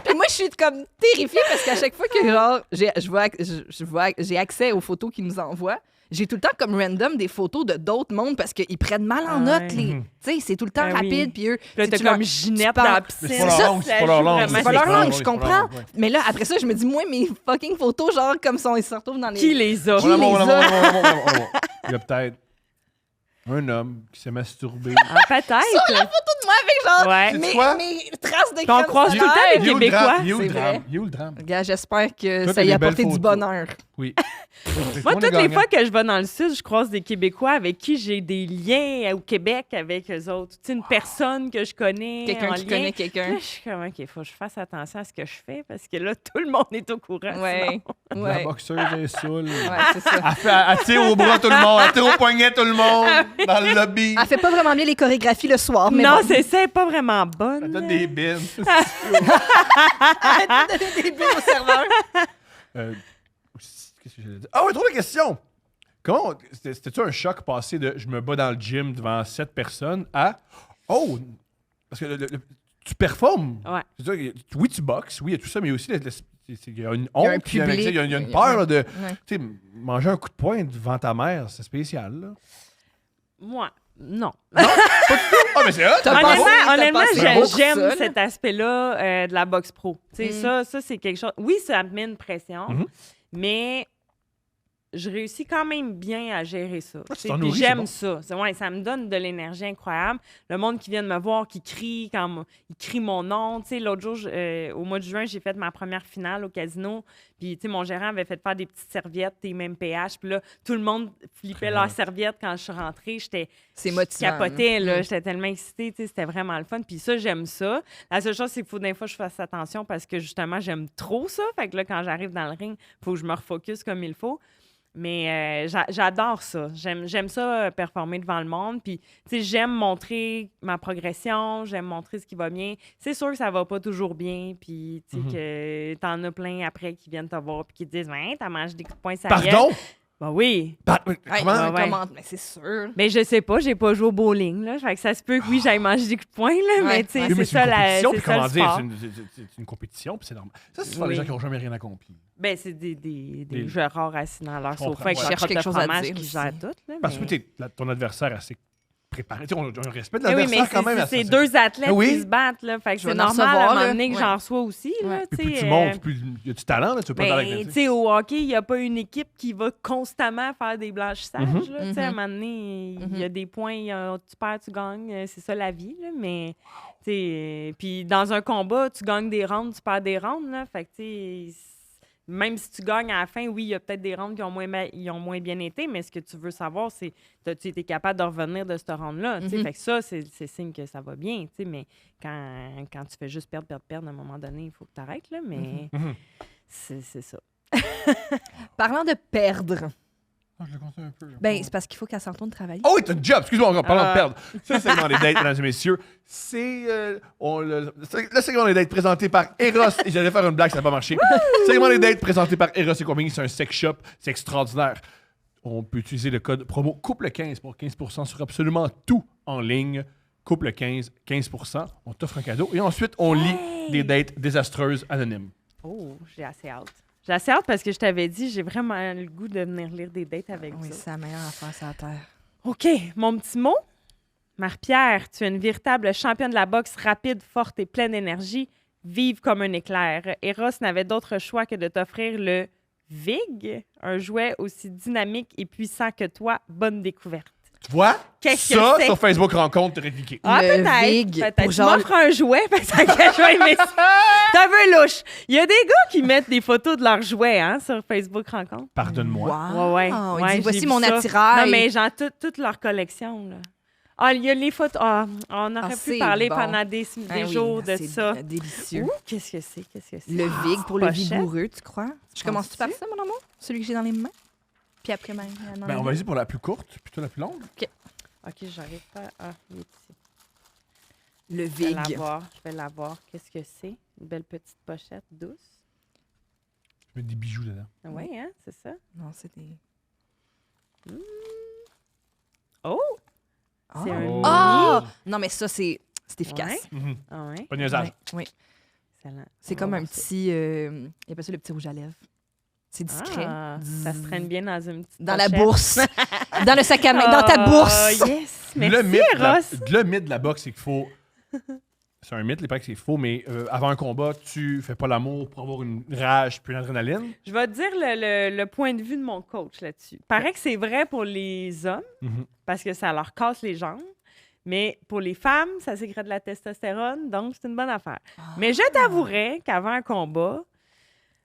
B: Puis moi, je suis comme terrifiée parce qu'à chaque fois que genre j'ai accès aux photos qu'ils nous envoient, j'ai tout le temps comme random des photos de d'autres mondes parce qu'ils prennent mal en
D: Ah
B: note.
D: ouais.
B: Tu sais, c'est tout le temps
D: Ah oui.
B: rapide. Puis eux,
D: Puis là,
B: tu
D: t'as
B: sais, tu leur-
D: comme Ginette
B: tu
D: dans la
B: parles-
D: piscine.
A: Mais c'est pas leur langue,
D: Ça
A: c'est pas leur
D: joue
A: langue.
D: vraiment
B: C'est pas leur
A: c'est
B: langue,
A: pas
B: je
A: leur
B: comprends.
A: langue, ouais.
B: Mais là, après ça, je me dis, moi, mes fucking photos, genre, comme ça, ils se retrouvent dans les.
D: Qui les a?
B: Qui
A: Voilà,
B: les
A: voilà,
B: a?
A: voilà, voilà, voilà, voilà. Il y a peut-être un homme qui s'est masturbé.
D: Ah, peut-être.
B: Moi, avec genre
D: Ouais.
A: C'est
B: mes,
A: quoi?
B: mes traces de
D: Puis on
B: crème
D: croise tout le temps
B: solaire.
D: les Québécois.
A: Il est où le
B: C'est
A: drame?
B: vrai.
A: Il est où le drame?
B: Regarde, j'espère que
A: Toi,
B: ça
A: t'as
B: y
A: des
B: a apporté
A: belles
B: du
A: photos.
B: bonheur.
A: Oui.
D: Moi, toutes les fois que je vais dans le sud, je croise des Québécois avec qui j'ai des liens au Québec avec eux autres. Tu sais, une personne que je connais.
B: Quelqu'un
D: en
B: qui
D: lien.
B: connaît
D: Puis
B: quelqu'un.
D: là, je suis comme, OK, faut que je fasse attention à ce que je fais parce que là, tout le monde est au courant.
B: Ouais.
A: La
B: Ouais.
A: boxeuse est saoule.
B: Ouais, c'est ça.
A: Elle tire au bras tout le monde, elle tire au poignet tout le monde dans le lobby.
B: Elle fait pas vraiment bien les chorégraphies le soir, mais
D: Non,
B: bon.
D: c'est ça, elle est pas vraiment
A: Elle
D: bonne.
A: donne des bines.
B: Arrête de donner des billes au serveur.
A: Qu'est-ce que j'allais dire? Ah ouais, trouve la question. Comment c'était-tu un choc passé de je me bats dans le gym devant 7 personnes à oh parce que tu performes.
D: Ouais.
A: C'est-à-dire que, oui, tu boxes, oui, il y a tout ça, mais aussi il y a une
B: Il y a un
A: honte, puis avec ça, il y a une
B: public.
A: peur là, de
B: Ouais.
A: tu sais, manger un coup de poing devant ta mère, c'est spécial là.
D: Moi, non.
A: Ah mais c'est hot.
B: T'as
A: bravo.
B: passé-
D: Honnêtement,
B: passé
A: bravo
B: pour ça,
D: j'aime
B: là.
D: cet aspect-là de la boxe pro. Tu sais,
B: Mm.
D: ça c'est quelque chose. Oui, ça me met une pression,
A: Mhm.
D: mais je réussis quand même bien à gérer ça.
A: Ah, tu
D: Tu sais,
A: t'en
D: puis
A: nourris,
D: j'aime
A: c'est
D: ça. Ouais, ça me donne de l'énergie incroyable. Le monde qui vient de me voir, qui crie quand il crie mon nom. Tu sais, l'autre jour, au mois de juin, j'ai fait ma première finale au casino. Puis, tu sais, mon gérant avait fait faire des petites serviettes, tes mêmes pH. Puis là, tout le monde flippait leurs serviettes quand je suis rentrée.
B: C'est
D: Je
B: motivant.
D: capotais, là.
B: Mm.
D: J'étais tellement excitée, tu sais, c'était vraiment le fun. Puis ça, j'aime ça. La seule chose, c'est qu'il faut des fois que je fasse attention parce que justement, j'aime trop ça. Fait que là, quand j'arrive dans le ring, il faut que je me refocus comme il faut. Mais j'adore ça. J'aime ça, performer devant le monde. Puis, tu sais, j'aime montrer ma progression, j'aime montrer ce qui va bien. C'est sûr que ça va pas toujours bien. Puis, tu sais, que t'en as plein après qui viennent te voir puis qui te disent « Ouais, t'as mangé des coups de poing sur la gueule.
A: Pardon.
D: Ben oui.
B: Hey,
A: Comment?
D: ouais.
B: comment? Mais c'est sûr.
D: Mais je sais pas, j'ai pas joué au bowling, là. Fait que ça se peut que oui, j'aille manger des coups de poing, là.
B: Ouais,
D: Mais tu sais,
B: ouais.
A: Oui, mais
D: c'est ça
A: une compétition,
D: c'est
A: puis
D: ça
A: comment
D: le
A: dire,
D: sport.
A: c'est une compétition, puis c'est normal. Ça, c'est pour les
D: Oui.
A: gens qui n'ont jamais rien accompli.
D: Ben, c'est des
A: Des-
D: joueurs rares assis dans leur
A: Je comprends,
D: sofa avec
A: ouais.
D: leur
B: Cherche
D: crotte
B: quelque
D: de
B: chose à
D: fromage
B: dire
D: qui
B: aussi.
D: gèrent tout, là.
A: Parce que
D: mais...
A: ton adversaire assez préparé. Tu sais, on respecte
D: Eh oui,
A: l'adversaire
D: mais
A: quand même.
D: c'est deux athlètes
A: Ah oui?
D: qui se battent, là. Fait que
B: Je
D: c'est
B: vais en
D: normal,
B: recevoir,
D: à un moment
B: là.
D: donné, que
B: Ouais.
D: j'en reçois aussi, là.
B: Ouais.
A: Puis
D: tu
A: plus
D: sais,
A: tu montes, plus il y a du talent, là, tu veux pas parler
D: ben,
A: avec
D: tu sais, au hockey, il n'y a pas une équipe qui va constamment faire des blanchissages.
A: Mhm.
D: Là, tu sais, à un moment donné, il y a des points, tu perds, tu gagnes. C'est ça la vie. Là, mais, tu sais, puis dans un combat, tu gagnes des rounds, tu perds des rounds. Là, fait que, tu sais, même si tu gagnes à la fin, oui, il y a peut-être des rounds qui ont moins bien été, mais ce que tu veux savoir, c'est as-tu été capable de revenir de ce round-là? Tu sais, fait que ça, c'est signe que ça va bien. Tu sais, mais quand tu fais juste perdre, à un moment donné, il faut que tu arrêtes. Là, mais c'est ça.
B: Parlant de perdre,
A: Je le conseille un peu.
B: ben, c'est parce qu'il faut qu'elle s'en retourne travailler.
A: Oh oui, t'as un job. Excuse-moi, en parlant de perdre. C'est le segment des dates, mesdames et messieurs. C'est le segment des dates présenté par Eros. Et j'allais faire une blague, ça n'a pas marché. Le segment des dates présenté par Eros et compagnie. C'est un sex shop. C'est extraordinaire. On peut utiliser le code promo couple15 pour 15% sur absolument tout en ligne. Couple15, 15%. On t'offre un cadeau. Et ensuite, on lit des dates désastreuses anonymes.
D: Oh, j'ai assez hâte. J'ai assez hâte parce que je t'avais dit, j'ai vraiment le goût de venir lire des dates avec
B: Oui,
D: vous.
B: c'est la meilleure affaire sur la terre.
D: OK, mon petit mot. Marie-Pierre, tu es une véritable championne de la boxe rapide, forte et pleine d'énergie. Vive comme un éclair. Eros n'avait d'autre choix que de t'offrir le VIG, un jouet aussi dynamique et puissant que toi. Bonne découverte.
A: Tu vois?
D: Qu'est-ce que
A: Ça,
D: c'est?
A: sur Facebook Rencontre, t'aurais cliqué.
D: Ah,
B: Le
D: peut-être.
B: VIG,
D: Peut-être.
B: pour
D: Tu
B: genre-
D: m'offres un jouet, parce que je vais aimer ça. C'est un peu louche. Il y a des gars qui mettent des photos de leurs jouets hein, sur Facebook Rencontre.
A: Pardonne-moi.
B: Wow.
D: Ouais.
B: Il dit,
D: j'ai
B: voici
D: vu
B: mon
D: ça.
B: attirail.
D: Non, mais genre, toute leur collection, là. Ah, il y a les photos. Ah, on aurait pu
B: c'est
D: parler
B: bon.
D: pendant des
B: Ah oui,
D: jours de
B: c'est
D: ça.
B: délicieux.
D: Ouh, qu'est-ce que c'est?
B: Le VIG pour le
D: pochette.
B: vigoureux, tu crois? Je commence-tu par
D: Penses-tu?
B: ça, mon amour? Celui que j'ai dans les mains? Puis après, dans
A: Ben,
B: les
A: on
B: mains.
A: va essayer pour la plus courte, plutôt la plus longue.
D: OK, j'arrive pas. Ah, il est ici.
B: Le
D: Je vais
B: VIG.
D: Je vais l'avoir. Qu'est-ce que c'est? Une belle petite pochette douce.
A: Je mets des bijoux dedans.
D: Oui, hein, c'est ça.
B: Non, c'est des...
D: Oh! C'est un
A: Oh.
B: Ah! Non, mais ça, c'est efficace.
A: Mhm.
D: Ah ouais?
A: Pas de niaisage.
B: Oui.
D: Excellent.
B: C'est
D: On
B: comme
D: va
B: un
D: voir ça.
B: petit... il appelle ça le petit rouge à lèvres. C'est discret.
D: Ah, ça se traîne bien dans une petite
B: Dans la
D: pochette.
B: bourse. Dans le sac à main. Dans ta
D: Ah,
B: bourse.
D: Yes! Merci,
A: le
D: Eros.
A: mythe de la boxe, c'est qu'il faut. C'est un mythe, les pas que c'est faux, mais avant un combat, tu fais pas l'amour pour avoir une rage puis une adrénaline.
D: Je vais te dire le point de vue de mon coach là-dessus. Paraît que c'est vrai pour les hommes,
A: Mhm.
D: parce que ça leur casse les jambes. Mais pour les femmes, ça sécrète de la testostérone, donc c'est une bonne affaire. Mais je t'avouerais qu'avant un combat,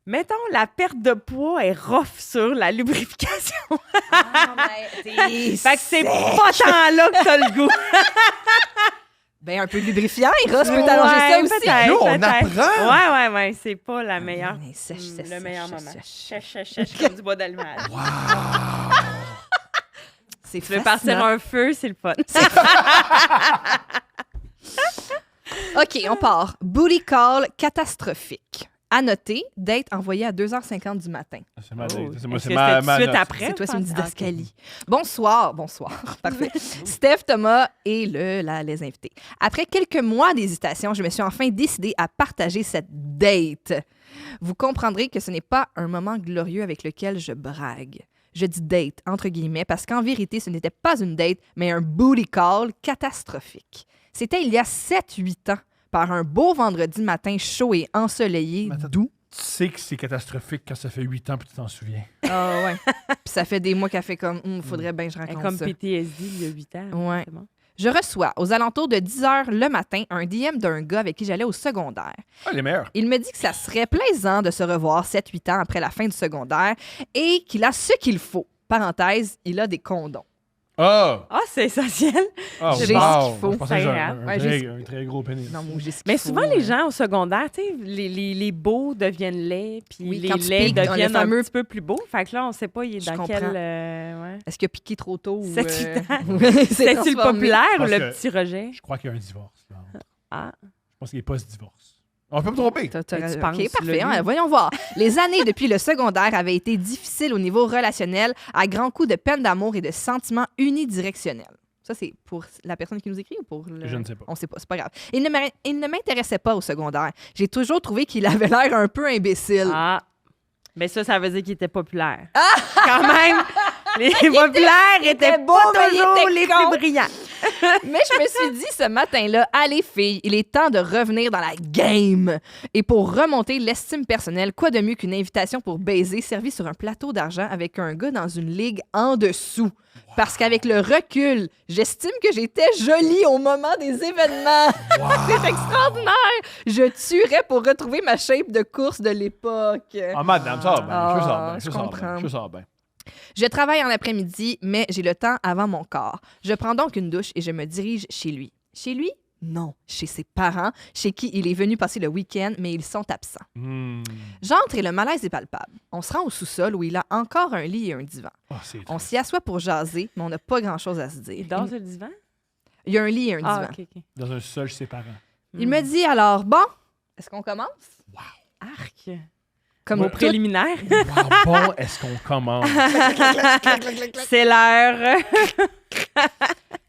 D: mettons, la perte de poids est rough sur la lubrification. Fait que c'est pas tant là que t'as le goût.
B: Ben, un peu de lubrifiant. Eros peut t'allonger ça
D: Ouais,
B: aussi.
D: peut-être,
A: Yo, on
D: peut-être.
A: apprend!
D: Ouais. C'est pas la meilleure.
B: Mais sèche, sèche,
D: le meilleur
B: sèche,
D: moment.
B: sèche.
D: Sèche, comme du bois d'allumage.
B: C'est
D: Tu veux partir un feu, c'est le fun.
B: OK, on part. Booty call catastrophique. À noter, date envoyée à 2h50 du matin.
A: C'est ma
D: Oh,
A: date. C'est moi,
D: est-ce
A: c'est
D: que
A: ma
D: c'était tout de suite
A: note.
D: après?
B: C'est toi, c'est
D: je
B: une
D: pense?
B: didascalie. Bonsoir. Parfait. Steph, Thomas et les invités. Après quelques mois d'hésitation, je me suis enfin décidée à partager cette date. Vous comprendrez que ce n'est pas un moment glorieux avec lequel je brague. Je dis date, entre guillemets, parce qu'en vérité, ce n'était pas une date, mais un booty call catastrophique. C'était il y a 7-8 ans, par un beau vendredi matin chaud et ensoleillé,
A: Mais attends.
B: doux.
A: Tu sais que c'est catastrophique quand ça fait 8 ans puis tu t'en souviens.
B: Ah ouais. Puis ça fait des mois qu'elle fait comme, faudrait bien que je
D: Elle est
B: raconte
D: comme
B: ça.
D: PTSD il y a 8 ans.
B: Ouais.
D: C'est bon.
B: Je reçois, aux alentours de 10h le matin, un DM d'un gars avec qui j'allais au secondaire.
A: Ah, les meilleurs.
B: Il me dit que ça serait plaisant de se revoir 7-8 ans après la fin du secondaire et qu'il a ce qu'il faut. Parenthèse, il a des condoms.
A: Ah!
D: Ah, c'est essentiel.
A: Ah,
B: J'ai
A: wow.
B: ce qu'il faut.
A: Je pensais que
D: C'est
A: j'avais
D: agréable.
A: un très gros pénis.
B: Non, moi, j'ai ce qu'il
D: Mais
B: faut,
D: souvent, les gens au secondaire, tu sais, les beaux deviennent laids, puis
B: Oui,
D: les
B: quand tu
D: laids
B: piques dans le
D: deviennent
B: fameux-
D: un petit peu plus beaux. Fait que là, on sait pas, il est
B: Je
D: dans
B: comprends.
D: quel... ouais.
B: Est-ce qu'il a piqué trop tôt? Ou,
D: 7-8 ans.
B: C'est
D: C'est-tu le populaire ou
A: Parce
D: le
A: que-
D: petit rejet?
A: Je crois qu'il y a un divorce. Là.
D: Ah,
A: Je pense qu'il est post-divorce. On peut me tromper.
B: T'as
D: tu
B: raison.
D: penses,
B: OK, parfait.
D: là, lui.
B: Voyons voir. Les années depuis le secondaire avaient été difficiles au niveau relationnel, à grands coups de peine d'amour et de sentiments unidirectionnels. Ça, c'est pour la personne qui nous écrit ou pour le...
A: Je ne sais pas.
B: On sait pas, c'est pas grave. Il ne m'intéressait pas au secondaire. J'ai toujours trouvé qu'il avait l'air un peu imbécile.
D: Ah. Mais ça veut dire qu'il était populaire. Quand même, les populaires
B: était
D: étaient
B: beau,
D: pas
B: mais il
D: toujours
B: était
D: les
B: con.
D: plus brillants.
B: Mais je me suis dit ce matin-là, allez filles, il est temps de revenir dans la game. Et pour remonter l'estime personnelle, quoi de mieux qu'une invitation pour baiser servie sur un plateau d'argent avec un gars dans une ligue en dessous. Parce qu'avec le recul, j'estime que j'étais jolie au moment des événements. C'est extraordinaire. Je tuerais pour retrouver ma shape de course de l'époque.
A: Ah, madame, ça va bien.
B: Ah,
A: Je sors bien.
B: je
A: Je sors
B: comprends.
A: bien. Je sors bien.
B: Je travaille en après-midi, mais j'ai le temps avant mon corps. Je prends donc une douche et je me dirige chez lui. Chez lui? Non, chez ses parents, chez qui il est venu passer le week-end, mais ils sont absents. J'entre et le malaise est palpable. On se rend au sous-sol où il a encore un lit et un divan.
A: Oh, c'est
B: On s'y assoit pour jaser, mais on n'a pas grand-chose à se dire.
D: Il dort sur le divan?
B: Il y a un lit et un
D: Ah,
B: divan.
D: OK.
A: dans un sol chez ses parents.
B: Il me dit alors, bon, est-ce qu'on commence?
D: Arc.
B: Comme
D: Au
B: tout-
D: préliminaire.
A: Wow, bon, est-ce qu'on commence?
D: C'est l'heure.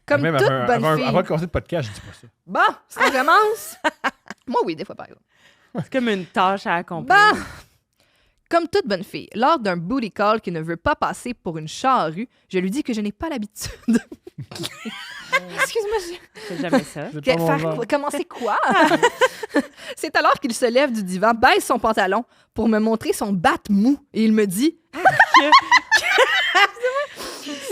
B: comme
A: Même
B: toute
A: avant,
B: bonne
A: avant,
B: fille.
A: avant de commencer le podcast, je dis pas ça.
B: Bon, est-ce qu'on commence? Moi, oui, des fois, par exemple.
D: C'est comme une tâche à accomplir.
B: Bon! Comme toute bonne fille, lors d'un booty call qui ne veut pas passer pour une charrue, je lui dis que je n'ai pas l'habitude. Excuse-moi,
D: C'est jamais ça.
A: C'est pas mon genre.
B: commencer quoi? C'est alors qu'il se lève du divan, baisse son pantalon pour me montrer son bat mou et il me dit...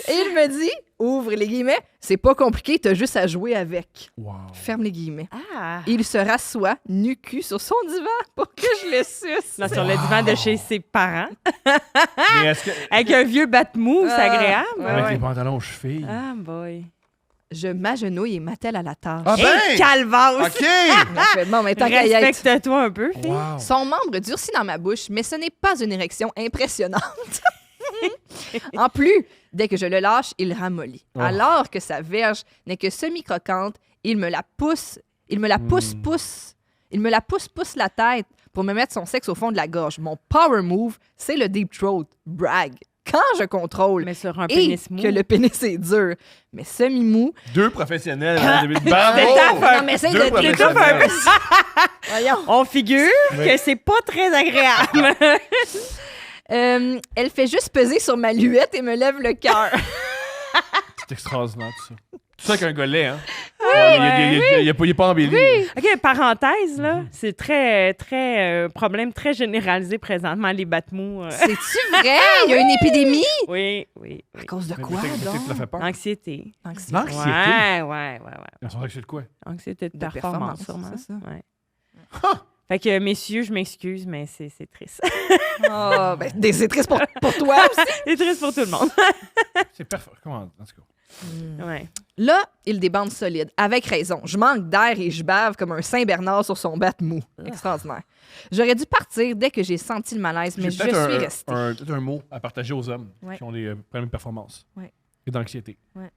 B: Et il me dit, ouvre les guillemets, c'est pas compliqué, t'as juste à jouer avec.
A: Wow.
B: Ferme les guillemets.
D: Ah!
B: Et il se rassoit, nu-cul, sur son divan pour que je le suce.
D: Non, sur le divan de chez ses parents.
A: Mais est-ce que.
D: Avec un vieux bat-mou, c'est
B: Ah,
D: agréable.
B: ouais,
A: Avec
B: ouais.
A: les pantalons aux chevilles.
D: Ah, boy.
B: Je m'agenouille et m'attelle à la tâche.
A: Ah ben!
D: Hey, calvasse!
A: OK!
B: Je fais, bon, mais tant qu'à y être.
D: Respecte-toi un peu, fille.
A: Wow.
B: Son membre durcit dans ma bouche, mais ce n'est pas une érection impressionnante. En plus, dès que je le lâche, il ramollit.
A: Oh.
B: Alors que sa verge n'est que semi-croquante, il me la pousse la tête pour me mettre son sexe au fond de la gorge. Mon power move, c'est le deep throat. Brag. Quand je contrôle
D: Mais sur un
B: et
D: pénis mou.
B: que le pénis est dur, mais semi-mou.
A: Deux professionnels en début de bande.
D: C'est tough,
B: Non, mais essaye
A: Deux
B: de
D: C'est tough un
A: professionnels.
D: peu.
B: Voyons.
D: On figure
A: Oui.
D: que c'est pas très agréable.
B: Elle fait juste peser sur ma luette et me lève le cœur.
A: C'est extraordinaire, tout ça. Tout ça avec un golet, hein? Il est pas embelli.
D: OK, parenthèse, là, c'est très, très problème très généralisé présentement, les bat-mous.
B: C'est-tu vrai? Il y a une épidémie?
D: Oui, oui,
B: À
D: oui.
B: cause de
A: Mais
B: quoi,
A: qu'est-ce
B: donc?
A: que ça fait peur?
D: Anxiété.
B: Anxiété.
A: L'anxiété.
D: Ouais.
A: Ils sont anxieux de quoi?
D: Anxiété de
B: De
D: performance,
B: performance,
D: sûrement.
B: c'est ça.
D: Ouais. Fait que, messieurs, je m'excuse, mais c'est triste.
B: Ah, ben, c'est triste pour toi aussi.
D: c'est triste pour tout le monde.
A: C'est parfait. Comment? En tout cas.
D: Ouais.
B: Là, il débande solide. Avec raison. Je manque d'air et je bave comme un Saint-Bernard sur son bat mou. Extraordinaire. J'aurais dû partir dès que j'ai senti le malaise, mais je
A: J'ai
B: suis
A: peut-être
B: restée.
A: peut-être un mot à partager aux hommes
B: Ouais.
A: qui ont des problèmes de performance
B: Ouais.
A: et d'anxiété.
B: Ouais.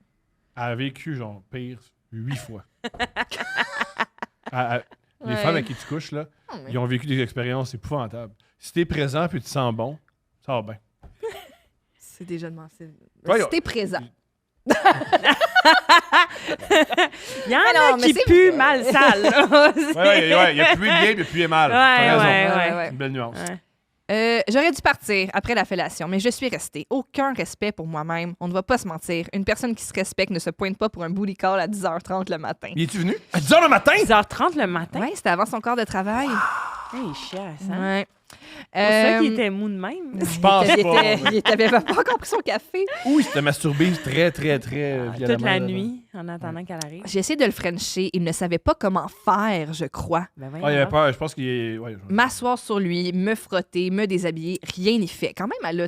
A: Elle a vécu, genre, pire 8 fois. Les
B: Ouais.
A: femmes avec qui tu couches, là,
B: Oh, mais-
A: ils ont vécu des expériences épouvantables. Si t'es présent puis tu te sens bon, ça va bien.
B: C'est déjà de mentir.
A: Voyons.
B: Si t'es présent.
D: Il y en
B: Mais non,
D: a
B: mais
D: qui
B: c'est
D: puent
B: vrai.
D: mal sale. là.
A: Ouais, il y a pué bien, puis il y a pué mal.
D: Ouais,
A: T'as raison.
D: ouais.
B: Ouais.
A: Une belle nuance.
D: Ouais.
B: J'aurais dû partir après la fellation, mais je suis restée. Aucun respect pour moi-même. On ne va pas se mentir. Une personne qui se respecte ne se pointe pas pour un booty call à 10h30 le matin.
A: Il est-tu venu? À 10h le matin?
D: 10h30 le matin.
B: Ouais, c'était avant son corps de travail.
D: Hey, chiasse, hein?
B: Ouais.
D: C'est pour ça qu'il était mou de même.
A: Je pense
B: il
A: pas.
B: avait pas encore pris son café.
A: Ou il s'était masturbé très, très, très violemment.
D: Toute la
A: là.
D: nuit, en attendant qu'elle arrive.
B: J'ai essayé de le frencher. Il ne savait pas comment faire, je crois.
D: Ben
A: Ah, il avait
D: voyons.
A: peur. Je pense qu'il est. Ouais,
B: M'asseoir sur lui, me frotter, me déshabiller, rien n'y fait. Quand même, elle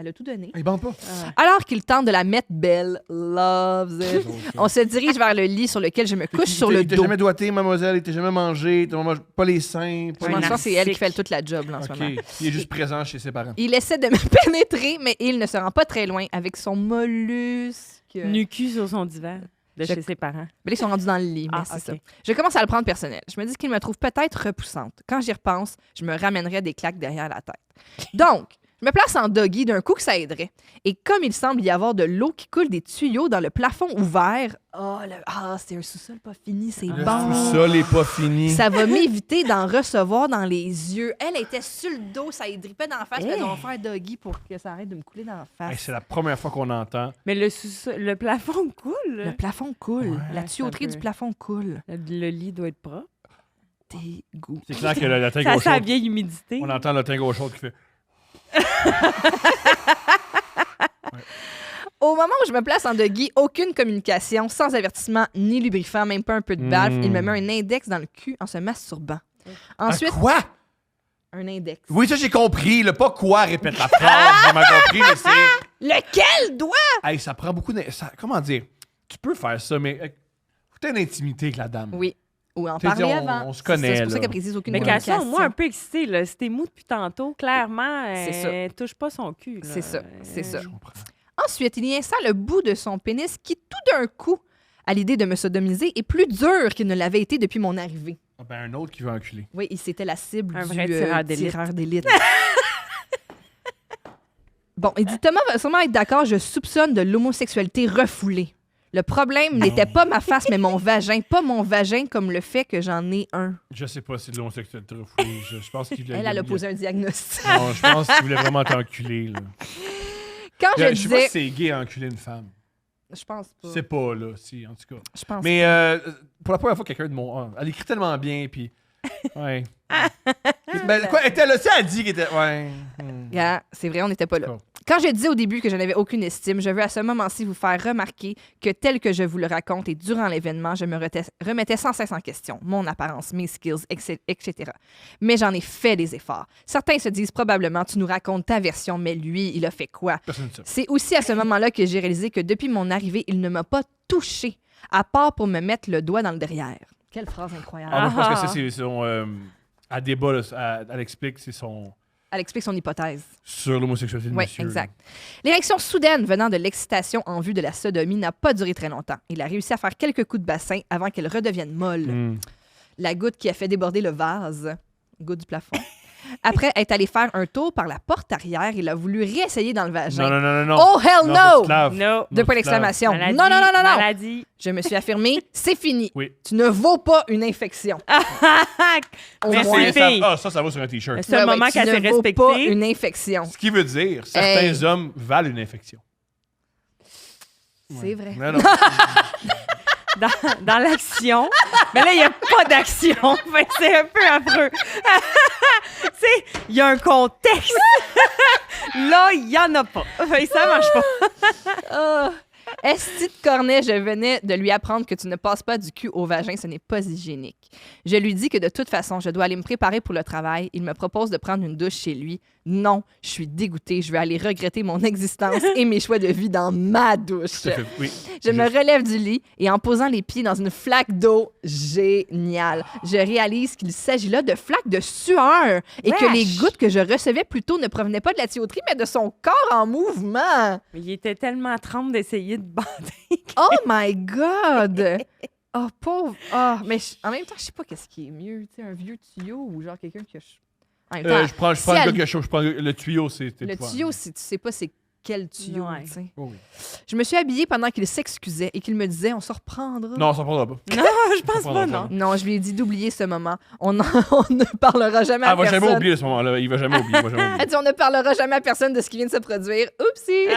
B: a tout donné.
A: il bande pas.
D: Ah.
B: Alors qu'il tente de la mettre belle, loves it. On se dirige vers le lit sur lequel je me couche sur le
A: Il t'a
B: dos.
A: jamais doigté, mademoiselle. Il t'a jamais mangé. Pas les seins.
B: Je
A: Pas
B: pense
A: les...
B: que c'est elle qui fait toute la job là, en ce
A: OK.
B: moment.
A: Il est juste présent chez ses parents.
B: Il essaie de me pénétrer, mais il ne se rend pas très loin avec son mollusque.
D: Nu cul sur son divan. De chez ses parents.
B: Mais là, ils sont rendus dans le lit, mais
D: Ah,
B: c'est
D: ok.
B: ça. Je commence à le prendre personnel. Je me dis qu'il me trouve peut-être repoussante. Quand j'y repense, je me ramènerais des claques derrière la tête. Donc, je me place en doggy d'un coup que ça aiderait. Et comme il semble y avoir de l'eau qui coule des tuyaux dans le plafond ouvert, c'est un sous-sol pas fini, c'est
A: Le
B: bon.
A: sous-sol n'est pas fini.
B: Ça va m'éviter d'en recevoir dans les yeux. Elle était sur le dos, ça y drippait dans la face. Puis elle doit faire doggy pour que ça arrête de me couler dans la
A: Hey,
B: face.
A: c'est la première fois qu'on entend.
D: Mais le plafond coule.
B: Le plafond coule.
A: Ouais,
B: La tuyauterie
D: ça peut-
B: du plafond coule.
D: Le lit doit être propre.
B: Dégoût.
A: C'est clair que la teinte
D: Ça
A: au
D: sent la
A: chaud.
D: vieille humidité.
A: On entend le teint au chaud qui fait.
B: Au moment où je me place en doggy, aucune communication, sans avertissement ni lubrifiant, même pas un peu de baffe. Il me met un index dans le cul en se masturbant. Ensuite,
A: Ah, quoi?
B: un index.
A: Oui, ça, j'ai compris. Le pas quoi répète la phrase. J'ai vraiment compris, mais c'est.
B: Lequel doigt?
A: Hey, ça prend beaucoup. Comment dire? Tu peux faire ça, mais. Faut t'as une intimité avec la dame.
B: Oui. Ou en
A: T'sais,
B: parler
A: on-
B: avant.
A: on se connaît,
B: C'est pour ça
A: là.
B: qu'elle précise aucune
D: Mais
B: communication.
D: Cassion, moi, un peu excitée, là. C'était mou depuis tantôt. Clairement,
B: C'est
D: touche pas son cul. là.
B: C'est ça, c'est ça.
A: Je comprends.
B: Ensuite, il y installe le bout de son pénis qui, tout d'un coup, à l'idée de me sodomiser, est plus dur qu'il ne l'avait été depuis mon arrivée.
A: Ah, ben, un autre qui veut enculer.
B: Oui, c'était la cible
D: Un
B: du
D: vrai tireur d'élite.
B: tireur d'élite. Bon, il dit Thomas va sûrement être d'accord, je soupçonne de l'homosexualité refoulée. Le problème n'était pas ma face, mais mon vagin. Pas mon vagin comme le fait que j'en ai un.
A: Je sais pas si c'est de l'homosexualité refoulée. Je pense qu'il voulait.
B: Elle a posé un diagnostic.
A: Non, je pense qu'il voulait vraiment t'enculer, là.
B: Quand je
A: Je sais pas
B: disais...
A: si c'est gay à enculer une femme.
B: Je pense pas.
A: C'est pas, là, si, en tout cas.
B: Je pense
A: Mais pour la première fois, quelqu'un de mon. Elle écrit tellement bien, puis. Ouais. Ben, quoi, elle était là, si elle a dit qu'elle était. Ouais.
B: Yeah, c'est vrai, on n'était pas là.
A: D'accord.
B: Quand je disais au début que je n'avais aucune estime, je veux à ce moment-ci vous faire remarquer que tel que je vous le raconte et durant l'événement, je me remettais sans cesse en question, mon apparence, mes skills, etc. Mais j'en ai fait des efforts. Certains se disent probablement, tu nous racontes ta version, mais lui, il a fait quoi?
A: Personne ne sait.
B: C'est aussi à ce moment-là que j'ai réalisé que depuis mon arrivée, il ne m'a pas touché, à part pour me mettre le doigt dans le derrière. Quelle phrase incroyable.
A: Ah, moi, je pense que c'est son. À débat, là, elle explique, c'est son.
B: Elle explique son hypothèse.
A: Sur l'homosexualité de
B: Oui,
A: monsieur.
B: exact. L'érection soudaine venant de l'excitation en vue de la sodomie n'a pas duré très longtemps. Il a réussi à faire quelques coups de bassin avant qu'elle redevienne molle. La goutte qui a fait déborder le vase, goutte du plafond. Après être allé faire un tour par la porte arrière, il a voulu réessayer dans le vagin.
A: Non.
B: Oh hell
A: Non, faut que
B: no!
A: tu te laves.
D: No.
B: Deux points
A: tu te laves.
B: d'exclamation.
D: Maladie,
B: Non.
D: Maladie.
B: Je me suis affirmée, c'est fini.
A: Oui.
B: Tu ne vaux pas une infection. Au
D: Merci.
B: moins.
D: fille.
A: Ça va sur un T-shirt.
D: Le seul moment
B: tu
D: qu'elle s'est
B: ne vaux pas
D: respectée.
B: une infection.
A: Ce qui veut dire, certains hommes valent une infection.
B: C'est vrai.
A: Non.
D: Dans l'action. Mais là, il n'y a pas d'action. Fait que c'est un peu affreux. Il y a un contexte. Là, il n'y en a pas. Fait que ça marche pas.
B: Esti de cornet, je venais de lui apprendre que tu ne passes pas du cul au vagin, ce n'est pas hygiénique. Je lui dis que de toute façon, je dois aller me préparer pour le travail. Il me propose de prendre une douche chez lui. Non, je suis dégoûtée. Je vais aller regretter mon existence et mes choix de vie dans ma douche.
A: Tout à fait, oui.
B: Je me relève du lit et en posant les pieds dans une flaque d'eau, génial, je réalise qu'il s'agit là de flaques de sueur et que
D: Wesh!
B: les gouttes que je recevais plus tôt ne provenaient pas de la tuyauterie, mais de son corps en mouvement.
D: Mais il était tellement trempe d'essayer de bander.
B: Oh my God! Oh, pauvre! Oh, mais en même temps, je sais pas qu'est-ce qui est mieux, tu sais, un vieux tuyau ou genre quelqu'un qui a... En même temps,
A: Je prends
B: si
A: le
B: elle-
A: gars que je prends le tuyau, c'est.
B: le tuyau, tu sais pas c'est quel tuyau,
D: Ouais.
B: tu sais.
A: Oh oui.
B: Je me suis habillée pendant qu'il s'excusait et qu'il me disait « On se reprendra ».
A: Non, ça prendra pas.
D: Non, je pense pas, non.
B: Non, je lui ai dit d'oublier ce moment. On ne parlera jamais à
A: Elle va
B: personne.
A: jamais oublier ce moment-là. Il va jamais oublier.
B: Elle dit, on ne parlera jamais à personne de ce qui vient de se produire. Oupsie!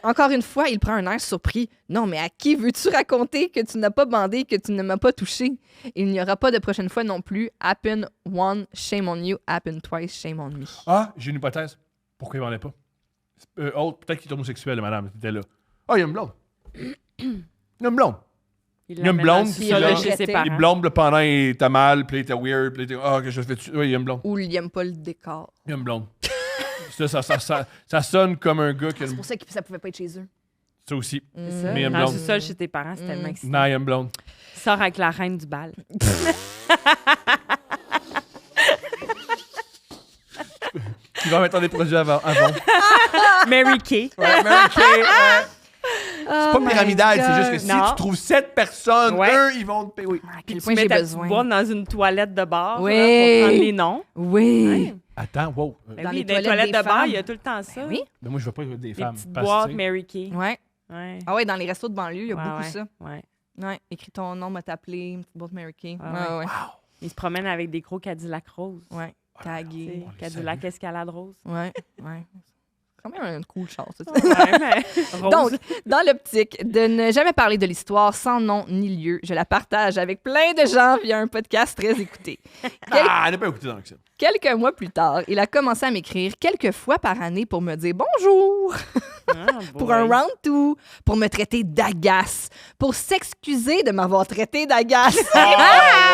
B: Encore une fois, il prend un air surpris. Non, mais à qui veux-tu raconter que tu n'as pas bandé, que tu ne m'as pas touché? Il n'y aura pas de prochaine fois non plus. Happen one, shame on you. Happen twice, shame on me.
A: Ah, j'ai une hypothèse. Pourquoi il m'en est pas? Peut-être qu'il est homosexuel, madame. C'était là. Ah, il y a une blonde. Il y a une blonde.
D: Il
A: y a une
D: l'amène
A: blonde
D: dans le
A: qui
D: sous-sol
A: l'a-
D: de chez ses
B: Il est
D: parents.
A: Il est blonde, là, pendant, il était mal, puis il était weird, puis il était. Ah, que je fais. Oui, il y a une blonde.
B: Ou il n'aime pas le décor.
A: Il y a une blonde. ça sonne comme un gars qui a
B: C'est
A: une.
B: pour ça que ça pouvait pas être chez eux.
A: Ça aussi.
D: C'est ça.
A: Mais il y a une
D: Dans le
A: blonde.
D: sous-sol chez tes parents, c'est tellement excitant.
A: Non, il y a une blonde.
D: Il sort avec la reine du bal.
A: Qui va mettre des produits avant.
D: Mary Kay.
A: Ouais, Mary Kay, ouais. C'est pas pyramidal, c'est juste que si
D: Non.
A: tu trouves 7 personnes,
D: Ouais.
A: eux, ils vont te payer. Oui.
B: À quel
D: Tu
B: point
D: mets
B: j'ai
D: ta petite
B: besoin.
D: boîte dans une toilette de bar
B: Oui.
D: là, pour prendre les noms.
B: Oui.
D: Ouais.
A: Attends, wow.
D: Ben
B: Dans
D: oui,
B: les
D: dans les
B: toilettes
D: toilettes
B: des
D: de bar, il y
B: femmes.
D: a tout le temps ça.
B: Ben oui.
A: Ben, moi, je veux pas des
D: Des
A: femmes.
D: petites
A: parce que,
D: boîtes
A: tu sais,
D: Mary Kay.
B: Ouais.
D: Ouais.
B: Ah ouais, dans les restos de banlieue, il y a
D: Ouais,
B: beaucoup
D: ouais,
B: ça.
D: ouais.
B: Ouais. Écris ton nom, m'a t'appeler, une petite boîte Mary Kay.
D: Ouais,
B: Ouais, ouais.
D: Ils se promènent avec des gros Cadillac roses.
B: Ouais.
D: Tu
B: Tagué.
D: sais,
A: on les
D: Cadillac
A: salue.
D: Escalade rose.
B: Ouais. Ouais. C'est quand même une cool chance. ça.
D: Ouais, mais rose.
B: Donc, dans l'optique de ne jamais parler de l'histoire sans nom ni lieu, je la partage avec plein de gens via un podcast très écouté.
A: Ah, elle n'a pas écouté dans l'action.
B: Quelques mois plus tard, il a commencé à m'écrire quelques fois par année pour me dire bonjour,
D: Ah,
B: pour
D: boy.
B: un round two, pour me traiter d'agace, pour s'excuser de m'avoir traité d'agace.
A: Oh,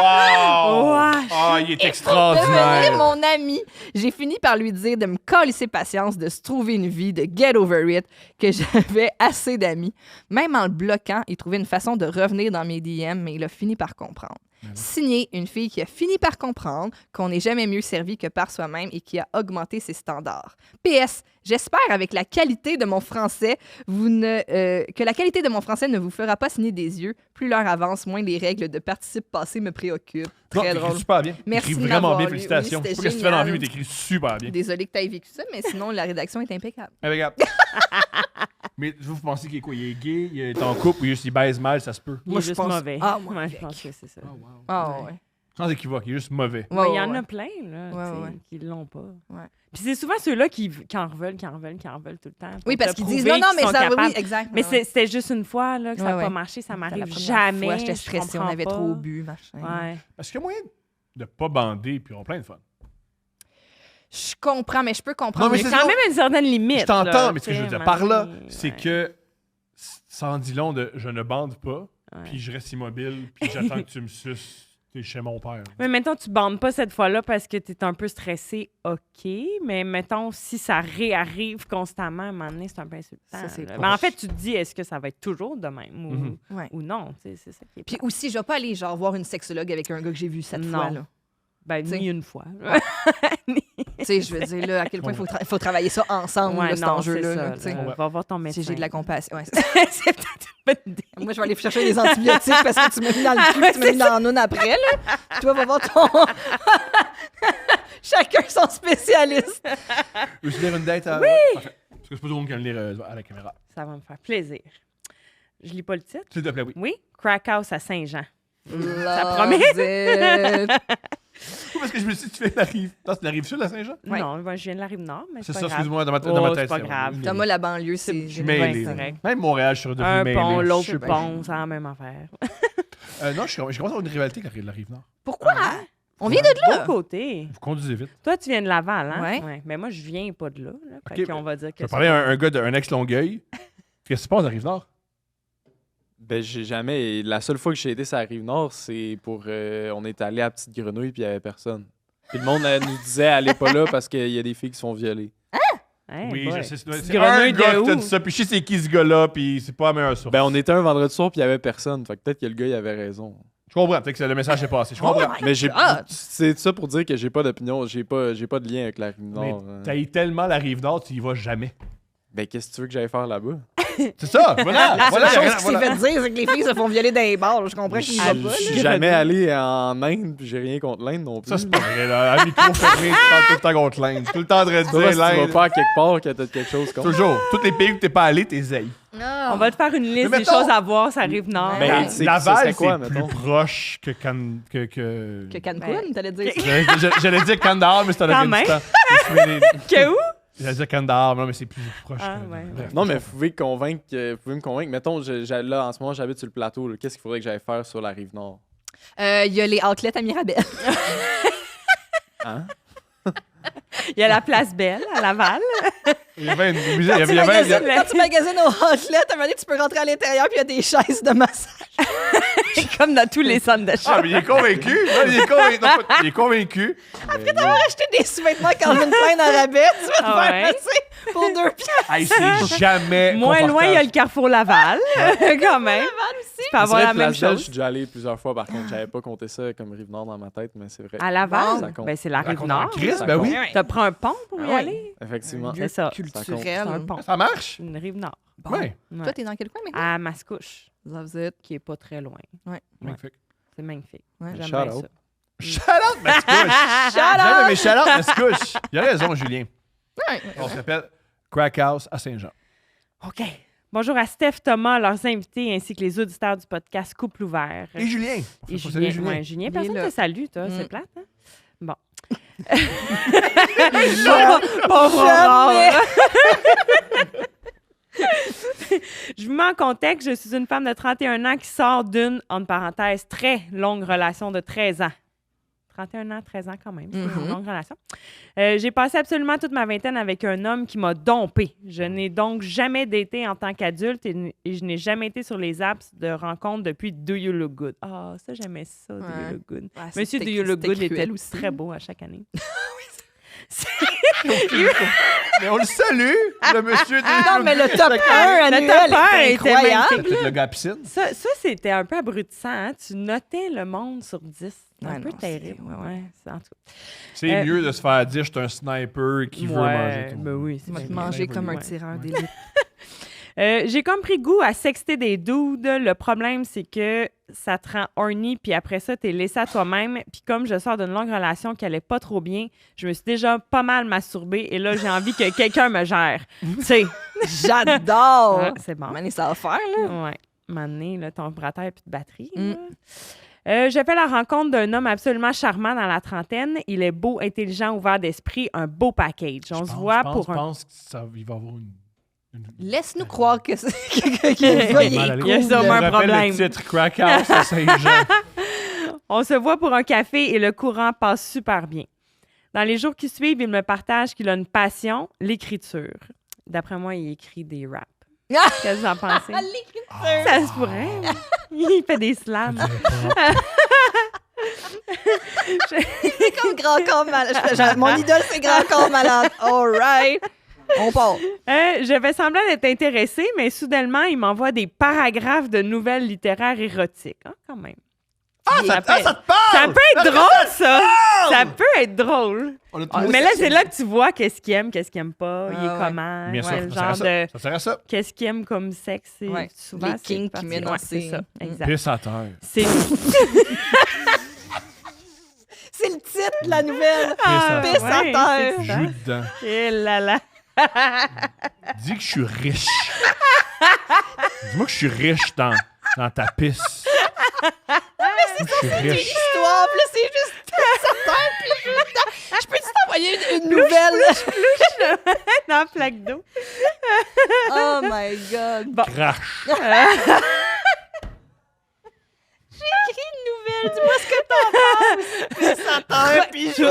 A: wow!
D: Wesh.
A: Ah, il est
B: Devenir
A: extraordinaire.
B: mon ami. J'ai fini par lui dire de me calisser patience, de se trouver une vie, de get over it, que j'avais assez d'amis. Même en le bloquant, il trouvait une façon de revenir dans mes DM, mais il a fini par comprendre. Signé, une fille qui a fini par comprendre qu'on n'est jamais mieux servi que par soi-même et qui a augmenté ses standards. PS, j'espère avec la qualité de mon français, que la qualité de mon français ne vous fera pas signer des yeux. Plus l'heure avance, moins les règles de participe passé me préoccupent.
A: Non,
B: Très
A: t'écris
B: drôle.
A: super bien.
B: Merci
A: T'écris
B: de
A: vraiment
B: m'avoir
A: bien,
B: lu.
A: félicitations.
B: Oui,
A: Je sais
B: c'était
A: pas ce que tu fais dans la vie, mais
B: génial.
A: t'écris super bien.
B: Désolée que tu aies vécu ça, mais sinon, la rédaction est impeccable.
A: Mais regarde. Mais vous pensez qu'il est quoi? Il est gay, il est en couple ou juste il baise mal, ça se peut?
D: Il
B: Moi,
D: est
B: je
D: juste
B: pense-
D: mauvais.
B: Ah, moi,
D: Ouais,
B: avec.
D: je pense que c'est ça.
B: Ah ouais.
A: Sans équivoque, il est juste mauvais.
D: Mais il y en
B: ouais.
D: a plein, là,
B: Ouais,
D: tu sais,
B: ouais.
D: qui l'ont pas.
B: Ouais.
D: Puis c'est souvent ceux-là qui en reveulent tout le temps.
B: Oui,
D: pour
B: parce
D: te
B: qu'ils disent
D: prouver
B: non, non,
D: qu'ils
B: mais
D: sont
B: ça, oui,
D: capables.
B: exact.
D: Mais
B: ouais, ouais.
D: c'était juste une fois là, que ça n'a
B: Ouais,
D: pas
B: ouais.
D: marché, ça
B: C'était la
D: m'arrive
B: première
D: jamais.
B: fois, j'étais
D: je
B: stressée, on
D: comprends
B: avait
D: pas.
B: trop bu, machin.
D: Ouais.
A: Est-ce qu'il y a moyen de pas bander puis on a plein de fun?
B: Je comprends, mais je peux comprendre.
A: Non, mais
D: Il y a
A: c'est
D: quand
A: ça.
D: même une certaine limite.
A: Je t'entends,
D: là,
A: mais ce que
D: tu
A: je veux
D: sais,
A: dire par là,
D: mané,
A: c'est
D: ouais.
A: que ça en dit long de je ne bande pas,
D: Ouais.
A: puis je reste immobile, puis j'attends que tu me suces. T'es chez mon père.
D: Mais mettons, tu bandes pas cette fois-là parce que tu es un peu stressé, OK. Mais mettons, si ça réarrive constamment, à un moment donné, c'est un peu insultant.
B: Ça, c'est
D: là.
B: pas-
D: Ben, en fait, tu te dis, est-ce que ça va être toujours de même ou,
A: Mhm.
B: Ouais.
D: ou non? Tu sais, c'est ça qui est
B: Puis
D: plate.
B: aussi, je vais pas aller genre voir une sexologue avec un gars que j'ai vu cette
D: Non.
B: fois. Là.
D: Ben,
B: t'sais.
D: ni une fois.
B: Tu sais, je veux dire, là, à quel point il faut travailler ça ensemble, là, cet
D: non,
B: enjeu-là.
D: c'est
B: là,
D: ça,
B: tu sais.
D: là. Va voir ton médecin.
B: Si j'ai de la compassion. Ouais,
D: C'est peut-être une bonne idée.
B: moi, je vais aller chercher des antibiotiques parce que tu m'as mis dans le cul et tu m'as mis dans l'une après. Là. Toi, va voir ton... Chacun son spécialiste.
A: Veux-tu lire une date à... Oui! Parfait. Parce que c'est pas tout le monde qui va le lire à la caméra.
D: Ça va me faire plaisir. Je lis pas le titre.
A: S'il te plaît, oui.
D: Oui, Crack House à Saint-Jean.
B: Ça
D: promet.
A: Oui, parce que je me suis dit, tu fais la rive. Non, c'est la rive sud, la Saint-Jean?
B: Ouais.
D: Non, ben, je viens de la Rive-Nord, mais
A: C'est
D: c'est
A: ça,
D: pas grave.
A: excuse-moi, dans ma
D: Oh,
A: tête.
D: c'est pas grave.
B: Thomas, la banlieue, c'est...
A: Je suis
D: Ouais,
A: mêlé.
D: c'est
A: là.
D: correct.
A: Même Montréal, je suis redevenu
D: Un
A: mêlé.
D: pont, l'autre
B: sais bien.
D: pont, c'est la même affaire.
A: Non, j'ai commencé à avoir une rivalité avec la Rive-Nord.
B: Pourquoi?
D: Ah.
B: On vient de là.
D: Beau côté.
A: Vous conduisez vite.
D: Toi, tu viens de Laval, hein?
B: Ouais.
D: Mais moi, je viens pas de là.
A: Ok,
D: Fait qu'on va dire que
A: Je vais parler à un gars d'un ex-Longueuil. Qu'est-ce qui se passe à la Rive-Nord?
C: Ben, j'ai jamais. La seule fois que j'ai été sur la Rive-Nord, c'est pour. On est allé à Petite Grenouille, puis il y avait personne. Puis le monde nous disait, allez pas là parce qu'il y a des filles qui sont violées.
D: Hey,
A: Oui,
D: boy.
A: je sais.
D: Petite
A: C'est un
D: grenouille
A: gars
D: de
A: qui t'a
D: où?
A: dit ça, puis je sais c'est qui ce gars-là, puis c'est pas la meilleure source.
C: Ben, on était un vendredi soir, puis il y avait personne. Fait que peut-être que le gars, il avait raison.
A: Je comprends, peut-être que le message est passé. Je
B: Oh
A: comprends.
B: my
C: Mais j'ai.
B: God!
C: C'est ça pour dire que j'ai pas d'opinion. J'ai pas de lien avec la
A: Mais
C: Rive-Nord.
A: t'as tellement la Rive-Nord, tu y vas jamais.
C: Ben, qu'est-ce que tu veux que j'aille faire là-bas?
A: C'est ça, voilà.
B: La
A: voilà,
B: seule
A: il y a
B: chose qui
A: rien-
B: s'est
A: voilà.
B: fait dire, c'est que les filles se font violer dans les bars. là. Je comprends qu'ils y
C: Je
B: vont pas.
C: suis
B: là.
C: jamais allé en Inde, puis j'ai rien contre l'Inde non plus.
A: Ça, c'est pas vrai, là. À micro fermé, tu parles tout le temps contre l'Inde. Tout le temps de
C: Toi, si tu
A: dire
C: vas
A: l'Inde.
C: pas quelque part, que t'as quelque chose contre.
A: Toujours. Tous les pays où t'es pas allé, t'es zaï.
B: Ah.
D: On va te faire une liste
A: Mais
D: des
A: mettons-
D: choses à voir, ça arrive nord.
B: Ben,
C: c'est- ça
A: Laval,
C: serait quoi,
A: c'est plus
C: mettons?
A: proche que
B: Que Cancun,
D: Ben,
B: t'allais dire ça?
A: J'allais dire Kandahar, mais c'est en
D: Quand
A: Afghanistan. Je me souviens des-
D: Que où?
A: J'allais dire Kandahar, mais non, mais c'est plus proche.
D: Ah,
A: que-
D: ouais,
A: Bref.
C: Non, mais vous pouvez me convaincre. Mettons, là, en ce moment, j'habite sur le plateau. là. Qu'est-ce qu'il faudrait que j'aille faire sur la Rive-Nord?
B: Il y a les outlets à Mirabel.
C: Hein?
D: Il y a la place Belle à Laval.
A: Il y avait une il y
B: Quand
A: avait-
B: tu
A: il y avait- il y avait-
B: magasines- quand tu magasines au outlet, à un moment donné, tu peux rentrer à l'intérieur puis il y a des chaises de massage.
D: Comme dans tous les centres
A: Ah,
D: d'achat.
A: mais il est convaincu. Non, il est convaincu. Non, pas- il est convaincu.
B: Acheter des sous-vêtements Calvin Klein en rabais, tu vas te
D: Ah
B: faire
D: ouais?
B: passer pour 2 piastres.
A: Hey, c'est jamais
D: Moins loin, il y a le
A: confortable.
D: Carrefour Laval. Quand même. Tu peux avoir la même
C: Place Belle, je
D: chose.
C: suis déjà allé plusieurs fois, par contre. J'avais pas compté ça comme Rive-Nord dans ma tête, mais c'est vrai.
D: À Laval,
C: Ça compte.
D: ben, c'est la
A: Ça compte en
D: Rive-Nord.
A: Christ,
C: Ça
A: ben
C: compte.
A: oui.
D: T'as pris un pont pour y
B: Ah ouais.
D: aller?
C: Effectivement.
D: C'est ça.
C: compte.
D: C'est un
B: Culturel.
D: pont.
A: Ça marche?
D: Une Rive-Nord.
B: Bon.
A: Ouais,
D: Ouais.
B: Toi, t'es dans quel coin maintenant?
D: À Mascouche,
B: Loves it.
D: qui est pas très loin.
A: magnifique.
D: C'est magnifique.
B: Ouais.
D: J'aime
C: Shout
D: bien
C: out.
D: ça.
A: Shout out, Mascouche! J'aime mes shout out, Mascouche. Il a raison, Julien.
B: Ouais.
A: On s'appelle Crack House à Saint-Jean.
D: OK. Bonjour à Steph, Thomas, leurs invités, ainsi que les auditeurs du podcast Couple ouvert.
A: Et Julien.
D: Et
A: Faut saluer
D: Julien. Ouais, Julien,
B: Il est
D: personne
B: là.
D: te salue, toi.
B: Mm.
D: C'est plate, hein? Bon.
B: Jamais.
D: Je vous mets en contexte, je suis une femme de 31 ans qui sort d'une, entre parenthèses, très longue relation de 13 ans. 31 ans, 13 ans quand même, c'est une longue relation. J'ai passé absolument toute ma vingtaine avec un homme qui m'a dompé. Je n'ai donc jamais daté en tant qu'adulte et je n'ai jamais été sur les apps de rencontre depuis Do You Look Good. Ah, ça, j'aimais ça, Do You Look Good.
B: Ouais,
D: Monsieur Do
B: c'était-
D: You Look
B: c'était
D: Good était
B: cruel aussi.
D: très beau à chaque année.
A: Mais on le salue, le monsieur des...
B: Non, mais le top 1 annuel
D: top 1
B: était
D: était
B: incroyable.
A: Peut-être le gars à piscine.
D: Ça c'était un peu abrutissant. Hein? Tu notais le monde sur 10. C'est un
B: Ouais,
D: peu
B: non, c'est-
D: terrible.
B: ouais.
D: Ouais, c'est- en tout cas.
A: C'est mieux de se faire dire je suis un sniper qui veut manger tout.
D: Ben oui, c'est
B: Il va te
D: bien.
B: manger comme un
D: Ouais.
B: tireur d'élite.
D: J'ai comme pris goût à sexter des dudes. Le problème, c'est que ça te rend horny, puis après ça, t'es laissé à toi-même. Puis comme je sors d'une longue relation qui allait pas trop bien, je me suis déjà pas mal masturbée et là, j'ai envie que quelqu'un me gère. Tu sais,
B: J'adore!
D: ah, c'est bon.
B: Mané, ça va faire, là.
D: Ouais. M'amener, là, ton vibrateur et puis de batterie.
B: Mm.
D: là. J'ai fait la rencontre d'un homme absolument charmant dans la trentaine. Il est beau, intelligent, ouvert d'esprit, un beau package. On se voit pour
A: Je
D: un...
A: pense qu'il va avoir une...
B: Laisse-nous croire que c'est... qu'il
A: Il
B: va,
A: va
B: il est
A: mal aller.
B: cool,
D: Il y a
B: là.
D: sûrement un
A: rappelle
D: problème.
A: le titre Crack House à Saint-Jean.
D: On se voit pour un café et le courant passe super bien. Dans les jours qui suivent, il me partage qu'il a une passion, l'écriture. D'après moi, il écrit des raps. Qu'est-ce que vous en pensez? Ça se pourrait. Il fait des slams.
B: C'est comme Grand Corps Malade. Mon idole, c'est Grand Corps Malade. All right. On part.
D: Je fais semblant d'être intéressée, mais soudainement, il m'envoie des paragraphes de nouvelles littéraires érotiques. Hein, quand même.
A: Ça te parle!
D: Ça peut être drôle, ça! Ça peut être drôle.
A: On a tout
D: Ah,
A: le
D: mais
A: monde-
D: là, c'est là que tu vois qu'est-ce qu'il aime, qu'est-ce qu'il aime pas, il est
B: Ah, ouais.
D: comment,
A: Bien sûr,
D: quel
A: ça
D: genre
A: sert à
D: de...
A: ça. Ça sert à ça.
D: Qu'est-ce qu'il aime comme sexe. Et
B: Ouais.
D: souvent,
B: Les
D: c'est
B: kinks
D: parti-
B: qu'il met dans
D: ouais,
B: ses-
D: c'est ça, exact.
A: Pisse à terre.
D: C'est...
B: C'est le titre de la nouvelle.
A: Ah,
B: Pisse à
D: ouais,
B: terre.
D: c'est ça.
A: Joue dedans.
D: Eh là là.
A: Dis que je suis riche. Dis-moi que je suis riche dans ta pisse. Je suis riche.
B: Histoire, puis là, c'est juste pisse à terre, puis je peux-tu t'envoyer une nouvelle?
D: Dans la plaque d'eau.
B: Oh my God.
A: Crash.
B: Écris une nouvelle, dis-moi ce que t'en penses. Pisse à terre, puis je...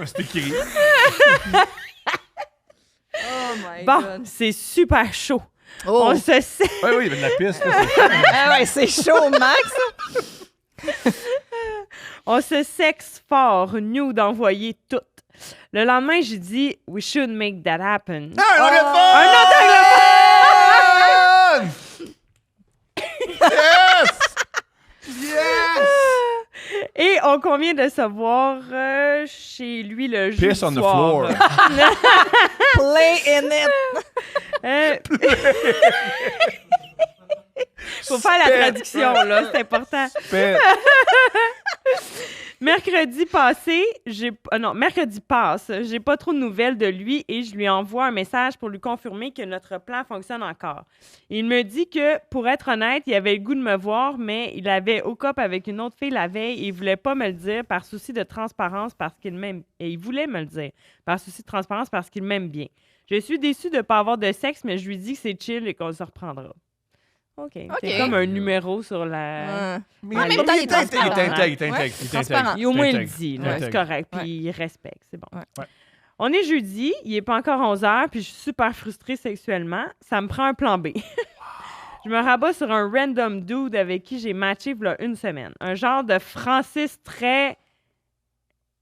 A: C'est écrit.
B: Oh my
D: Bon,
B: God.
D: c'est super chaud.
B: Oh.
D: On se sait.
A: Oui, oui, il y avait de la pisse. là, c'est-
B: Ah ouais, c'est chaud, Max.
D: On se sexe fort, nous d'envoyer tout. Le lendemain, j'ai dit « We should make that happen
A: Un anglophone!
D: Un autre
A: Yes! Yes!
D: Et on convient de se voir chez lui le jeudi
A: Piss on the
D: soir.
A: floor.
B: Play in it.
D: Faut faire la traduction, là, c'est important.
A: Fait-
D: Mercredi passe, j'ai pas trop de nouvelles de lui et je lui envoie un message pour lui confirmer que notre plan fonctionne encore. Il me dit que, pour être honnête, il avait le goût de me voir, mais il avait au cop avec une autre fille la veille et il voulait pas me le dire par souci de transparence parce qu'il m'aime. Et il voulait me le dire par souci de transparence parce qu'il m'aime bien. Je suis déçue de pas avoir de sexe, mais je lui dis que c'est chill et qu'on se reprendra. OK. C'est comme un numéro sur la...
A: Mais
B: en même temps, il est transparent.
A: Il est intègre,
B: Ouais, transparent.
D: Et au moins, il le
A: intègre.
D: dit, là, c'est
A: Intègre.
D: correct, puis
B: Ouais.
D: il respecte, c'est bon.
B: Ouais.
A: Ouais.
D: On est jeudi, il n'est pas encore 11h, puis je suis super frustrée sexuellement. Ça me prend un plan B. Je me rabats sur un random dude avec qui j'ai matché il y a une semaine. Un genre de Francis très...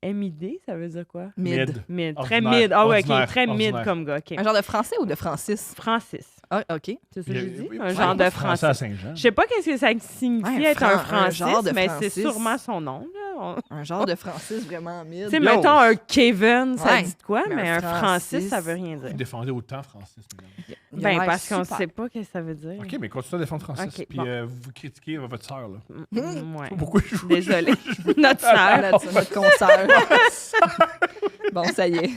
D: MID, ça veut dire quoi?
B: Mid.
D: Mid. Très
A: Ordinaire.
D: mid. Ah ouais,
A: Ordinaire.
D: OK. Très mid
A: Ordinaire.
D: comme gars. OK.
B: Un genre de français ou de Francis?
D: Francis.
B: Ah, OK.
D: C'est ça que j'ai dit?
A: Oui,
D: Un
A: oui,
D: genre de
A: français
D: Francis.
A: à Saint-Jean.
D: Je sais pas qu'est-ce que ça signifie
B: Ouais,
D: être un
B: un
D: Francis,
B: genre de
D: mais
B: Francis.
D: c'est sûrement son nom. Là.
B: Un genre de Francis vraiment mid.
D: Tu sais, mettons un Kevin, ça
B: Ouais.
D: dit de quoi,
B: Mais
D: mais
B: un
D: un Francis,
B: Francis,
D: ça veut rien dire.
A: Vous défendez autant Francis, mesdames.
B: Il a
D: Ben,
B: l'air
D: parce qu'on ne
B: super.
D: sait pas ce que ça veut dire.
A: OK, mais continuez à défendre Francis.
D: Ok,
A: Puis
D: bon.
A: vous critiquez votre sœur, là.
D: Ouais.
A: Pourquoi je vous...
D: Désolée. Notre
B: Ah,
D: sœur.
B: notre consoeur. Bon, ça y est.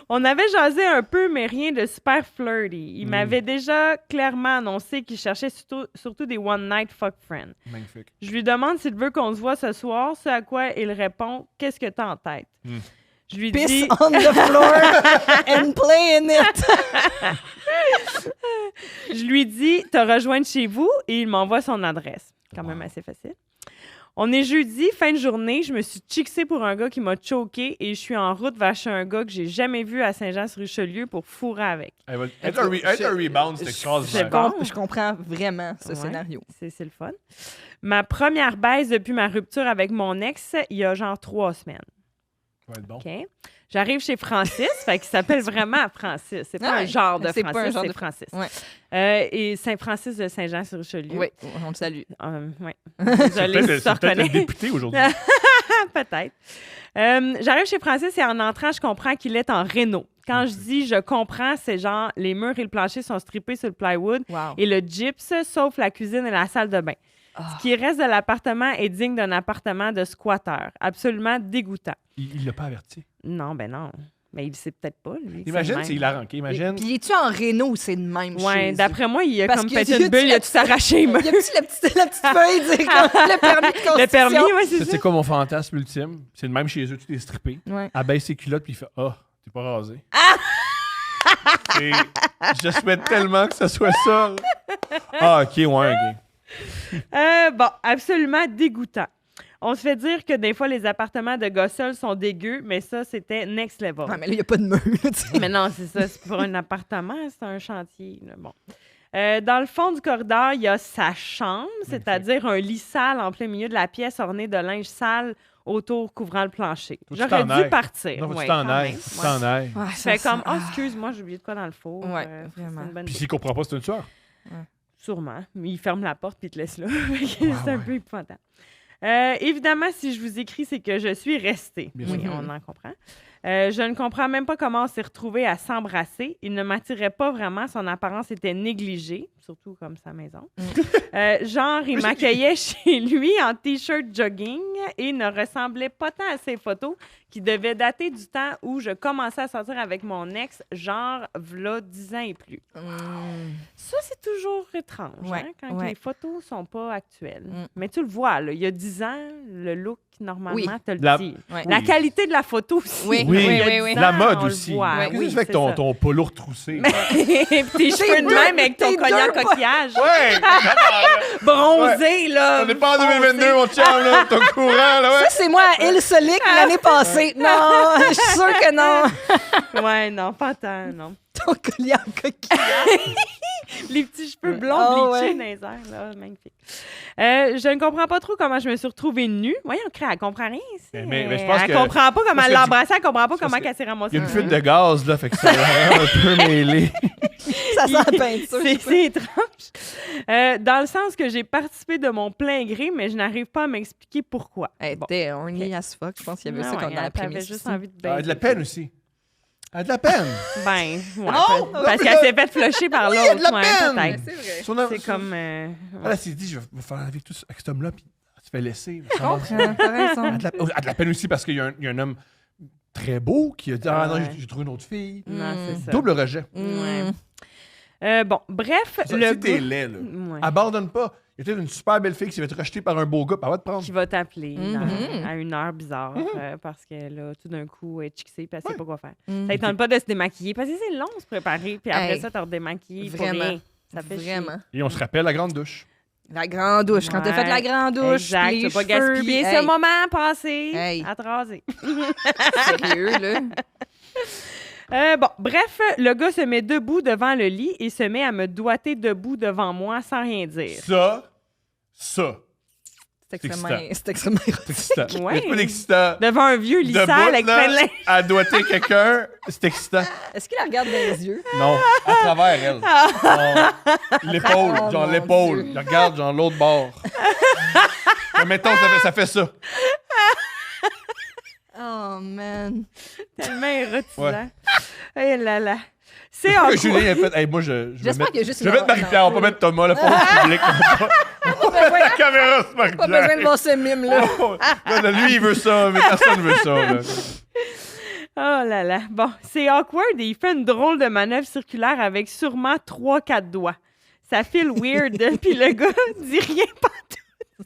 D: On avait jasé un peu, mais rien de super flirty. Il m'avait déjà clairement annoncé qu'il cherchait surtout des one-night fuck friends.
A: Magnifique.
D: Je lui demande s'il veut qu'on se voit ce soir, ce à quoi il répond « Qu'est-ce que t'as en tête? Je lui
B: Piss
D: dis
B: on the floor and play in it.
D: Je lui dis « Te rejoindre chez vous » et il m'envoie son adresse. Quand même assez facile. On est jeudi, fin de journée. Je me suis chicksée pour un gars qui m'a choqué et je suis en route vers chez un gars que j'ai jamais vu à Saint-Jean-sur-Richelieu pour fourrer avec.
A: Être un rebound, c'est extraordinaire.
D: bon.
B: Je comprends vraiment ce
D: Ouais.
B: scénario.
D: C'est le fun. Ma première baisse depuis ma rupture avec mon ex, il y a genre 3 semaines.
A: Ça va être bon.
D: OK? J'arrive chez Francis, fait qu'il s'appelle vraiment Francis. C'est pas
B: Ouais,
D: un genre de
B: c'est pas un
D: Francis,
B: genre
D: c'est
B: de-
D: Francis.
B: Ouais.
D: Et Saint-Francis de Saint-Jean-sur-Richelieu.
B: Oui, on le salue.
D: Ouais.
A: C'est
D: Désolée si tu te
A: peut-être un
D: reconnais.
A: député aujourd'hui.
D: Peut-être. J'arrive chez Francis et en entrant, je comprends qu'il est en réno. Quand je dis je comprends, c'est genre les murs et le plancher sont strippés sur le plywood
B: Wow.
D: et le gyps, sauf la cuisine et la salle de bain.
B: Ah.
D: Ce qui reste de l'appartement est digne d'un appartement de squatteur. Absolument dégoûtant.
A: Il l'a pas averti.
D: Non, ben non. Mais il le sait peut-être pas, lui.
A: Imagine, c'est hilarant. OK? Imagine.
B: Puis es-tu en réno ou c'est de même
D: Ouais,
B: chez
D: d'après moi, il a
B: Parce
D: comme
B: que
D: pété
B: y a-tu
D: une bulle, il a tout arraché.
B: Il y a petit la petite feuille dire comme le permis de construction.
D: Le permis, ouais, c'est
A: C'est
D: ça.
A: quoi mon fantasme ultime? C'est le même chez eux, tout est strippé.
B: Ouais.
A: Elle baisse ses culottes, puis il fait « Ah, t'es pas rasé. Et je souhaite tellement que ce soit ça. là. Ah, OK, ouais, OK.
D: Bon, absolument dégoûtant. On se fait dire que des fois, les appartements de Gossel sont dégueux, mais ça, c'était next level.
B: Ouais, mais là, il n'y a pas de mur. tu sais.
D: Mais non, c'est ça. C'est pour un appartement, c'est un chantier. Là. Bon. Dans le fond du corridor, il y a sa chambre, c'est-à-dire un lit sale en plein milieu de la pièce orné de linge sale autour couvrant le plancher.
A: Faut que tu
D: J'aurais
A: t'en
D: dû
A: ailles.
D: partir.
A: Non, faut que
D: ouais,
A: tu t'en
D: quand
A: ailles.
D: même.
A: Faut que tu
D: Ouais.
A: t'en ailles.
B: Ouais,
D: Je fais
B: ça
D: comme,
B: sent-
D: excuse-moi, j'ai oublié de quoi dans le four.
B: Ouais,
D: c'est
B: vraiment.
D: une bonne
A: Puis
D: idée.
A: s'il comprend pas, c'est une tueur.
D: Sûrement. Mais il ferme la porte puis il te laisse là. C'est un
A: ouais.
D: peu épouvantable. Évidemment, si je vous écris, c'est que je suis restée.
A: Bien
D: Oui,
B: sûr.
D: on en comprend. Je ne comprends même pas comment on s'est retrouvés à s'embrasser. Il ne m'attirait pas vraiment. Son apparence était négligée, surtout comme sa maison. Genre, il m'accueillait chez lui en T-shirt jogging et ne ressemblait pas tant à ses photos qui devaient dater du temps où je commençais à sortir avec mon ex, genre, v'là 10 ans et plus. Ça, c'est toujours étrange,
B: Ouais,
D: hein, quand
B: ouais.
D: les photos sont pas actuelles.
B: Mm.
D: Mais tu le vois, là, il y a 10 ans, le look, normalement,
B: Oui.
D: te le
A: La-
D: dit.
B: Ouais.
D: La
A: Oui.
D: qualité de la photo aussi.
B: Oui,
A: Oui,
B: oui,
D: Il y a
B: oui,
D: 10
B: oui.
D: ans,
A: La mode
D: on le
A: aussi.
D: voit.
A: Qu'est-ce que
D: Oui,
A: tu fais avec
D: c'est
A: ton,
D: ça.
A: ton polo retroussé?
D: Puis tes cheveux de
B: deux-
D: même avec ton
B: tes
D: collier
B: deux
D: en coquillage.
A: Ouais!
D: Bronzé, là.
A: On n'est pas en 2022, mon chum, là. T'es au courant, là, ouais?
B: Ça, c'est moi à Il Solic l'année passée. Non, je suis sûre que non.
D: Ouais, non, pas tant, non.
B: Ton collier en coquille.
D: Les petits cheveux blonds
B: Oh,
D: bleachés
B: ouais.
D: dans les airs, là, magnifique. Je ne comprends pas trop comment je me suis retrouvée nue. Voyons, elle comprend rien ici.
A: Mais je pense
D: Elle
A: que-
D: comprend pas comment
A: parce
D: elle
A: que
D: l'a embrassée, elle comprend pas
A: parce
D: comment
A: que
D: elle s'est ramassée.
A: Il y a une fuite de gaz, là, fait que ça la rend un peu mêlé.
B: Ça sent la peinture. je sais pas.
D: C'est étrange. Dans le sens que j'ai participé de mon plein gré, mais je n'arrive pas à m'expliquer pourquoi.
B: Elle
D: Bon.
B: était horny as fuck. Je pense qu'il y avait ça
D: Ouais,
B: quand dans la
D: elle avait
B: prémisse.
D: juste
B: aussi.
D: envie de
A: Elle a
D: baiser.
A: de la peine aussi. Elle a de la peine.
D: Ben, ouais,
B: Non,
D: parce qu'elle s'est fait flusher par
A: Oui,
D: l'autre.
A: elle a de la
D: ouais,
A: peine.
D: peut-être.
B: C'est vrai.
A: C'est
D: C'est comme...
A: Elle s'est dit, je vais faire la vie tout avec cet homme-là, puis elle se fait laisser.
B: Je comprends, t'as raison.
A: Elle a de la peine aussi parce qu'il y a un homme très beau qui a dit Ah non,
D: Ouais.
A: j'ai trouvé une autre fille.
D: Non, c'est ça.
A: Double rejet.
D: Ouais. Bon, bref, le
A: Si t'es
D: gars
A: laid, là,
D: Ouais.
A: abandonne pas. Il y a peut-être une super belle fille qui s'est fait rejeter par un beau gars, puis elle va te prendre.
D: qui va t'appeler
B: Mhm.
D: à une heure bizarre parce que là, tout d'un coup, elle est chicksée puis elle sait
A: Ouais.
D: pas quoi faire.
B: Mm.
D: Ça ne tente pas de se démaquiller parce que c'est long se préparer puis après
B: Hey,
D: ça, t'as redémaquillé pour
B: vraiment.
D: rien. Ça fait
B: Vraiment.
A: Et on se rappelle la grande douche.
B: La grande douche. Quand t'as
D: Ouais.
B: fait la grande
D: chier.
B: douche,
D: Exact,
B: puis
D: tu
B: les
D: vas pas
B: cheveux,
D: gaspiller
B: puis-
D: ce
B: hey,
D: moment passé
B: Hey.
D: à te raser.
B: Sérieux, là.
D: Bon, bref, le gars se met debout devant le lit et se met à me doiter debout devant moi sans rien dire.
A: Ça,
B: C'est
A: excitant.
B: extrêmement
A: c'est excitant.
D: Ouais.
A: Mais c'est pas excitant.
D: Devant un vieux lit
A: Debout,
D: sale avec
A: là,
D: plein de linge.
A: à doiter quelqu'un, c'est excitant.
B: Est-ce qu'il la regarde dans les yeux?
A: Non, à travers elle. Genre, l'épaule,
B: Oh,
A: genre
B: mon
A: l'épaule.
B: Dieu.
A: Je regarde, genre l'autre bord. Mettons, ça fait ça.
B: Oh, man.
D: Tellement érotisant.
A: Ouais.
D: Eh là là. C'est
A: Que
D: awkward.
A: Julien a fait. Hey, moi, je vais
B: J'espère
A: mettre,
B: qu'il y a juste
A: je vais mettre Marie-Pierre, on va pas mettre Thomas, là, pour le public. On va mettre la caméra sur
B: Pas besoin
A: Marie-Pierre.
B: de voir ce mime-là.
A: Oh, là, lui, il veut ça, mais personne veut ça. Là.
D: Oh là là. Bon, c'est awkward et il fait une drôle de manœuvre circulaire avec sûrement 3-4 doigts. Ça file weird, puis le gars dit rien partout.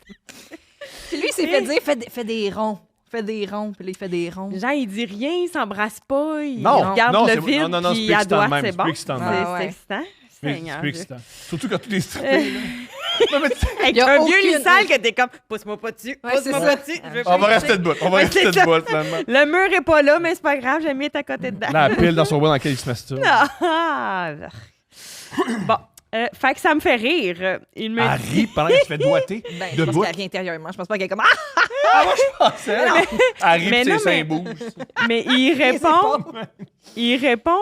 B: Puis lui, il s'est fait dire fais des ronds. Fais des ronds. Puis là, il fait des ronds.
D: Genre, il dit rien, il s'embrasse pas, il
A: Non,
D: regarde
A: non,
D: le
A: c'est-
D: vide,
A: non,
D: puis
A: c'est
D: à
A: plus excitant
D: droite,
A: de même,
D: c'est
A: c'est
D: bon.
A: plus excitant de
B: même.
D: C'est
B: Ah ouais.
D: excitant.
A: C'est
D: Seigneur
A: plus
D: Dieu.
A: excitant. Surtout quand tout est strippé. là. Non, mais tu-
D: Avec
B: Y a
D: un vieux
B: aucune-
D: lissal que t'es comme, pousse-moi pas dessus,
B: Ouais,
D: pousse-moi
B: c'est
D: pas
B: ça.
D: dessus. je veux
A: On va
D: pas
A: rester
D: toucher.
A: debout. On va
D: Ouais,
A: rester
D: c'est ça.
A: debout, finalement.
D: Le mur est pas là, mais c'est pas grave, j'aime mieux être à côté dedans.
A: Là, la pile dans son bois dans lequel il se masturbe.
D: Ah! Bon, fait que ça me fait rire. Il me
A: Elle
D: dit...
A: rit pendant qu'elle se fait doigter.
B: Ben, je pense
A: Debout.
B: qu'elle rit intérieurement. Je pense pas qu'elle est comme
A: Elle rit
D: Mais
A: pis
D: non,
A: ses seins
D: mais-
A: bougent.
D: Mais il répond,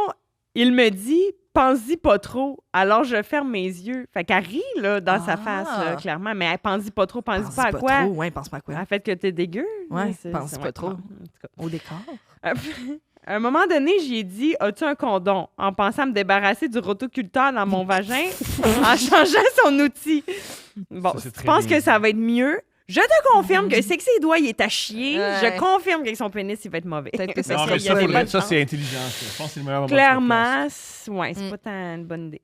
D: il me dit, pense-y pas trop. Alors je ferme mes yeux. Fait qu'elle rit, là, dans sa face, là, clairement. Mais elle pense-y pas trop, pense-y pas à quoi?
B: Trop. Ouais, pense pas à quoi.
D: À fait que t'es dégueu.
B: Ouais,
D: là,
B: pense pas trop.
D: bon, en tout cas.
B: Au décor.
D: À un moment donné, j'ai dit, as-tu un condom? En pensant à me débarrasser du rotoculteur dans mon vagin en changeant son outil. Bon,
A: Ça, c'est
D: si tu
A: très
D: penses
A: bien.
D: que ça va être mieux, je te confirme que c'est que ses doigts, il est à chier.
B: Ouais.
D: Je confirme qu'avec son pénis, il va être mauvais.
B: Peut-être que ça
A: Non,
B: serait
A: mais
B: il y
A: ça,
B: a
A: faudrait-
B: pas de
A: ça,
B: chance.
A: c'est intelligent. Ça. Je pense que c'est le meilleur moment du
D: Clairement, c'est
B: Mm.
D: pas tant une bonne idée.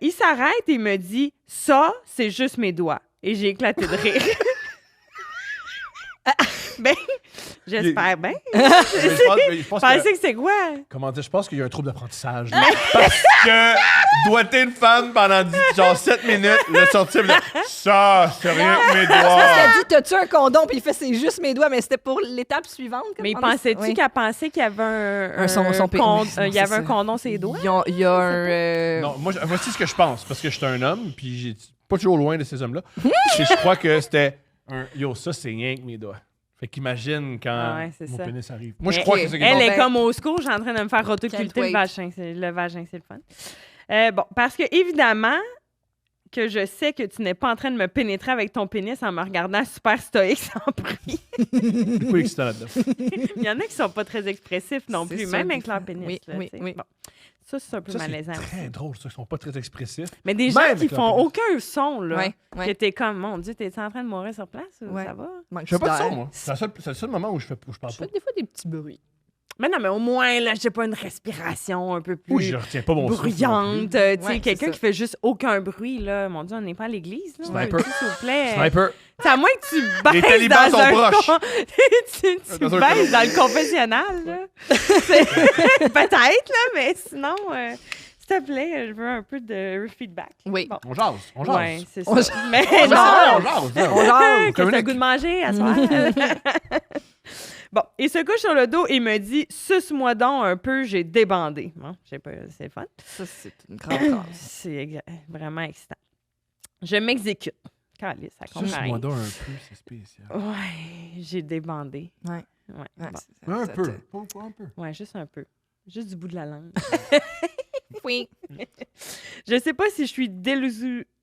D: Il s'arrête et me dit, ça, c'est juste mes doigts. Et j'ai éclaté de rire. Ben, j'espère bien.
A: podcast. Je pense que,
D: Pensez que c'est quoi?
A: comment dire, je pense qu'il y a un trouble d'apprentissage. là. Parce que doigter une femme pendant genre 7 minutes, le sortir, puis là, ça, c'est rien que mes
B: Parce
A: doigts.
B: qu'elle dit t'as-tu un condom? Puis il fait c'est juste mes doigts, mais c'était pour l'étape suivante.
D: Mais
B: comment on dit?
D: pensais-tu
B: Oui.
D: qu'elle pensait qu'il y avait
B: Son
D: con-
B: pénis.
D: il y avait un condom sur les doigts?
B: Il y a un.
A: Non, moi, voici ce que je pense, parce que je suis un homme, puis j'ai pas toujours loin de ces hommes-là. Et je crois que c'était un yo, ça, c'est rien que mes doigts. Fait qu'imagine quand
D: Ah ouais, c'est
A: mon
D: ça.
A: pénis arrive. Moi, je
D: Mais
A: crois que c'est
D: Elle
A: quelque
D: est
B: ben-
D: comme au secours, j'ai en train de me faire
B: Can't
D: rotoculter
B: wait.
D: le vagin. Le vagin, c'est le fun. Bon, parce que évidemment que je sais que tu n'es pas en train de me pénétrer avec ton pénis en me regardant super stoïque sans prix.
A: C'est pas excitant là-dedans.
D: Il y en a qui sont pas très expressifs non
B: C'est
D: plus,
B: ça,
D: même
B: des
D: avec leur
B: fois.
D: pénis.
B: Oui,
D: là,
B: oui,
D: tu sais.
B: oui.
D: Bon. Ça, c'est un peu
A: Ça, c'est
D: malaisant.
A: très
D: aussi.
A: drôle, ça. Ils sont pas très expressifs.
D: Mais des gens
A: Même
D: qui
A: avec leur
D: font
A: pénis.
D: aucun son, là,
B: Ouais,
D: que
B: ouais.
D: t'es comme, mon Dieu, t'es en train de mourir sur place? Ou
B: Ouais.
D: ça va?
A: Je fais pas de son, moi. C'est le seul moment où je parle
B: Je
A: pas.
B: fais des fois des petits bruits.
D: Mais non, mais au moins, là, j'ai pas une respiration un peu plus
A: Oui, je retiens pas mon souffle non
D: bruyante.
A: plus.
D: Tu sais,
B: Ouais,
D: quelqu'un
B: c'est
D: qui fait juste aucun bruit, là. Mon Dieu, on n'est pas à l'église, là.
A: Sniper.
D: Peux-tu, s'il vous plaît?
A: Sniper.
D: C'est à moins que tu baisses
A: talibans
D: dans
A: sont
D: un
A: proches.
D: tu
A: Dans un
D: baisses dans le confessionnal, là. Peut-être, là, mais sinon, s'il te plaît, je veux un peu de feedback.
B: Oui.
D: Bon.
A: On jase. On jase.
D: Ouais, c'est ça.
B: On jase.
D: Mais
A: On
D: non!
A: jase. On jase.
B: On jase.
D: Que t'as le goût de manger à soir. Bon, il se couche sur le dos et me dit « Suce-moi donc un peu, j'ai débandé. » Bon, je sais pas, c'est le fun.
B: Ça, c'est une grande phrase.
D: C'est vraiment excitant. Je m'exécute. Calice, ça compte
A: Juste
D: rien.
A: moi donc un peu, c'est spécial.
D: Ouais, j'ai débandé.
B: Ouais.
D: Ouais,
B: Ouais,
D: bon.
B: c'est-
A: Un
B: ça
A: peu.
B: te-
A: Pas un peu.
D: Ouais, juste un peu. Juste du bout de la langue.
B: Oui.
D: Je sais pas si je suis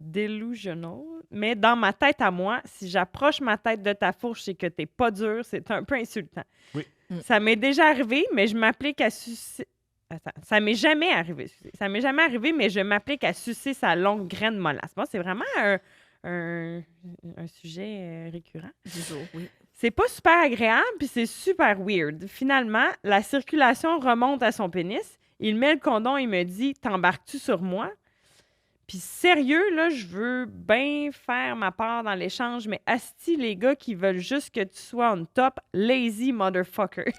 D: delusional, mais dans ma tête à moi, si j'approche ma tête de ta fourche et que t'es pas dur, c'est un peu insultant.
A: Oui.
D: Ça m'est déjà arrivé, mais je m'applique à sucer... Attends, ça m'est jamais arrivé. Excusez. Ça m'est jamais arrivé, mais je m'applique à sucer sa longue graine mollasse. Bon, c'est vraiment un sujet récurrent.
B: Du jour, oui.
D: C'est pas super agréable, puis c'est super weird. Finalement, la circulation remonte à son pénis. Il met le condom et me dit « T'embarques-tu sur moi? » Puis sérieux, là, je veux bien faire ma part dans l'échange, mais asti, les gars qui veulent juste que tu sois on top, lazy motherfucker.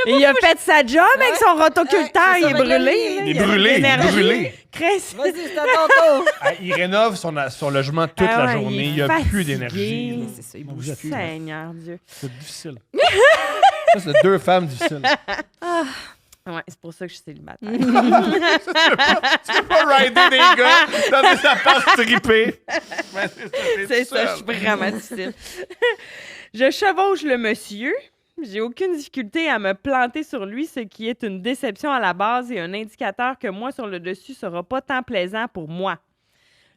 D: Et il a fait sa job avec son rotoculteur,
B: Ouais,
D: il
B: c'est
D: est
B: ça,
D: brûlé.
B: avec
D: là,
A: Il est
D: y a de
A: brûlé,
D: l'énergie.
A: brûlé.
D: Chris.
B: Vas-y, c'est à ton tour.
A: Ah, il rénove son logement toute
D: Ah
A: la
D: ouais,
A: journée.
D: il est
A: Il n'y a plus
D: fatigué.
A: d'énergie. là.
B: C'est ça, il
A: Mon
B: bouge
A: Dieu,
B: plus.
D: Seigneur Dieu.
A: C'est difficile. Ça, c'est 2 femmes difficiles.
D: Ouais, c'est pour ça que je suis célibataire.
A: Tu peux pas rider des gars dans des apparts trippés. Ben,
D: C'est ça, je suis vraiment difficile. Je chevauche le monsieur. J'ai aucune difficulté à me planter sur lui, ce qui est une déception à la base et un indicateur que moi sur le dessus sera pas tant plaisant pour moi.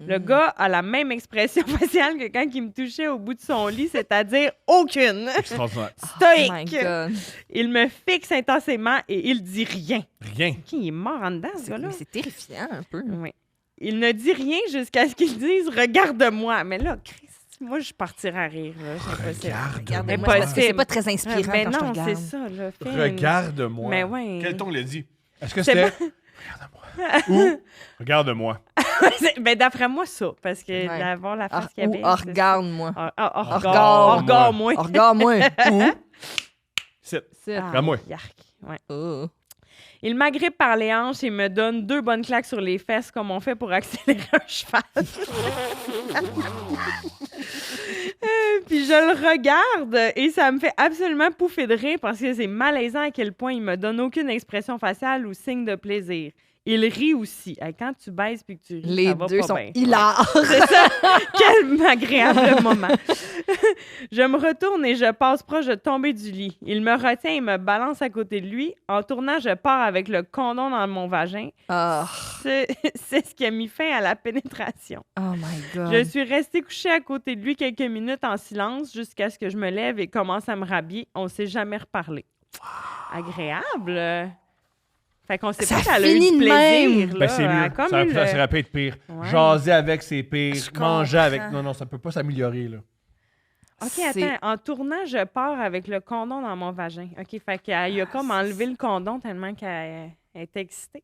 D: Le gars a la même expression faciale que quand il me touchait au bout de son lit, c'est-à-dire aucune.
A: Extraordinaire.
B: Oh my
D: Stoïque.
B: God.
D: Il me fixe intensément et il dit rien.
A: Rien.
D: OK, il est mort en dedans, ce gars-là.
B: Mais c'est terrifiant, un peu.
D: Oui. Il ne dit rien jusqu'à ce qu'il dise « Regarde-moi ». Mais là, Christ, moi, je partirais à rire. Là.
B: Regarde-moi,
D: Mais
B: parce que c'est
D: possible.
B: pas très inspirant
D: Ben
B: quand je te
D: non,
B: regarde.
D: c'est ça. Là. Fais une-
A: Regarde-moi.
D: Mais ouais.
A: Quel ton il a dit? Est-ce que
D: C'est
A: c'était Regarde-moi ou Regarde-moi?
D: Ben, d'après moi, ça. Parce que
B: Ouais.
D: d'avoir la face qu'il y
B: Ou
D: avait...
B: regarde-moi.
D: Regarde-moi.
B: Regarde-moi.
A: Ou C'est.
B: C'est-
A: Regarde-moi.
D: Yark. Ouais.
B: Oh.
D: Il m'agrippe par les hanches et me donne 2 bonnes claques sur les fesses comme on fait pour accélérer un cheval. Puis je le regarde et ça me fait absolument pouffer de rire parce que c'est malaisant à quel point il me donne aucune expression faciale ou signe de plaisir. Il rit aussi. Hey, quand tu baises puis que tu ris,
B: Les
D: ça va
B: deux
D: pas
B: sont
D: bien.
B: hilares.
D: C'est ça. Quel agréable moment. Je me retourne et je passe proche de tomber du lit. Il me retient et me balance à côté de lui. En tournant, je pars avec le condom dans mon vagin.
B: Oh.
D: C'est ce qui a mis fin à la pénétration.
B: Oh my God.
D: Je suis restée couchée à côté de lui quelques minutes en silence jusqu'à ce que je me lève et commence à me rhabiller. On ne s'est jamais reparlé. Agréable. Fait qu'on sait
B: Ça
D: pas qu'elle a eu
B: finit
D: du
B: de
D: plaisir.
B: même.
A: Ben, c'est
D: là. Elle a
A: mieux.
D: comme
A: Ça
D: eu le-
A: aurait pu être pire.
D: Ouais.
A: Jaser avec, c'est pire.
B: Je
A: Manger avec.
B: comprends.
A: Non, ça peut pas s'améliorer, là.
D: OK,
B: C'est-
D: attends. En tournant, je pars avec le condom dans mon vagin. OK, fait qu'elle a comme enlevé le condom tellement qu'elle était excitée.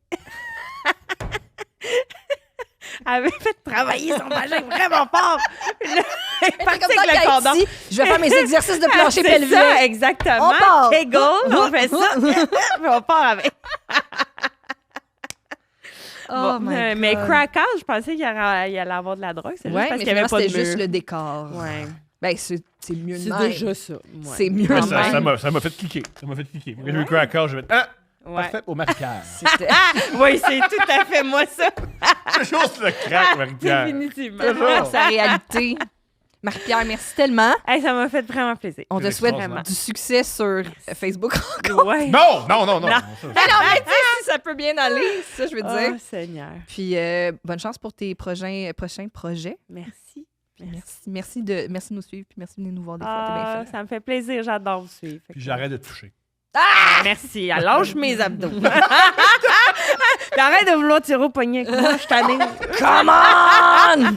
D: Elle avait fait travailler son vagin vraiment fort. Puis là, elle est
B: Fait
D: partie
B: comme
D: avec le
B: dans
D: condom.
B: Tahiti, je vais faire mes exercices de plancher
D: C'est
B: pelvien.
D: ça, exactement.
B: On part.
D: Kegel, on fait ça. Puis on part avec.
B: Oh
D: Bon,
B: my
D: mais
B: God.
D: Crackhouse, je pensais qu'il allait avoir de la drogue. C'est juste
B: Ouais,
D: parce
B: mais
D: qu'il n'y avait
B: finalement,
D: pas de
B: c'était juste
D: mur.
B: le décor.
D: Ouais.
B: Ben, c'est mieux de
D: C'est
B: même.
D: déjà ça. Ouais.
B: C'est mieux
A: Ouais,
B: de
A: ça
B: même.
A: ça m'a fait cliquer. Ça m'a fait cliquer. Quand j'ai vu
D: Ouais.
A: Cracker, je vais Ah!
D: Ouais.
A: Parfait au Marie-Pierre.
B: C'était-
D: Oui, c'est tout à fait moi, ça.
A: Toujours sur le crack, Marie-Pierre.
D: Définitivement.
A: Toujours.
B: sa réalité. Marie-Pierre, merci tellement.
D: Hey, ça m'a fait vraiment plaisir.
B: On te
A: C'est
B: souhaite
A: extraordinaire.
B: du succès sur Facebook.
D: Ouais.
A: Non! Ça,
B: Non, mais tu sais, si ça peut bien aller, c'est ça je veux dire.
D: Oh, Seigneur.
B: Puis, bonne chance pour tes prochains projets.
D: Merci.
B: Puis merci de nous suivre, puis merci de venir nous voir des fois. T'es bien
D: Ah,
B: fait.
D: ça me fait plaisir. J'adore vous suivre. Fait
A: Puis
D: que-
A: j'arrête de te toucher.
D: Merci. Elle lâche mes abdos. Puis arrête de vouloir tirer au poignet avec moi. Je suis tannée.
B: Come on!